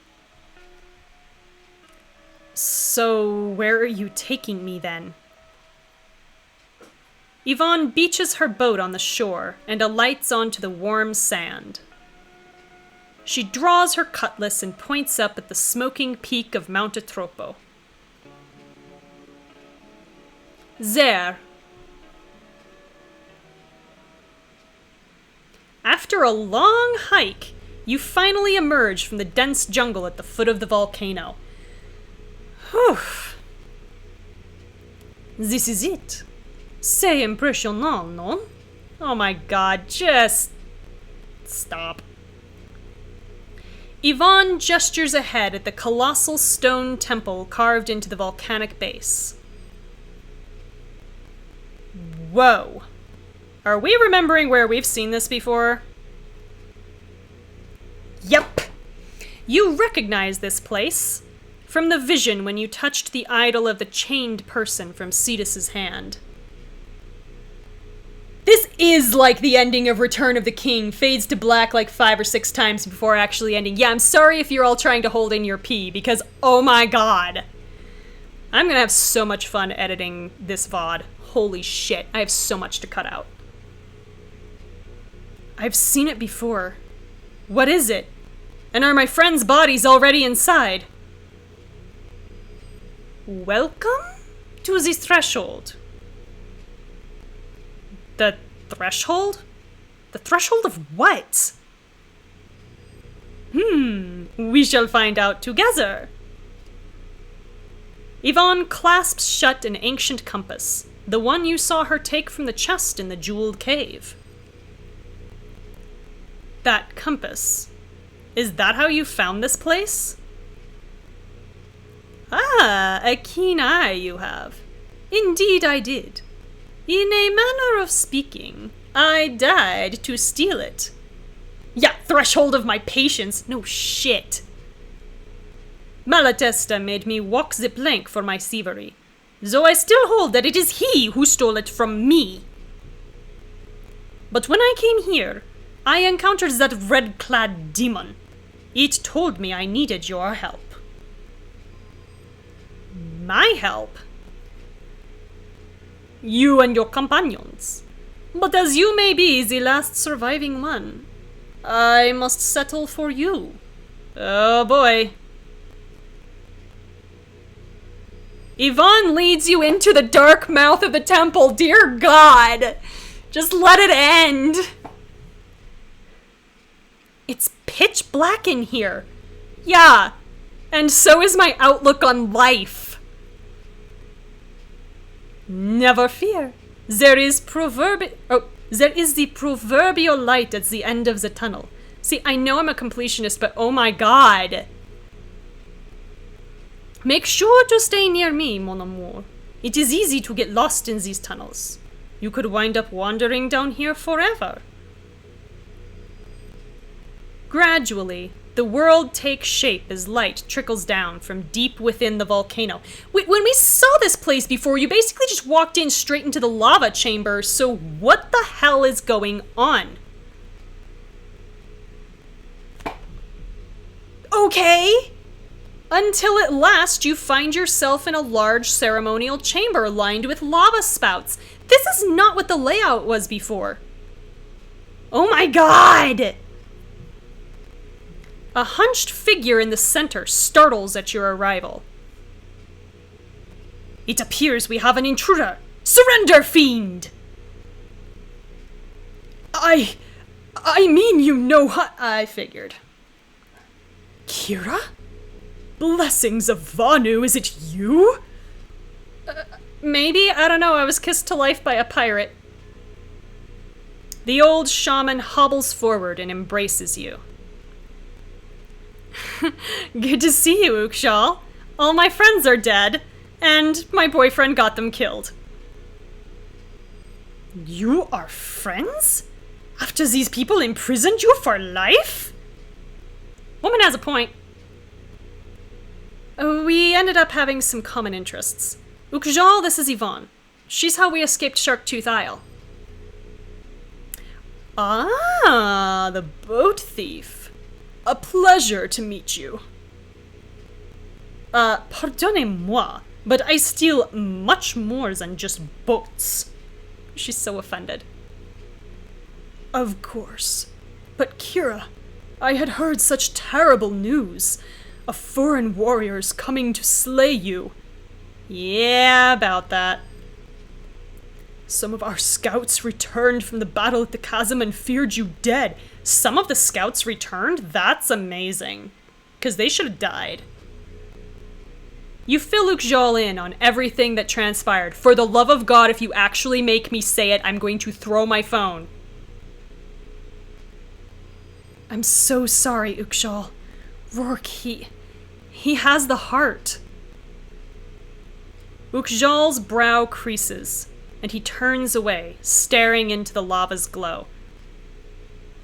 So, where are you taking me then? Yvonne beaches her boat on the shore and alights onto the warm sand. She draws her cutlass and points up at the smoking peak of Mount Atropo. There. After a long hike, you finally emerge from the dense jungle at the foot of the volcano. Whew. This is it. C'est impressionnant, no? Oh my god, just stop. Yvonne gestures ahead at the colossal stone temple carved into the volcanic base. Whoa. Are we remembering where we've seen this before? Yep. You recognize this place from the vision when you touched the idol of the chained person from Cetus's hand. This is like the ending of Return of the King, fades to black like 5 or 6 times before actually ending. Yeah, I'm sorry if you're all trying to hold in your pee, because oh my god. I'm gonna have so much fun editing this VOD. Holy shit, I have so much to cut out. I've seen it before. What is it? And are my friends' bodies already inside? Welcome to the threshold. The threshold? The threshold of what? We shall find out together. Yvonne clasps shut an ancient compass, the one you saw her take from the chest in the jeweled cave. That compass. Is that how you found this place? Ah, a keen eye you have. Indeed I did. In a manner of speaking, I died to steal it. Yeah, threshold of my patience. No shit. Malatesta made me walk the plank for my thievery, though I still hold that it is he who stole it from me. But when I came here, I encountered that red-clad demon. It told me I needed your help. My help? You and your companions. But as you may be the last surviving one, I must settle for you. Oh boy. Yvonne leads you into the dark mouth of the temple. Dear God. Just let it end. It's pitch black in here. Yeah. And so is my outlook on life. Never fear. There is the proverbial light at the end of the tunnel. See, I know I'm a completionist, but oh my God. Make sure to stay near me, mon amour. It is easy to get lost in these tunnels. You could wind up wandering down here forever. Gradually, the world takes shape as light trickles down from deep within the volcano. When we saw this place before, you basically just walked in straight into the lava chamber, so what the hell is going on? Okay. Until at last you find yourself in a large ceremonial chamber lined with lava spouts. This is not what the layout was before. Oh my God! A hunched figure in the center startles at your arrival. It appears we have an intruder. Surrender, fiend! I mean, you know how... I figured. Kira? Blessings of Vanu, is it you? Maybe, I don't know, I was kissed to life by a pirate. The old shaman hobbles forward and embraces you. Good to see you, Ukshal. All my friends are dead, and my boyfriend got them killed. You are friends? After these people imprisoned you for life? Woman has a point. We ended up having some common interests. Ukjal, this is Yvonne. She's how we escaped Sharktooth Isle. Ah, the boat thief. A pleasure to meet you. Pardonnez-moi, but I steal much more than just boats. She's so offended. Of course. But Kira, I had heard such terrible news. Of foreign warriors coming to slay you. Yeah, about that. Some of our scouts returned from the battle at the chasm and feared you dead. Some of the scouts returned? That's amazing. Because they should have died. You fill Ukjal in on everything that transpired. For the love of God, if you actually make me say it, I'm going to throw my phone. I'm so sorry, Ukjal. Rourke, he has the heart. Ukjal's brow creases, and he turns away, staring into the lava's glow.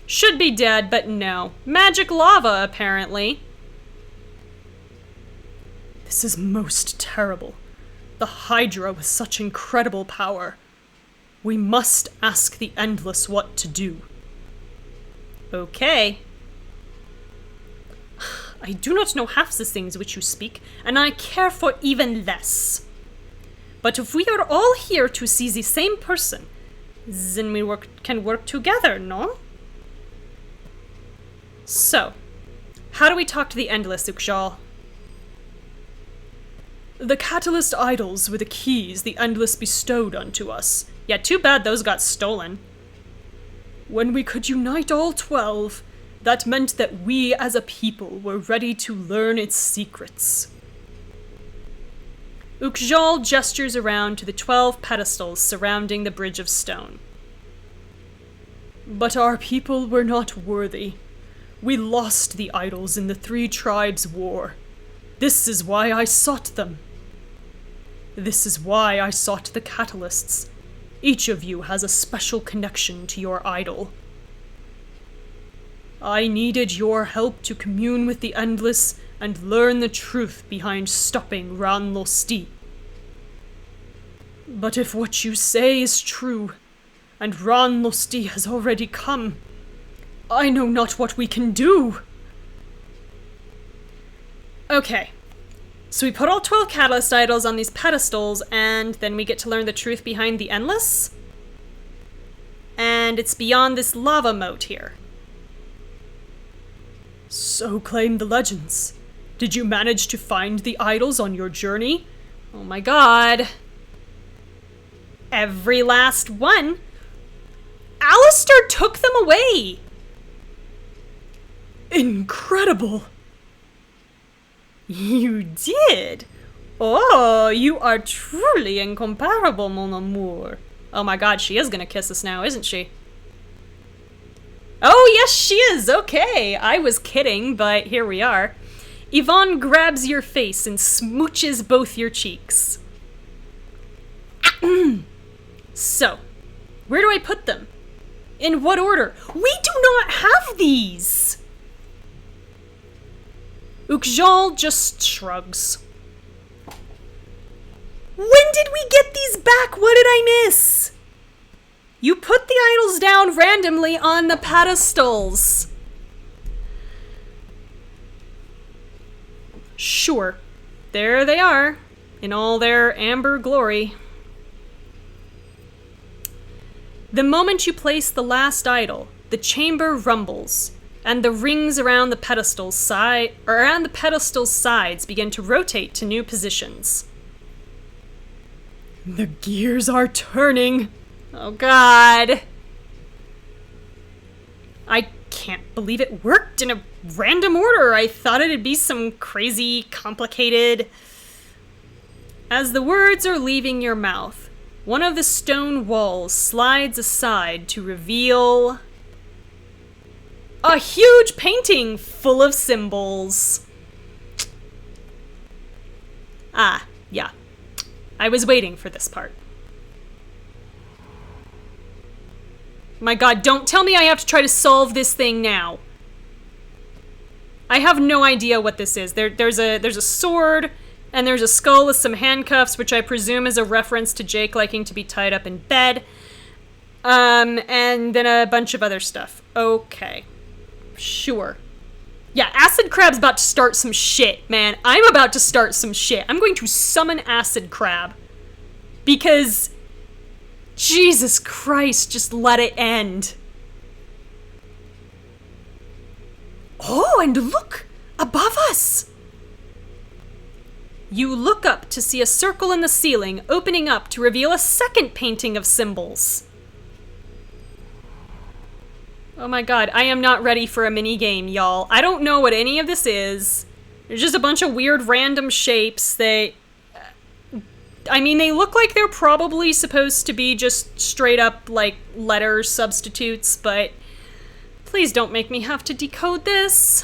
Should be dead, but no. Magic lava, apparently. This is most terrible. The Hydra with such incredible power. We must ask the Endless what to do. Okay. I do not know half the things which you speak, and I care for even less. But if we are all here to see the same person, then we can work together, no? So, how do we talk to the Endless, Ukjal? The Catalyst idols were the keys the Endless bestowed unto us. Yeah, too bad those got stolen. When we could unite all 12, that meant that we as a people were ready to learn its secrets. Ukjal gestures around to the 12 pedestals surrounding the Bridge of Stone. But our people were not worthy. We lost the idols in the 3 tribes' war. This is why I sought them. This is why I sought the Catalysts. Each of you has a special connection to your idol. I needed your help to commune with the Endless and learn the truth behind stopping Ran Losti. But if what you say is true, and Ran Losti has already come, I know not what we can do. Okay. So we put all 12 catalyst idols on these pedestals, and then we get to learn the truth behind the Endless? And it's beyond this lava moat here. So claim the legends. Did you manage to find the idols on your journey? Oh my god. Every last one. Alistair took them away! Incredible! You did? Oh, you are truly incomparable, mon amour. Oh my god, she is gonna kiss us now, isn't she? Oh, yes, she is! Okay, I was kidding, but here we are. Yvonne grabs your face and smooches both your cheeks. So, where do I put them? In what order? We do not have these! Ukjal just shrugs. When did we get these back? What did I miss? You put the idols down randomly on the pedestals. Sure. There they are, in all their amber glory. The moment you place the last idol, the chamber rumbles, and the rings around the pedestal's sides begin to rotate to new positions. The gears are turning. Oh god. I can't believe it worked in a random order. I thought it'd be some crazy, complicated... As the words are leaving your mouth, one of the stone walls slides aside to reveal... a huge painting full of symbols. Ah, yeah. I was waiting for this part. My god, don't tell me I have to try to solve this thing now. I have no idea what this is. There's a sword, and there's a skull with some handcuffs, which I presume is a reference to Jake liking to be tied up in bed. And then a bunch of other stuff. Okay. Sure. Yeah, Acid Crab's about to start some shit, man. I'm about to start some shit. I'm going to summon Acid Crab. Because... Jesus Christ, just let it end. Oh, and look! Above us! You look up to see a circle in the ceiling opening up to reveal a second painting of symbols. Oh my god, I am not ready for a minigame, y'all. I don't know what any of this is. There's just a bunch of weird random shapes. I mean, they look like they're probably supposed to be just straight up, like, letter substitutes, but please don't make me have to decode this.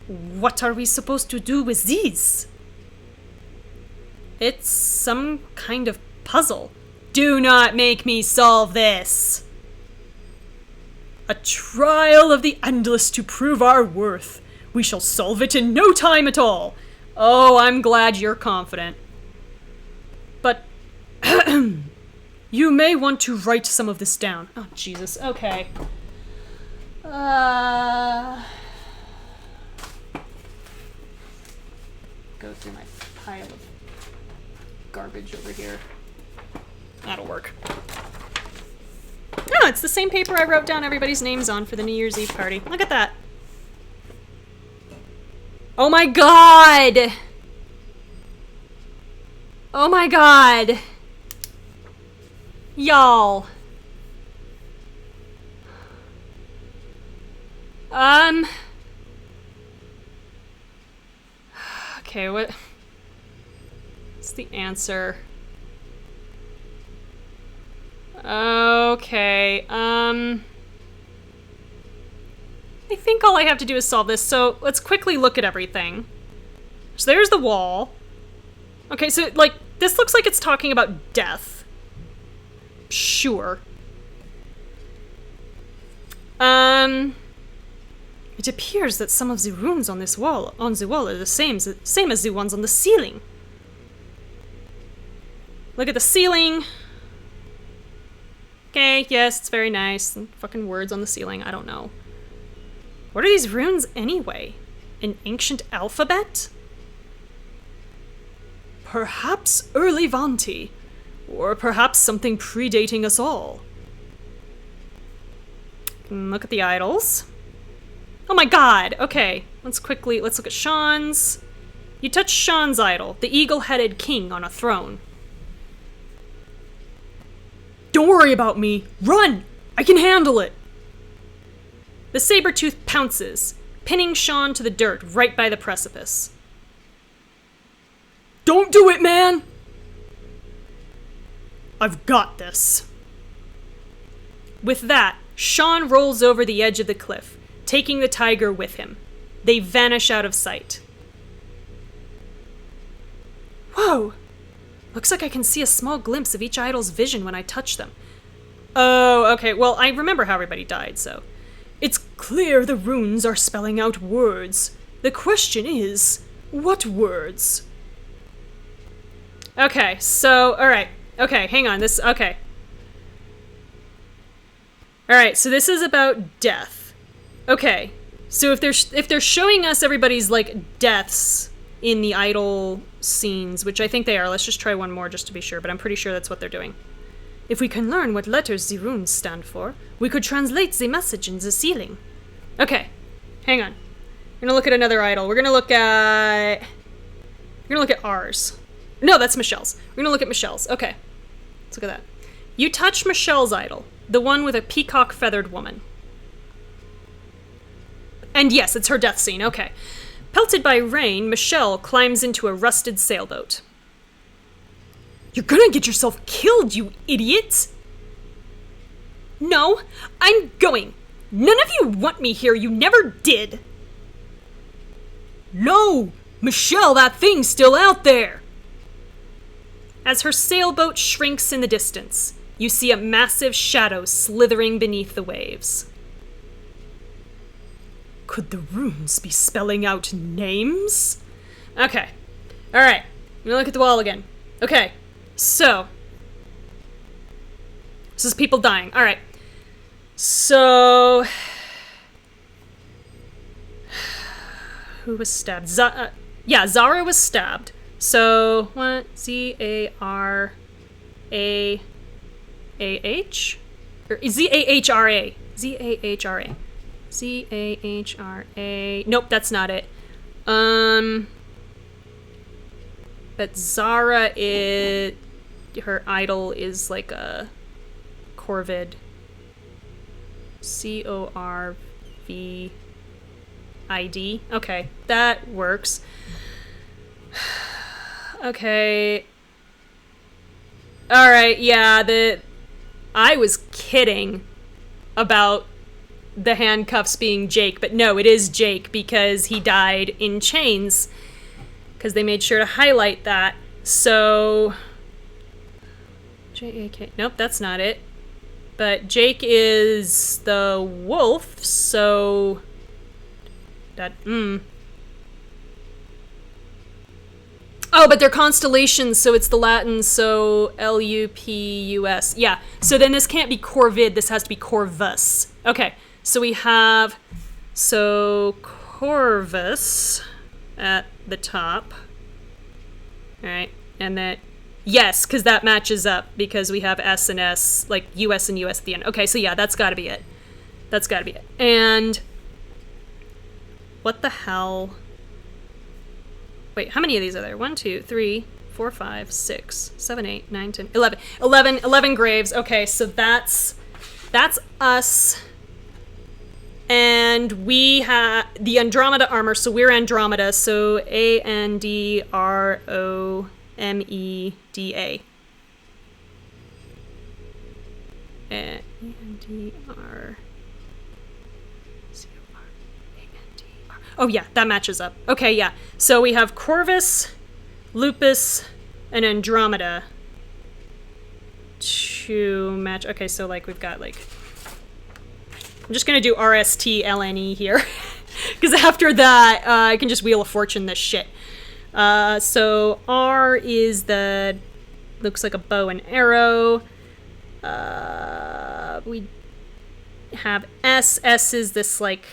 What are we supposed to do with these? It's some kind of puzzle. Do not make me solve this! A trial of the Endless to prove our worth. We shall solve it in no time at all. Oh, I'm glad you're confident. But you may want to write some of this down. Oh, Jesus. Okay. Go through my pile of garbage over here. That'll work. Oh, it's the same paper I wrote down everybody's names on for the New Year's Eve party. Look at that. Oh my god! Oh my god! Y'all. Okay, what's the answer? Okay, I think all I have to do is solve this, so let's quickly look at everything. So there's the wall. Okay, so, like, this looks like it's talking about death. Sure. It appears that some of the runes on the wall are the same as the ones on the ceiling. Look at the ceiling. Okay, yes, it's very nice. And fucking words on the ceiling, I don't know. What are these runes anyway? An ancient alphabet? Perhaps early Vanti. Or perhaps something predating us all. Look at the idols. Oh my god! Okay, let's look at Sean's. You touch Sean's idol, the eagle-headed king on a throne. Don't worry about me! Run! I can handle it! The saber-tooth pounces, pinning Sean to the dirt right by the precipice. Don't do it, man! I've got this. With that, Sean rolls over the edge of the cliff, taking the tiger with him. They vanish out of sight. Whoa! Looks like I can see a small glimpse of each idol's vision when I touch them. Oh, okay, well, I remember how everybody died, so... It's clear the runes are spelling out words. The question is, what words? Okay, so, alright. Okay, hang on, okay. Alright, so this is about death. Okay, so if they're showing us everybody's, like, deaths in the idol scenes, which I think they are, let's just try one more just to be sure, but I'm pretty sure that's what they're doing. If we can learn what letters the runes stand for, we could translate the message in the ceiling. Okay, hang on. We're gonna look at another idol. We're gonna look at ours. No, that's Michelle's. We're gonna look at Michelle's. Okay, let's look at that. You touch Michelle's idol, the one with a peacock-feathered woman. And yes, it's her death scene, okay. Pelted by rain, Michelle climbs into a rusted sailboat. You're gonna get yourself killed, you idiot! No, I'm going. None of you want me here, you never did. No! Michelle, that thing's still out there! As her sailboat shrinks in the distance, you see a massive shadow slithering beneath the waves. Could the runes be spelling out names? Okay. Alright. I'm gonna look at the wall again. Okay. So. This is people dying. Alright. So. Who was stabbed? Yeah, Zara was stabbed. So, what? Z-A-R-A-A-H? Or Z-A-H-R-A. Z-A-H-R-A. Z-A-H-R-A. Nope, that's not it. But Zara her idol is like a corvid. C-O-R-V-I-D. Okay, that works. Okay. Alright, yeah, I was kidding about the handcuffs being Jake, but no, it is Jake because he died in chains. Because they made sure to highlight that. So... J-A-K... Nope, that's not it. But Jake is the wolf, so... Oh, but they're constellations, so it's the Latin, so L-U-P-U-S. Yeah, so then this can't be Corvid, this has to be Corvus. Okay, so we have... So, Corvus at the top. Alright, and then... Yes, because that matches up, because we have S and S, like US and US at the end. Okay, so yeah, that's gotta be it. That's gotta be it. And... What the hell... Wait, how many of these are there? 1, 2, 3, 4, 5, 6, 7, 8, 9, 10, 11. 11 graves. Okay, so that's us. And we have the Andromeda armor, so we're Andromeda, so A-N-D-R-O-M-E-D-A. A-N-D-R... Oh yeah, that matches up. Okay, yeah. So we have Corvus, Lupus, and Andromeda to match. Okay, so like we've got like I'm just gonna do RSTLNE here. Because after that, I can just Wheel of Fortune this shit. So R is the... looks like a bow and arrow. We have S. S is this, like...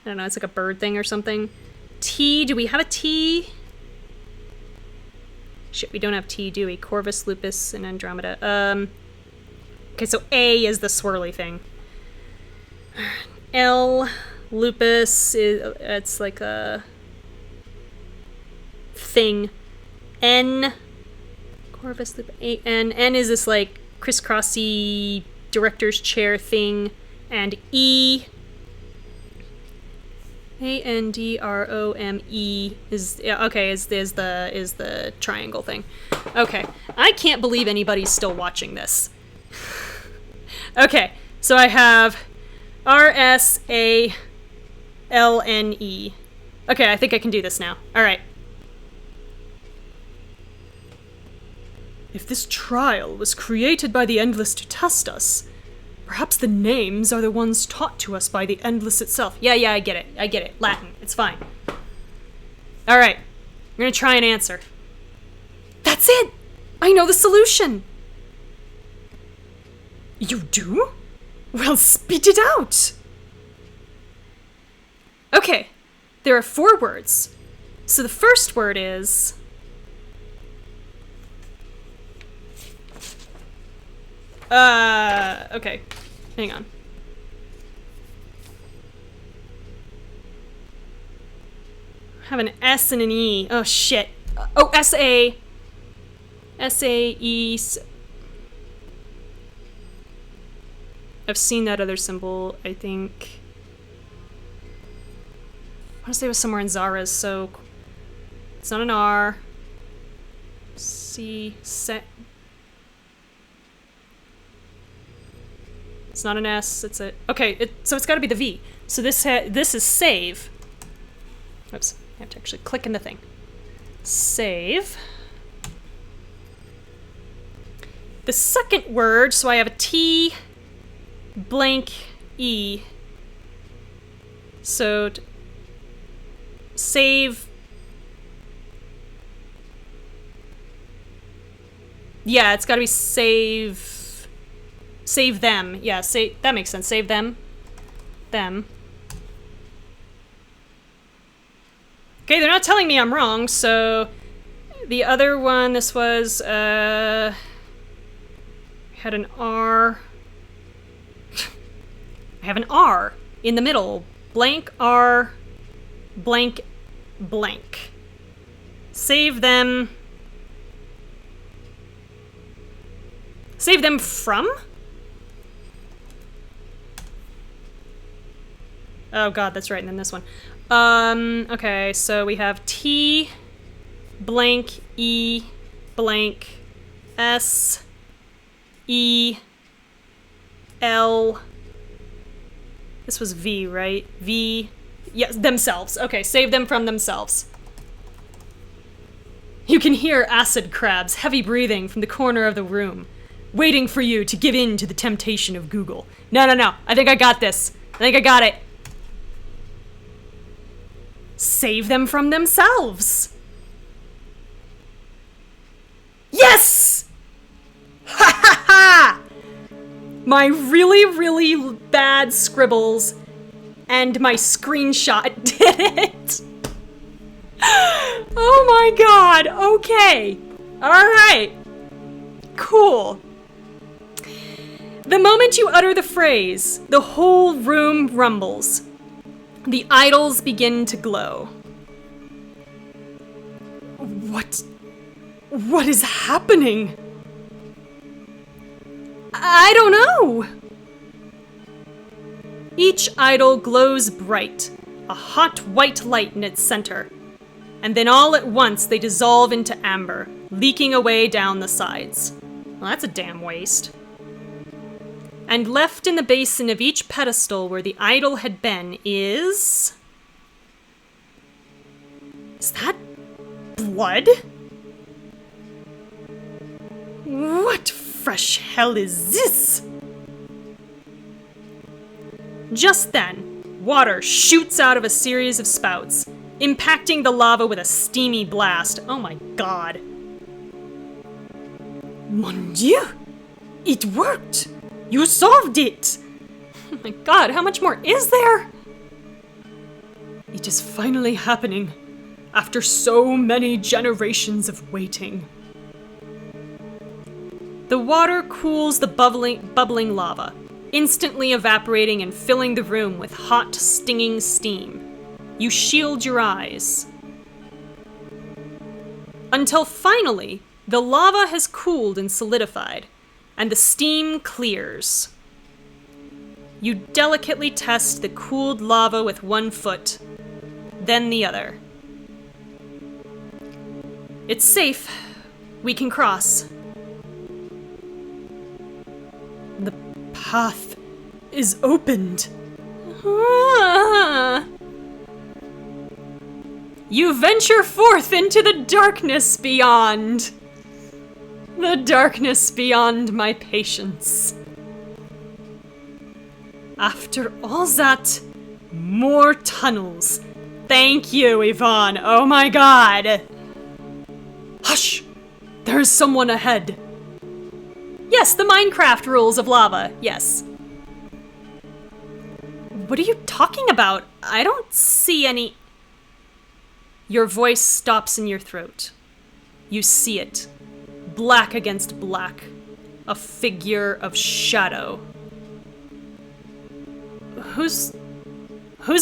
I don't know, it's like a bird thing or something. T, do we have a T? Shit, we don't have T, do we? Corvus, Lupus, and Andromeda. Okay, so A is the swirly thing. L, Lupus, it's like a thing. N, Corvus, Lupus, A, N. N is this, like, crisscrossy director's chair thing. And E... ANDROME is, yeah, okay, is the triangle thing. Okay, I can't believe anybody's still watching this. Okay, so I have RSALNE. Okay, I think I can do this now. All right. If this trial was created by the Endless to test us, perhaps the names are the ones taught to us by the Endless itself. Yeah, I get it. I get it. Latin. It's fine. All right. I'm going to try and answer. That's it! I know the solution! You do? Well, spit it out! Okay. There are 4 words. So the first word is... okay. Hang on. I have an S and an E. Oh, shit. Oh, S-A. S-A-E. I've seen that other symbol, I think. I want to say it was somewhere in Zara's, so... It's not an R. C. Set. It's not an S, it's a... Okay, so it's gotta be the V. So this is save. Oops, I have to actually click in the thing. Save. The second word, so I have a T blank E. So save... Yeah, it's gotta be save... Save them. Yeah, that makes sense. Save them. Them. Okay, they're not telling me I'm wrong, so... The other one, this was, had an R. I have an R in the middle. Blank R. Blank blank. Save them. Save them from? Oh god, that's right, and then this one. Okay, so we have T blank E blank S E L. This was V, right? V. Yes, themselves. Okay, save them from themselves. You can hear acid crabs heavy breathing from the corner of the room, waiting for you to give in to the temptation of Google. No. I think I got this. I think I got it. Save them from themselves. Yes! Ha ha ha! My really, really bad scribbles and my screenshot did it. Oh my god, okay. Alright. Cool. The moment you utter the phrase, the whole room rumbles. The idols begin to glow. What is happening? I don't know. Each idol glows bright, a hot white light in its center. And then all at once they dissolve into amber, leaking away down the sides. Well, that's a damn waste. And left in the basin of each pedestal where the idol had been is... Is that blood? What fresh hell is this? Just then, water shoots out of a series of spouts, impacting the lava with a steamy blast. Oh my god. Mon Dieu! It worked! You solved it! Oh my god, how much more is there? It is finally happening, after so many generations of waiting. The water cools the bubbling lava, instantly evaporating and filling the room with hot, stinging steam. You shield your eyes. Until finally, the lava has cooled and solidified, and the steam clears. You delicately test the cooled lava with one foot, then the other. It's safe. We can cross. The path is opened. You venture forth into the darkness beyond. The darkness beyond my patience. After all that, more tunnels. Thank you, Yvonne. Oh my god. Hush! There is someone ahead. Yes, the Minecraft rules of lava. Yes. What are you talking about? I don't see any... Your voice stops in your throat. You see it. Black against black. A figure of shadow. Who's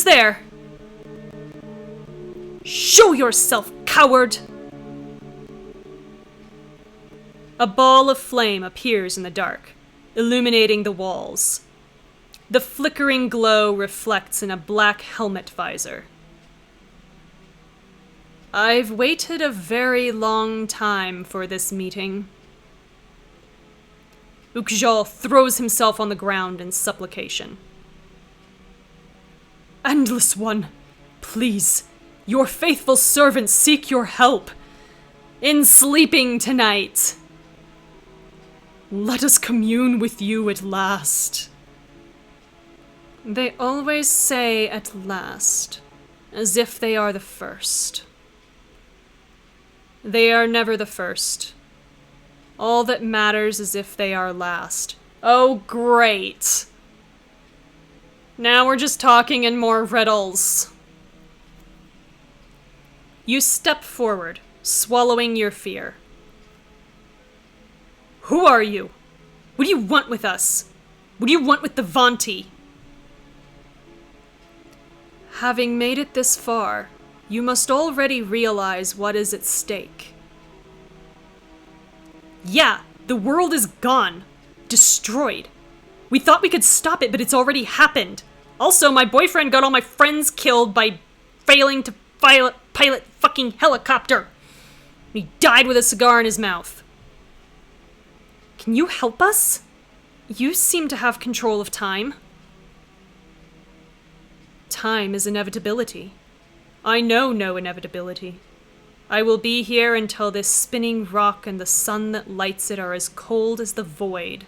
there? Show yourself, coward! A ball of flame appears in the dark, illuminating the walls. The flickering glow reflects in a black helmet visor. I've waited a very long time for this meeting. Ukjal throws himself on the ground in supplication. Endless One, please, your faithful servants seek your help. In sleeping tonight. Let us commune with you at last. They always say at last, as if they are the first. They are never the first. All that matters is if they are last. Oh, great. Now we're just talking in more riddles. You step forward, swallowing your fear. Who are you? What do you want with us? What do you want with the Vanti? Having made it this far, you must already realize what is at stake. Yeah, the world is gone. Destroyed. We thought we could stop it, but it's already happened. Also, my boyfriend got all my friends killed by failing to pilot fucking helicopter. He died with a cigar in his mouth. Can you help us? You seem to have control of time. Time is inevitability. I know no inevitability. I will be here until this spinning rock and the sun that lights it are as cold as the void.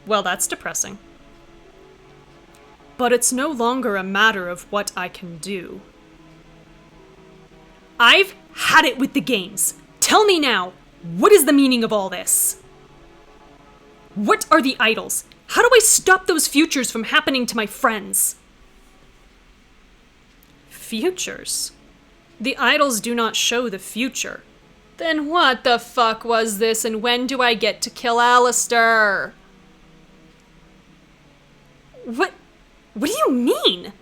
Well, that's depressing. But it's no longer a matter of what I can do. I've had it with the games. Tell me now, what is the meaning of all this? What are the idols? How do I stop those futures from happening to my friends? Futures? The idols do not show the future. Then what the fuck was this, and when do I get to kill Alistair? What do you mean?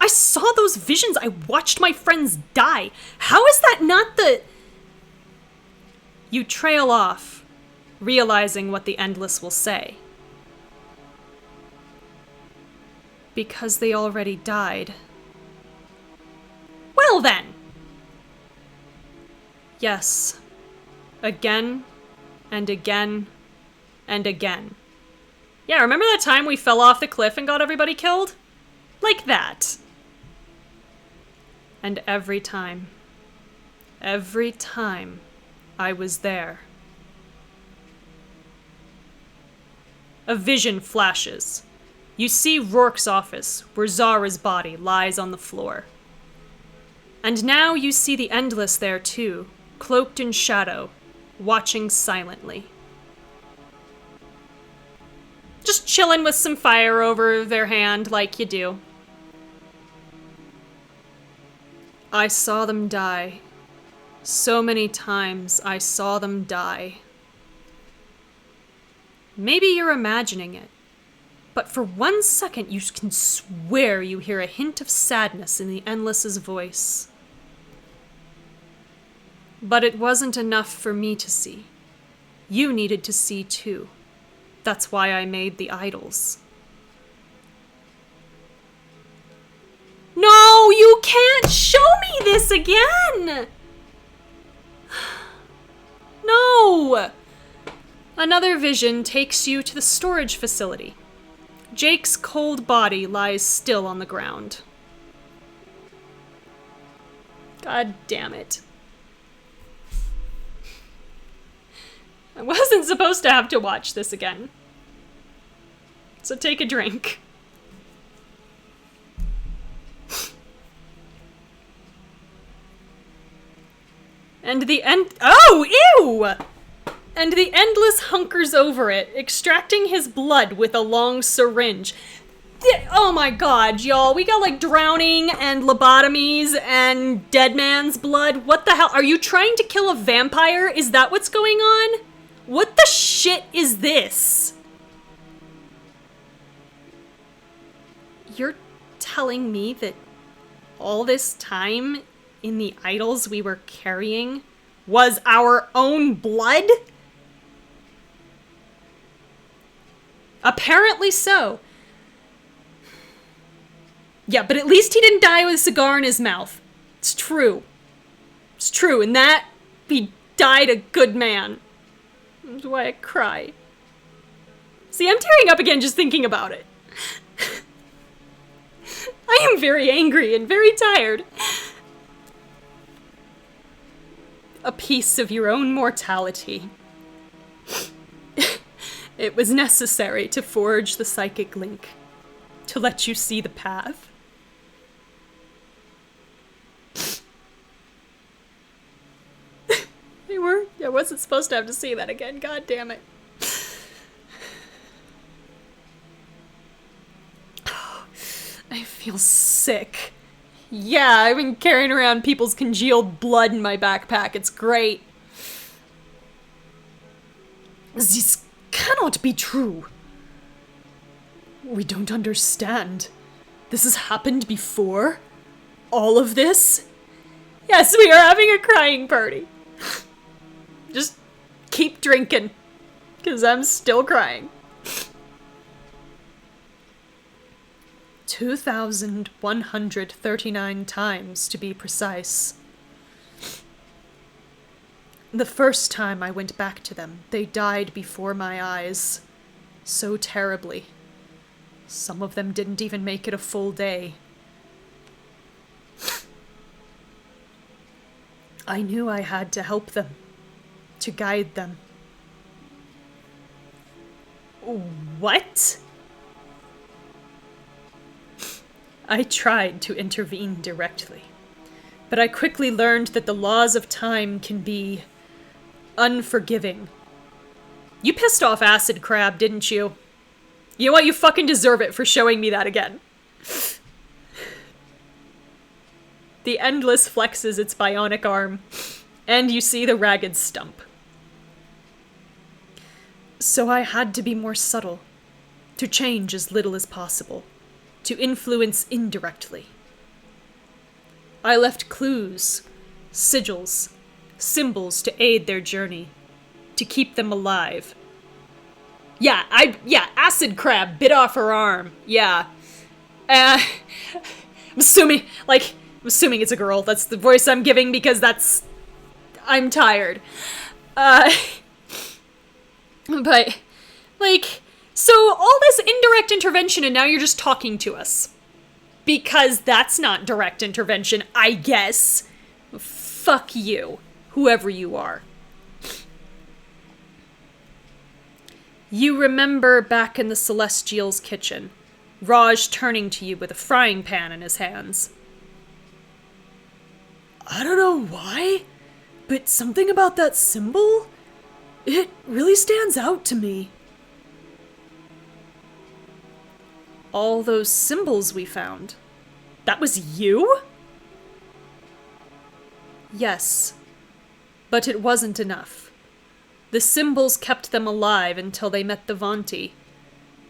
I saw those visions. I watched my friends die. How is that not the... You trail off, realizing what the Endless will say. Because they already died. Well then! Yes. Again, and again, and again. Yeah, remember that time we fell off the cliff and got everybody killed? Like that. And every time, I was there. A vision flashes. You see Rourke's office, where Zara's body lies on the floor. And now you see the Endless there too, cloaked in shadow, watching silently. Just chilling with some fire over their hand like you do. I saw them die. So many times I saw them die. Maybe you're imagining it, but for 1 second you can swear you hear a hint of sadness in the Endless's voice. But it wasn't enough for me to see. You needed to see too. That's why I made the idols. No, you can't show me this again! No! Another vision takes you to the storage facility. Jake's cold body lies still on the ground. God damn it. I wasn't supposed to have to watch this again. So take a drink. And the ew! And the Endless hunkers over it, extracting his blood with a long syringe. Oh my god, y'all. We got like drowning and lobotomies and dead man's blood. What the hell? Are you trying to kill a vampire? Is that what's going on? What the shit is this? You're telling me that all this time in the idols we were carrying was our own blood? Apparently so. Yeah, but at least he didn't die with a cigar in his mouth. It's true. It's true, and that he died a good man. That's why I cry. See, I'm tearing up again just thinking about it. I am very angry and very tired. A piece of your own mortality. It was necessary to forge the psychic link, to let you see the path. I wasn't supposed to have to see that again, god damn it. I feel sick. Yeah, I've been carrying around people's congealed blood in my backpack. It's great. This cannot be true. We don't understand. This has happened before? All of this? Yes, we are having a crying party. Just keep drinking, because I'm still crying. 2,139 times, to be precise. The first time I went back to them, they died before my eyes. So terribly. Some of them didn't even make it a full day. I knew I had to help them, to guide them. What? I tried to intervene directly, but I quickly learned that the laws of time can be unforgiving. You pissed off Acid Crab, didn't you? You know what? You fucking deserve it for showing me that again. The Endless flexes its bionic arm, and you see the ragged stump. So I had to be more subtle, to change as little as possible, to influence indirectly. I left clues, sigils, symbols to aid their journey, to keep them alive. Yeah, Acid Crab bit off her arm. Yeah. I'm assuming it's a girl. That's the voice I'm giving because I'm tired. But, so all this indirect intervention and now you're just talking to us. Because that's not direct intervention, I guess. Fuck you, whoever you are. You remember back in the Celestial's kitchen, Raj turning to you with a frying pan in his hands. I don't know why, but something about that symbol, it really stands out to me. All those symbols we found. That was you? Yes, but it wasn't enough. The symbols kept them alive until they met the Vanti,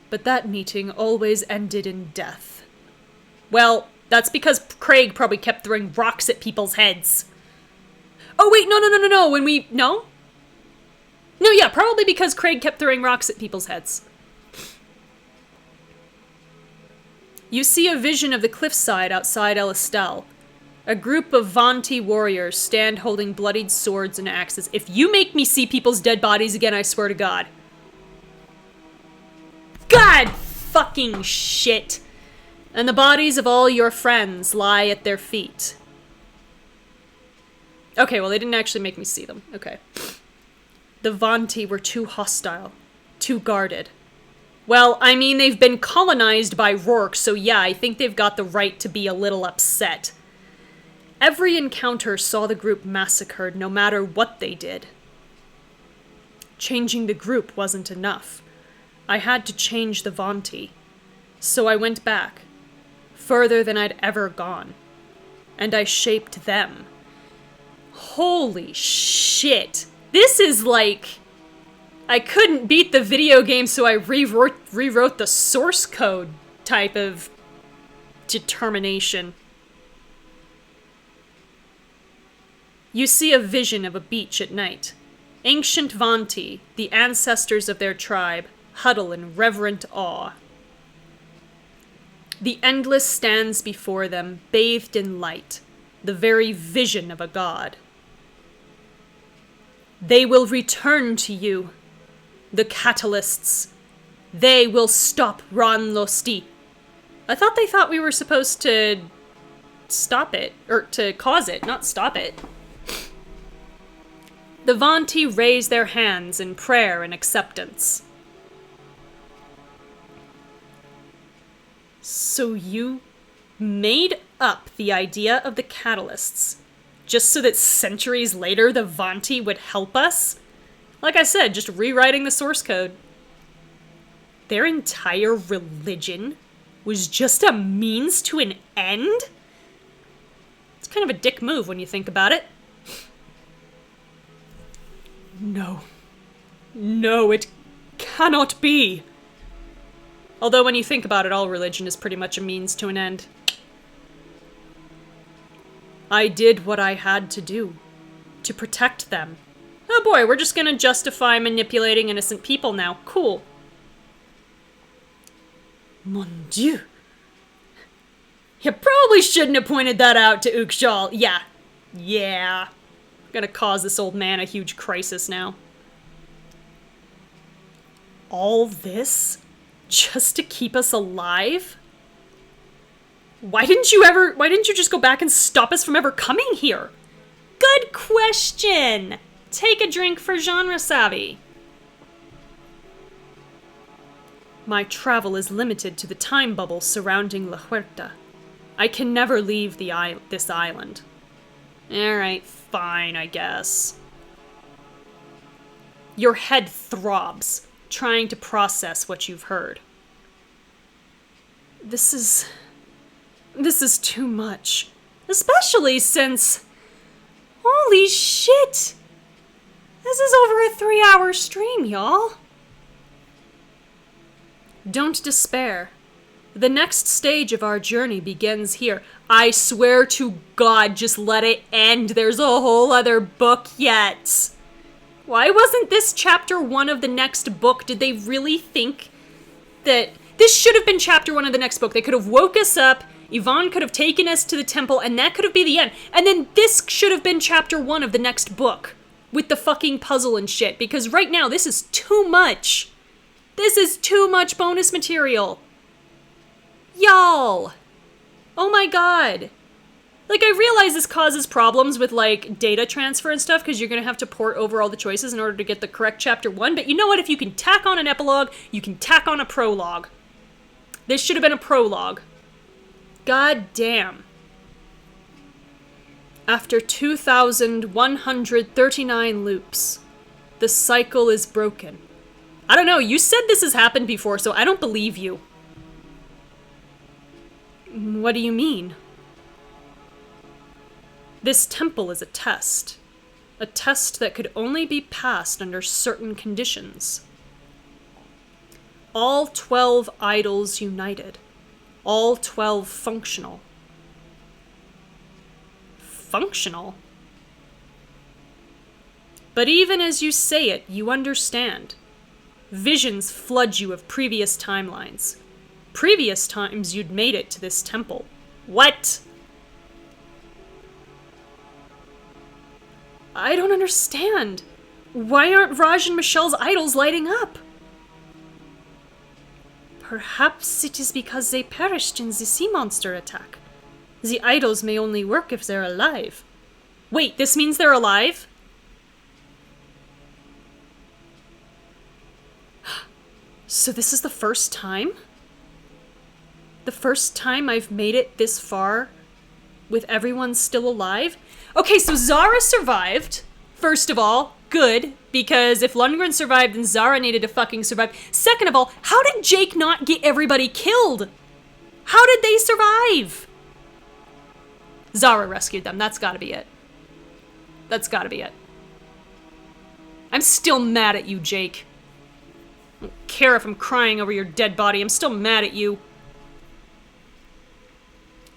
but that meeting always ended in death. Well, that's because Craig probably kept throwing rocks at people's heads. Oh wait, no, No? No, yeah, probably because Craig kept throwing rocks at people's heads. You see a vision of the cliffside outside Elistel. A group of Vanti warriors stand holding bloodied swords and axes. If you make me see people's dead bodies again, I swear to God. God fucking shit. And the bodies of all your friends lie at their feet. Okay, well, they didn't actually make me see them. Okay. The Vanti were too hostile, too guarded. Well, I mean, they've been colonized by Rourke, so yeah, I think they've got the right to be a little upset. Every encounter saw the group massacred, no matter what they did. Changing the group wasn't enough. I had to change the Vanti. So I went back, further than I'd ever gone. And I shaped them. Holy shit. This is like... I couldn't beat the video game, so I rewrote the source code type of determination. You see a vision of a beach at night. Ancient Vanti, the ancestors of their tribe, huddle in reverent awe. The Endless stands before them, bathed in light, the very vision of a god. They will return to you, the Catalysts. They will stop Ranlosti. I thought they thought we were supposed to stop it, or to cause it, not stop it. The Vanti raise their hands in prayer and acceptance. So you made up the idea of the Catalysts, just so that centuries later the Vanti would help us? Like I said, just rewriting the source code. Their entire religion was just a means to an end? It's kind of a dick move when you think about it. No. No, it cannot be. Although when you think about it, all religion is pretty much a means to an end. I did what I had to do. To protect them. Oh boy, we're just gonna justify manipulating innocent people now. Cool. Mon Dieu. You probably shouldn't have pointed that out to Ukshal. Yeah. Gonna cause this old man a huge crisis now. All this? Just to keep us alive? Why didn't you just go back and stop us from ever coming here? Good question! Take a drink for genre savvy. My travel is limited to the time bubble surrounding La Huerta. I can never leave this island. Alright, fine, I guess. Your head throbs, trying to process what you've heard. This is too much. Especially since... Holy shit! This is over a 3-hour stream, y'all. Don't despair. The next stage of our journey begins here. I swear to God, just let it end. There's a whole other book yet. Why wasn't this chapter 1 of the next book? Did they really think that... This should have been chapter 1 of the next book. They could have woke us up, Yvonne could have taken us to the temple, and that could have been the end. And then this should have been chapter 1 of the next book. With the fucking puzzle and shit. Because right now, this is too much. This is too much bonus material. Y'all. Oh my god. Like, I realize this causes problems with, like, data transfer and stuff, because you're gonna have to port over all the choices in order to get the correct chapter 1, but you know what? If you can tack on an epilogue, you can tack on a prologue. This should have been a prologue. God damn. After 2,139 loops, the cycle is broken. I don't know, you said this has happened before, so I don't believe you. What do you mean? This temple is a test. A test that could only be passed under certain conditions. All 12 idols united. All 12 functional. Functional? But even as you say it, you understand. Visions flood you of previous timelines. Previous times you'd made it to this temple. What? I don't understand. Why aren't Raj and Michelle's idols lighting up? Perhaps it is because they perished in the sea monster attack. The idols may only work if they're alive. Wait, this means they're alive? So this is the first time? The first time I've made it this far with everyone still alive? Okay, so Zara survived. First of all, good, because if Lundgren survived, then Zara needed to fucking survive. Second of all, how did Jake not get everybody killed? How did they survive? Zara rescued them. That's gotta be it. That's gotta be it. I'm still mad at you, Jake. I don't care if I'm crying over your dead body. I'm still mad at you.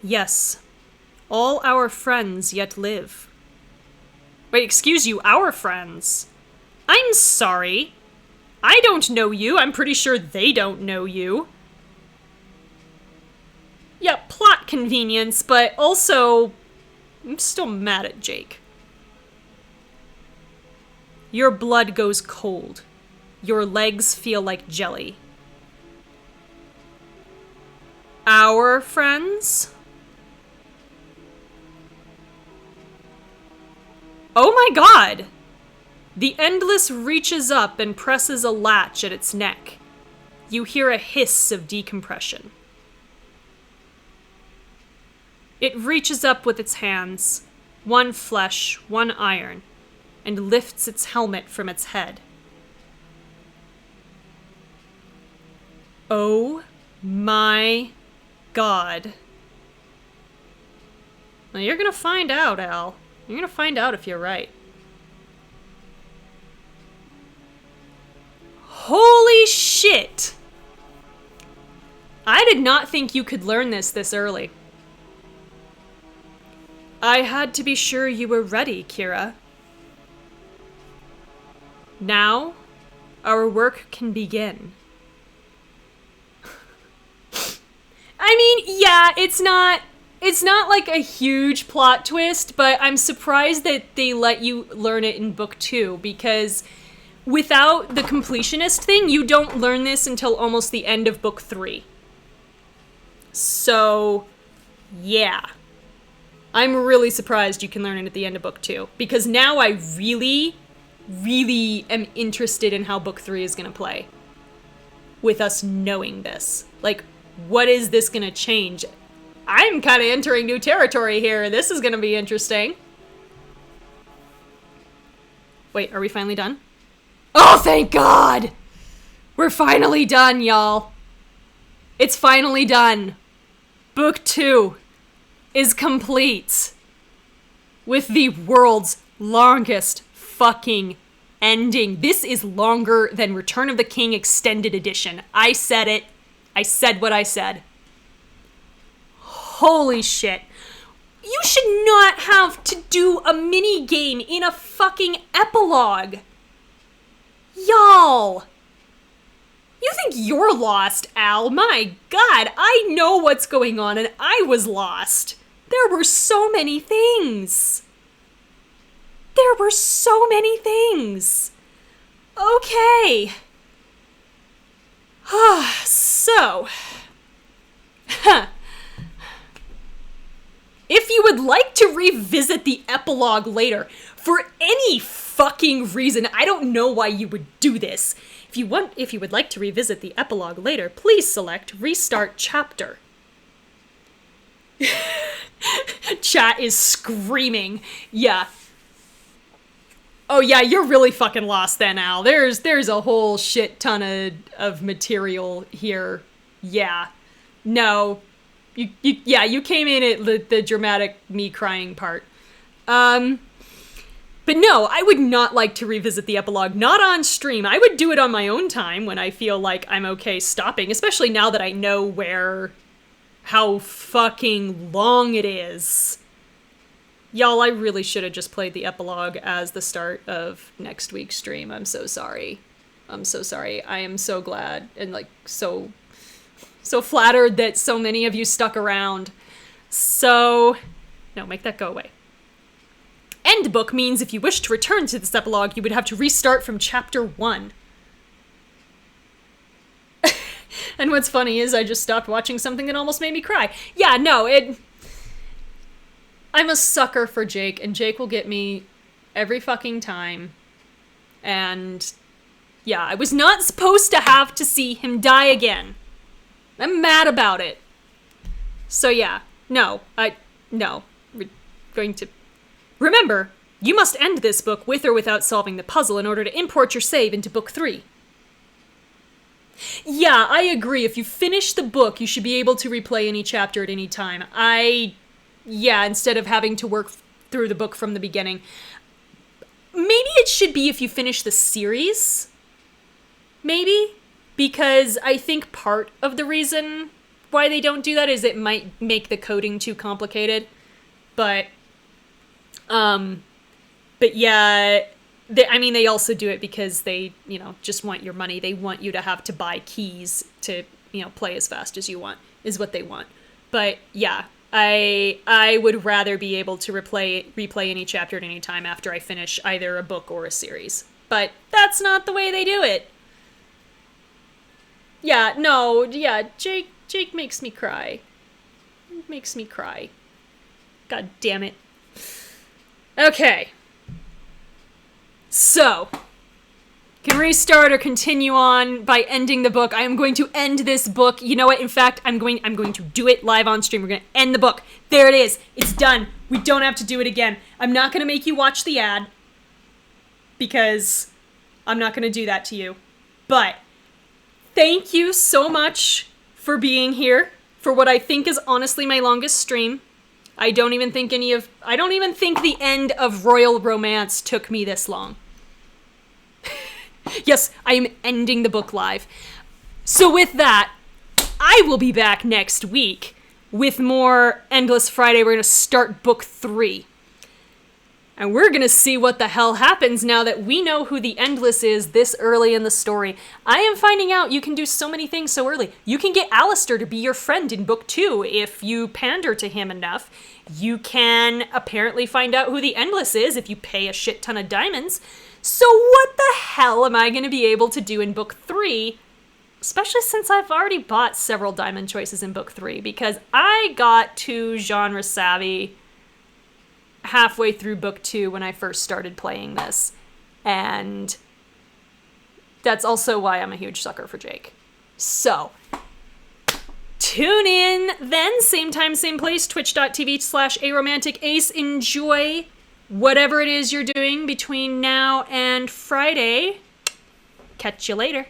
Yes. All our friends yet live. Wait, excuse you, our friends? I'm sorry. I don't know you. I'm pretty sure they don't know you. Yeah, plot convenience, but also, I'm still mad at Jake. Your blood goes cold. Your legs feel like jelly. Our friends? Oh my god! The Endless reaches up and presses a latch at its neck. You hear a hiss of decompression. It reaches up with its hands, one flesh, one iron, and lifts its helmet from its head. Oh my god. Now you're gonna find out, Al. You're gonna find out if you're right. Holy shit! I did not think you could learn this early. I had to be sure you were ready, Kira. Now, our work can begin. I mean, yeah, it's not like a huge plot twist, but I'm surprised that they let you learn it in book 2, because without the completionist thing, you don't learn this until almost the end of book 3. So, yeah. I'm really surprised you can learn it at the end of book 2, because now I really, really am interested in how book 3 is gonna play. With us knowing this. Like, what is this gonna change? I'm kind of entering new territory here. This is gonna be interesting. Wait, are we finally done? Oh, thank God! We're finally done, y'all. It's finally done. Book 2 is complete. With the world's longest fucking ending. This is longer than Return of the King Extended Edition. I said it. I said what I said. Holy shit. You should not have to do a mini game in a fucking epilogue. Y'all. You think you're lost, Al? My God, I know what's going on and I was lost. There were so many things. There were so many things. Okay. So. If you would like to revisit the epilogue later, for any fucking reason, I don't know why you would do this. If you would like to revisit the epilogue later, please select Restart Chapter. Chat is screaming. Yeah. Oh yeah, you're really fucking lost then, Al. There's a whole shit ton of material here. Yeah. No. You came in at the dramatic me crying part. But no, I would not like to revisit the epilogue, not on stream. I would do it on my own time when I feel like I'm okay stopping, especially now that I know how fucking long it is. Y'all, I really should have just played the epilogue as the start of next week's stream. I'm so sorry. I'm so sorry. I am so glad and like so flattered that so many of you stuck around. So, no, make that go away. End book means if you wish to return to this epilogue, you would have to restart from chapter 1. And what's funny is I just stopped watching something that almost made me cry. Yeah, no, I'm a sucker for Jake, and Jake will get me every fucking time. And yeah, I was not supposed to have to see him die again. I'm mad about it. So yeah, no. We're going to... Remember, you must end this book with or without solving the puzzle in order to import your save into book 3. Yeah, I agree. If you finish the book, you should be able to replay any chapter at any time. Instead of having to work through the book from the beginning. Maybe it should be if you finish the series. Maybe? Because I think part of the reason why they don't do that is it might make the coding too complicated. But yeah, they also do it because they, just want your money. They want you to have to buy keys to, play as fast as you want, is what they want. But yeah, I would rather be able to replay any chapter at any time after I finish either a book or a series. But that's not the way they do it. Yeah, no, yeah, Jake makes me cry. Makes me cry. God damn it. Okay. So, can restart or continue on by ending the book. I am going to end this book. You know what? In fact, I'm going to do it live on stream. We're going to end the book. There it is. It's done. We don't have to do it again. I'm not going to make you watch the ad because I'm not going to do that to you. But thank you so much for being here for what I think is honestly my longest stream. I don't even think the end of Royal Romance took me this long. Yes, I am ending the book live. So with that, I will be back next week with more Endless Friday. We're going to start book 3. And we're going to see what the hell happens now that we know who the Endless is this early in the story. I am finding out you can do so many things so early. You can get Alistair to be your friend in book 2 if you pander to him enough. You can apparently find out who the Endless is if you pay a shit ton of diamonds. So what the hell am I going to be able to do in book 3? Especially since I've already bought several diamond choices in book 3 because I got to genre savvy halfway through book 2 when I first started playing this. And that's also why I'm a huge sucker for Jake. So, tune in then, same time, same place, twitch.tv/aromanticace. Enjoy whatever it is you're doing between now and Friday. Catch you later.